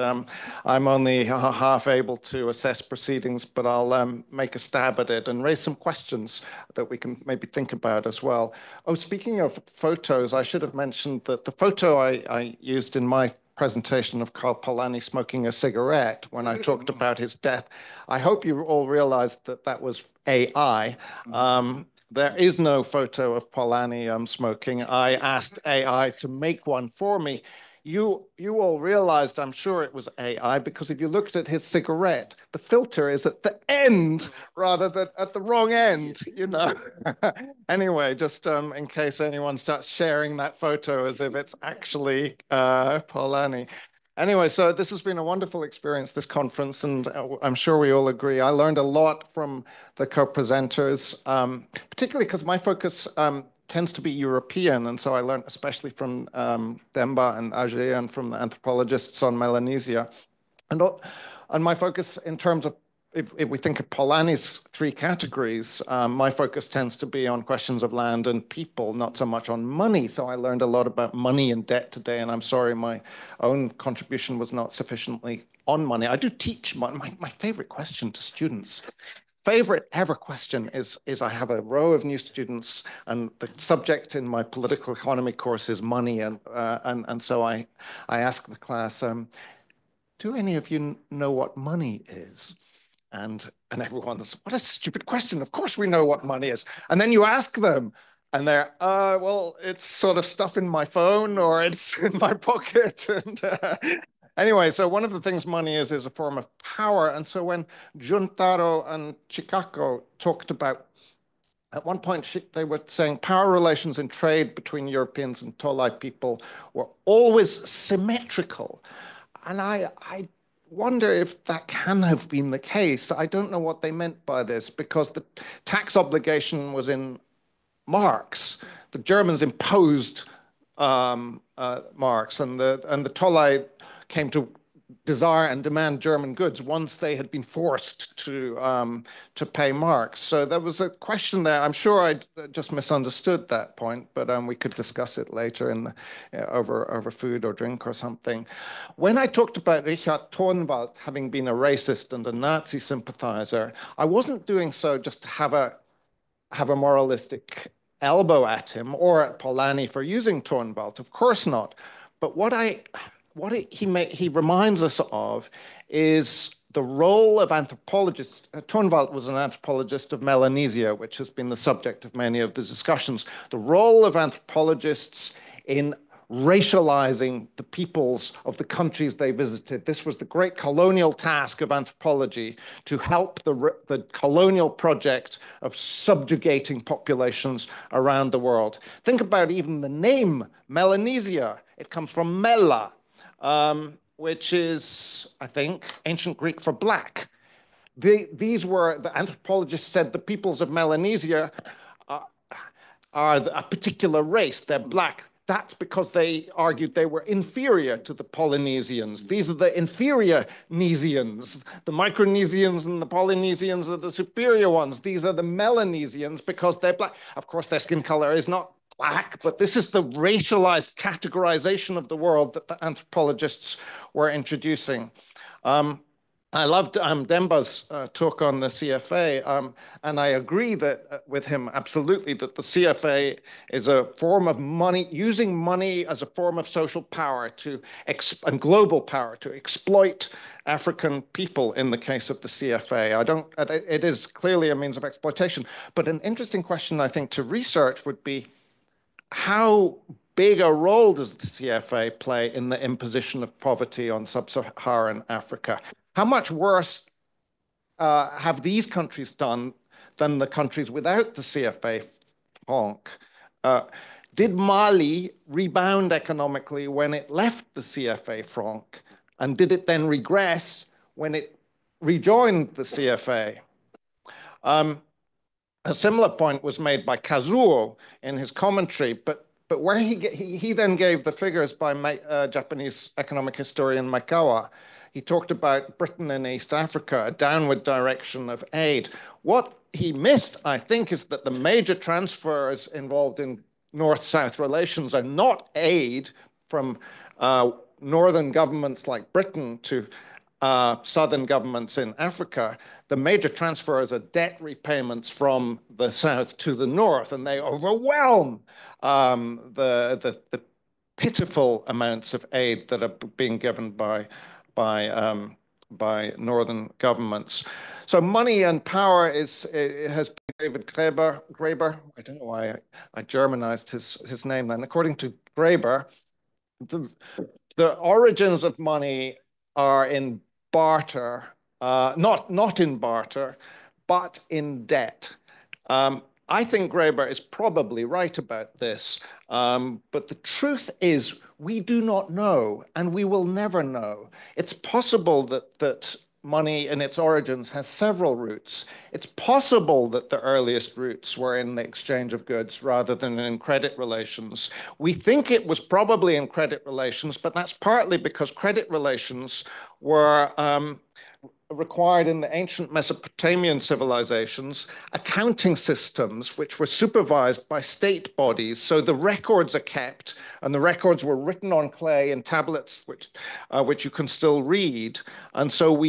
I'm only half able to assess proceedings, but I'll make a stab at it and raise some questions that we can maybe think about as well. Oh, speaking of photos, I should have mentioned that the photo I used in my presentation of Karl Polanyi smoking a cigarette when I talked about his death, I hope you all realized that that was AI. There is no photo of Polanyi smoking. I asked AI to make one for me. You all realized, I'm sure it was AI, because if you looked at his cigarette, the filter is at the end rather than at the wrong end, you know. Anyway, just in case anyone starts sharing that photo as if it's actually Polanyi. Anyway, so this has been a wonderful experience, this conference, and I'm sure we all agree. I learned a lot from the co-presenters, particularly because my focus tends to be European, and so I learned especially from Demba and Ajay and from the anthropologists on Melanesia. And my focus in terms of, if we think of Polanyi's three categories, my focus tends to be on questions of land and people, not so much on money. So I learned a lot about money and debt today, and I'm sorry my own contribution was not sufficiently on money. I do teach money. My favorite question to students, favorite ever question is I have a row of new students, and the subject in my political economy course is money, and so I ask the class, do any of you know what money is? And everyone's, what a stupid question. Of course we know what money is. And then you ask them, and they're, well, it's sort of stuff in my phone or it's in my pocket. And anyway, so one of the things money is a form of power. And so when Juntaro and Chikako talked about, at one point they were saying power relations in trade between Europeans and Tolai people were always symmetrical. And I wonder if that can have been the case. I don't know what they meant by this, because the tax obligation was in marks. The Germans imposed marks, and the Tolai came to desire and demand German goods once they had been forced to pay marks. So there was a question there. I'm sure I just misunderstood that point, but we could discuss it later in over food or drink or something. When I talked about Richard Thornwald having been a racist and a Nazi sympathizer, I wasn't doing so just to have a moralistic elbow at him or at Polanyi for using Thornwald. Of course not. But what he reminds us of is the role of anthropologists. Thornwald was an anthropologist of Melanesia, which has been the subject of many of the discussions. The role of anthropologists in racializing the peoples of the countries they visited. This was the great colonial task of anthropology, to help the colonial project of subjugating populations around the world. Think about even the name Melanesia. It comes from Mela, which is, I think, ancient Greek for black. These were, the anthropologists said, the peoples of Melanesia are a particular race. They're black. That's because they argued they were inferior to the Polynesians. These are the inferior Nesians. The Micronesians and the Polynesians are the superior ones. These are the Melanesians because they're black. Of course, their skin color is not black, but this is the racialized categorization of the world that the anthropologists were introducing. I loved Demba's talk on the CFA, and I agree that with him absolutely that the CFA is a form of money, using money as a form of social power and global power to exploit African people. In the case of the CFA, it is clearly a means of exploitation. But an interesting question, I think, to research would be how big a role does the CFA play in the imposition of poverty on sub-Saharan Africa? How much worse have these countries done than the countries without the CFA franc? Did Mali rebound economically when it left the CFA franc? And did it then regress when it rejoined the CFA? A similar point was made by Kazuo in his commentary, but where he then gave the figures by Japanese economic historian Maekawa. He talked about Britain and East Africa, a downward direction of aid. What he missed, I think, is that the major transfers involved in North-South relations are not aid from northern governments like Britain to southern governments in Africa. The major transfers are debt repayments from the south to the north, and they overwhelm the pitiful amounts of aid that are being given by northern governments. So money and power has been David Graeber. I don't know why I Germanized his name then. According to Graeber, the origins of money are in barter, not in barter, but in debt. I think Graeber is probably right about this, but the truth is we do not know, and we will never know. It's possible that money in its origins has several roots. It's possible that the earliest roots were in the exchange of goods rather than in credit relations. We think it was probably in credit relations, but that's partly because credit relations were required in the ancient Mesopotamian civilizations accounting systems which were supervised by state bodies. So the records are kept, and the records were written on clay in tablets which you can still read. And so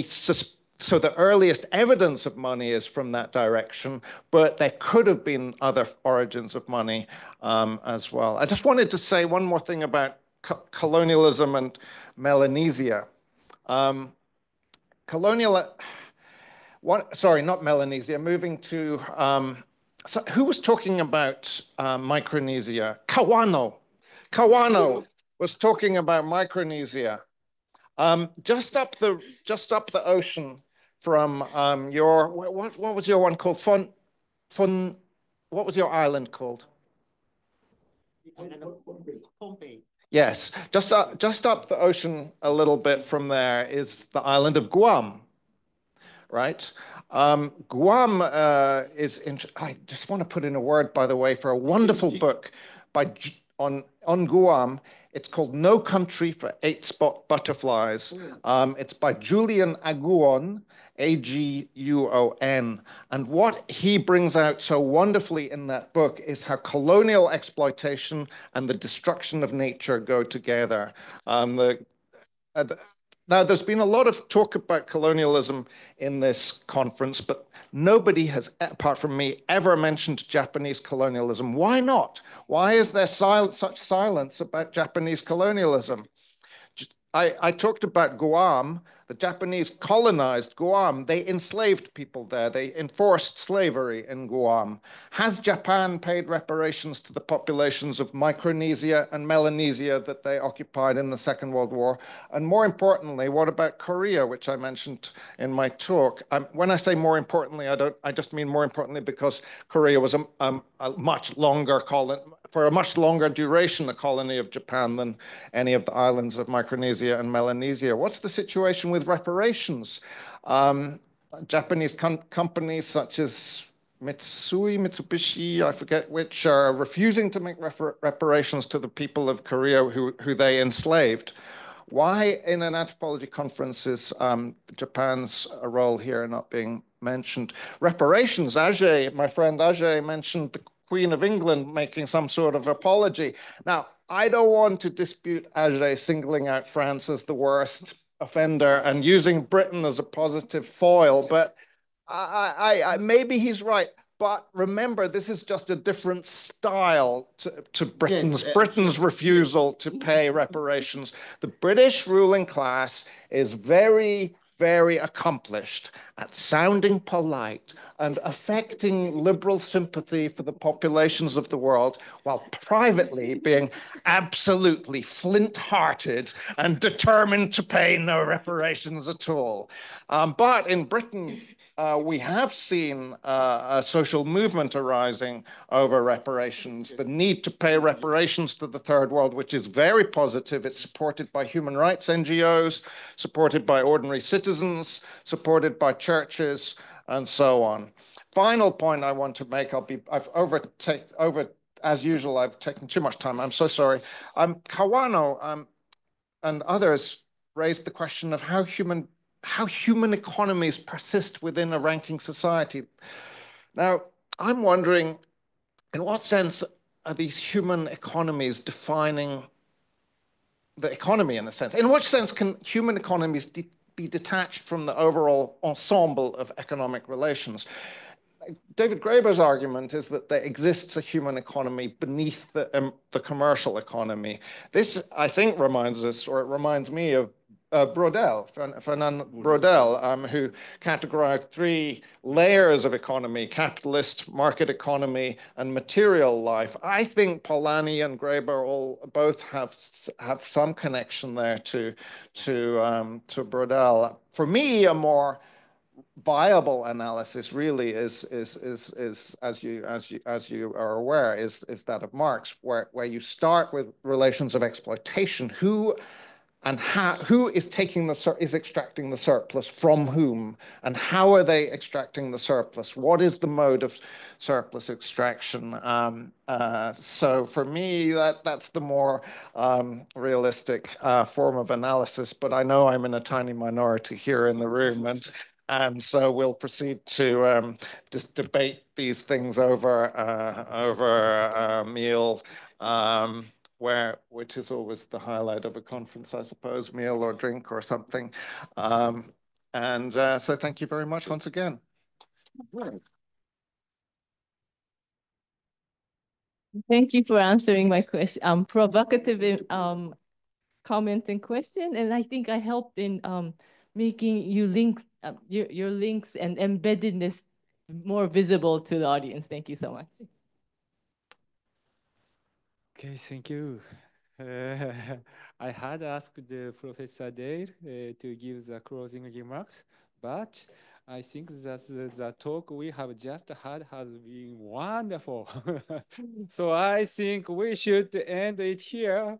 so the earliest evidence of money is from that direction, but there could have been other origins of money as well. I just wanted to say one more thing about colonialism and Melanesia. Not Melanesia, moving to, so who was talking about Micronesia? Kawano was talking about Micronesia. Just up the ocean from what was your one called? What was your island called? Yes, just up the ocean a little bit from there is the island of Guam, right? Guam I just want to put in a word, by the way, for a wonderful book on Guam. It's called No Country for Eight-Spot Butterflies. It's by Julian Aguon, Aguon. And what he brings out so wonderfully in that book is how colonial exploitation and the destruction of nature go together. Now, there's been a lot of talk about colonialism in this conference, but nobody has, apart from me, ever mentioned Japanese colonialism. Why not? Why is there such silence about Japanese colonialism? I talked about Guam. The Japanese colonized Guam. They enslaved people there. They enforced slavery in Guam. Has Japan paid reparations to the populations of Micronesia and Melanesia that they occupied in the Second World War? And more importantly, what about Korea, which I mentioned in my talk? When I say more importantly, I just mean more importantly because Korea was a much longer colony, for a much longer duration, a colony of Japan than any of the islands of Micronesia and Melanesia. What's the situation with reparations? Japanese companies such as Mitsubishi, I forget which, are refusing to make reparations to the people of Korea who they enslaved. Why in an anthropology conference is Japan's role here not being mentioned? Reparations, my friend Ajay mentioned the Queen of England making some sort of apology. Now, I don't want to dispute Ajay singling out France as the worst offender and using Britain as a positive foil, but maybe he's right. But remember, this is just a different style to Britain's refusal to pay reparations. The British ruling class is very, very accomplished at sounding polite and affecting liberal sympathy for the populations of the world, while privately being absolutely flint-hearted and determined to pay no reparations at all. But in Britain, we have seen a social movement arising over reparations, the need to pay reparations to the third world, which is very positive. It's supported by human rights NGOs, supported by ordinary citizens, supported by churches, and so on. Final point I want to make, as usual, I've taken too much time. I'm so sorry. Kawano and others raised the question of how human economies persist within a ranking society. Now, I'm wondering, in what sense are these human economies defining the economy, in a sense? In what sense can human economies be detached from the overall ensemble of economic relations? David Graeber's argument is that there exists a human economy beneath the commercial economy. This, I think, reminds me of Fernand Braudel, who categorized 3 layers of economy: capitalist, market economy, and material life. I think Polanyi and Graeber both have some connection there to Braudel. For me, a more viable analysis really is as you are aware, is that of Marx, where you start with relations of exploitation. Who is extracting the surplus from whom, and how are they extracting the surplus? What is the mode of surplus extraction? So for me, that's the more realistic form of analysis, but I know I'm in a tiny minority here in the room, and so we'll proceed to just debate these things over a meal, which is always the highlight of a conference, I suppose, meal or drink or something. So thank you very much once again. Thank you for answering my question, provocative comment and question. And I think I helped in making you links, your links and embeddedness more visible to the audience. Thank you so much. Okay, thank you. I had asked Professor Dale to give the closing remarks, but I think that the talk we have just had has been wonderful. So I think we should end it here.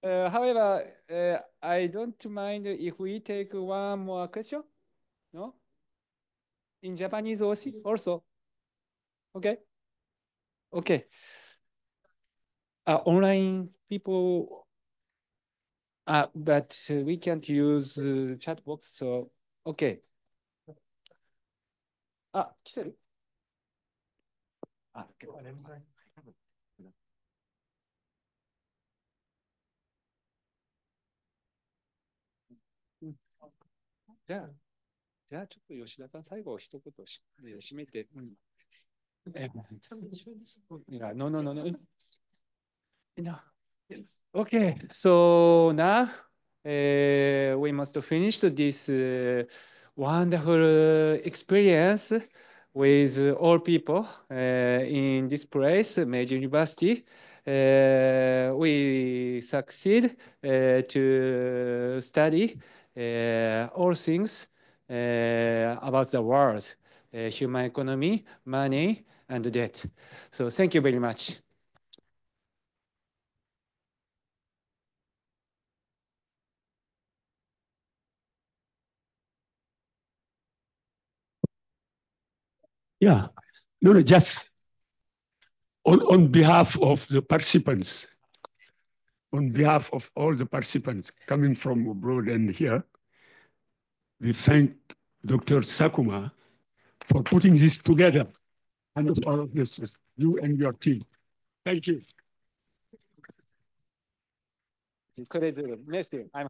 However, I don't mind if we take one more question. No? In Japanese also. Okay? Okay. Online people, but we can't use chat box, so okay. 来てる？じゃあちょっと吉田さん最後一言締めて。No. Okay, so now we must finish this wonderful experience with all people in this place, Meiji University. We succeed to study all things about the world, human economy, money, and debt. So thank you very much. Yeah, no, just on behalf of the participants, on behalf of all the participants coming from abroad and here, we thank Dr. Sakuma for putting this together, and all of this, you and your team. Thank you. I'm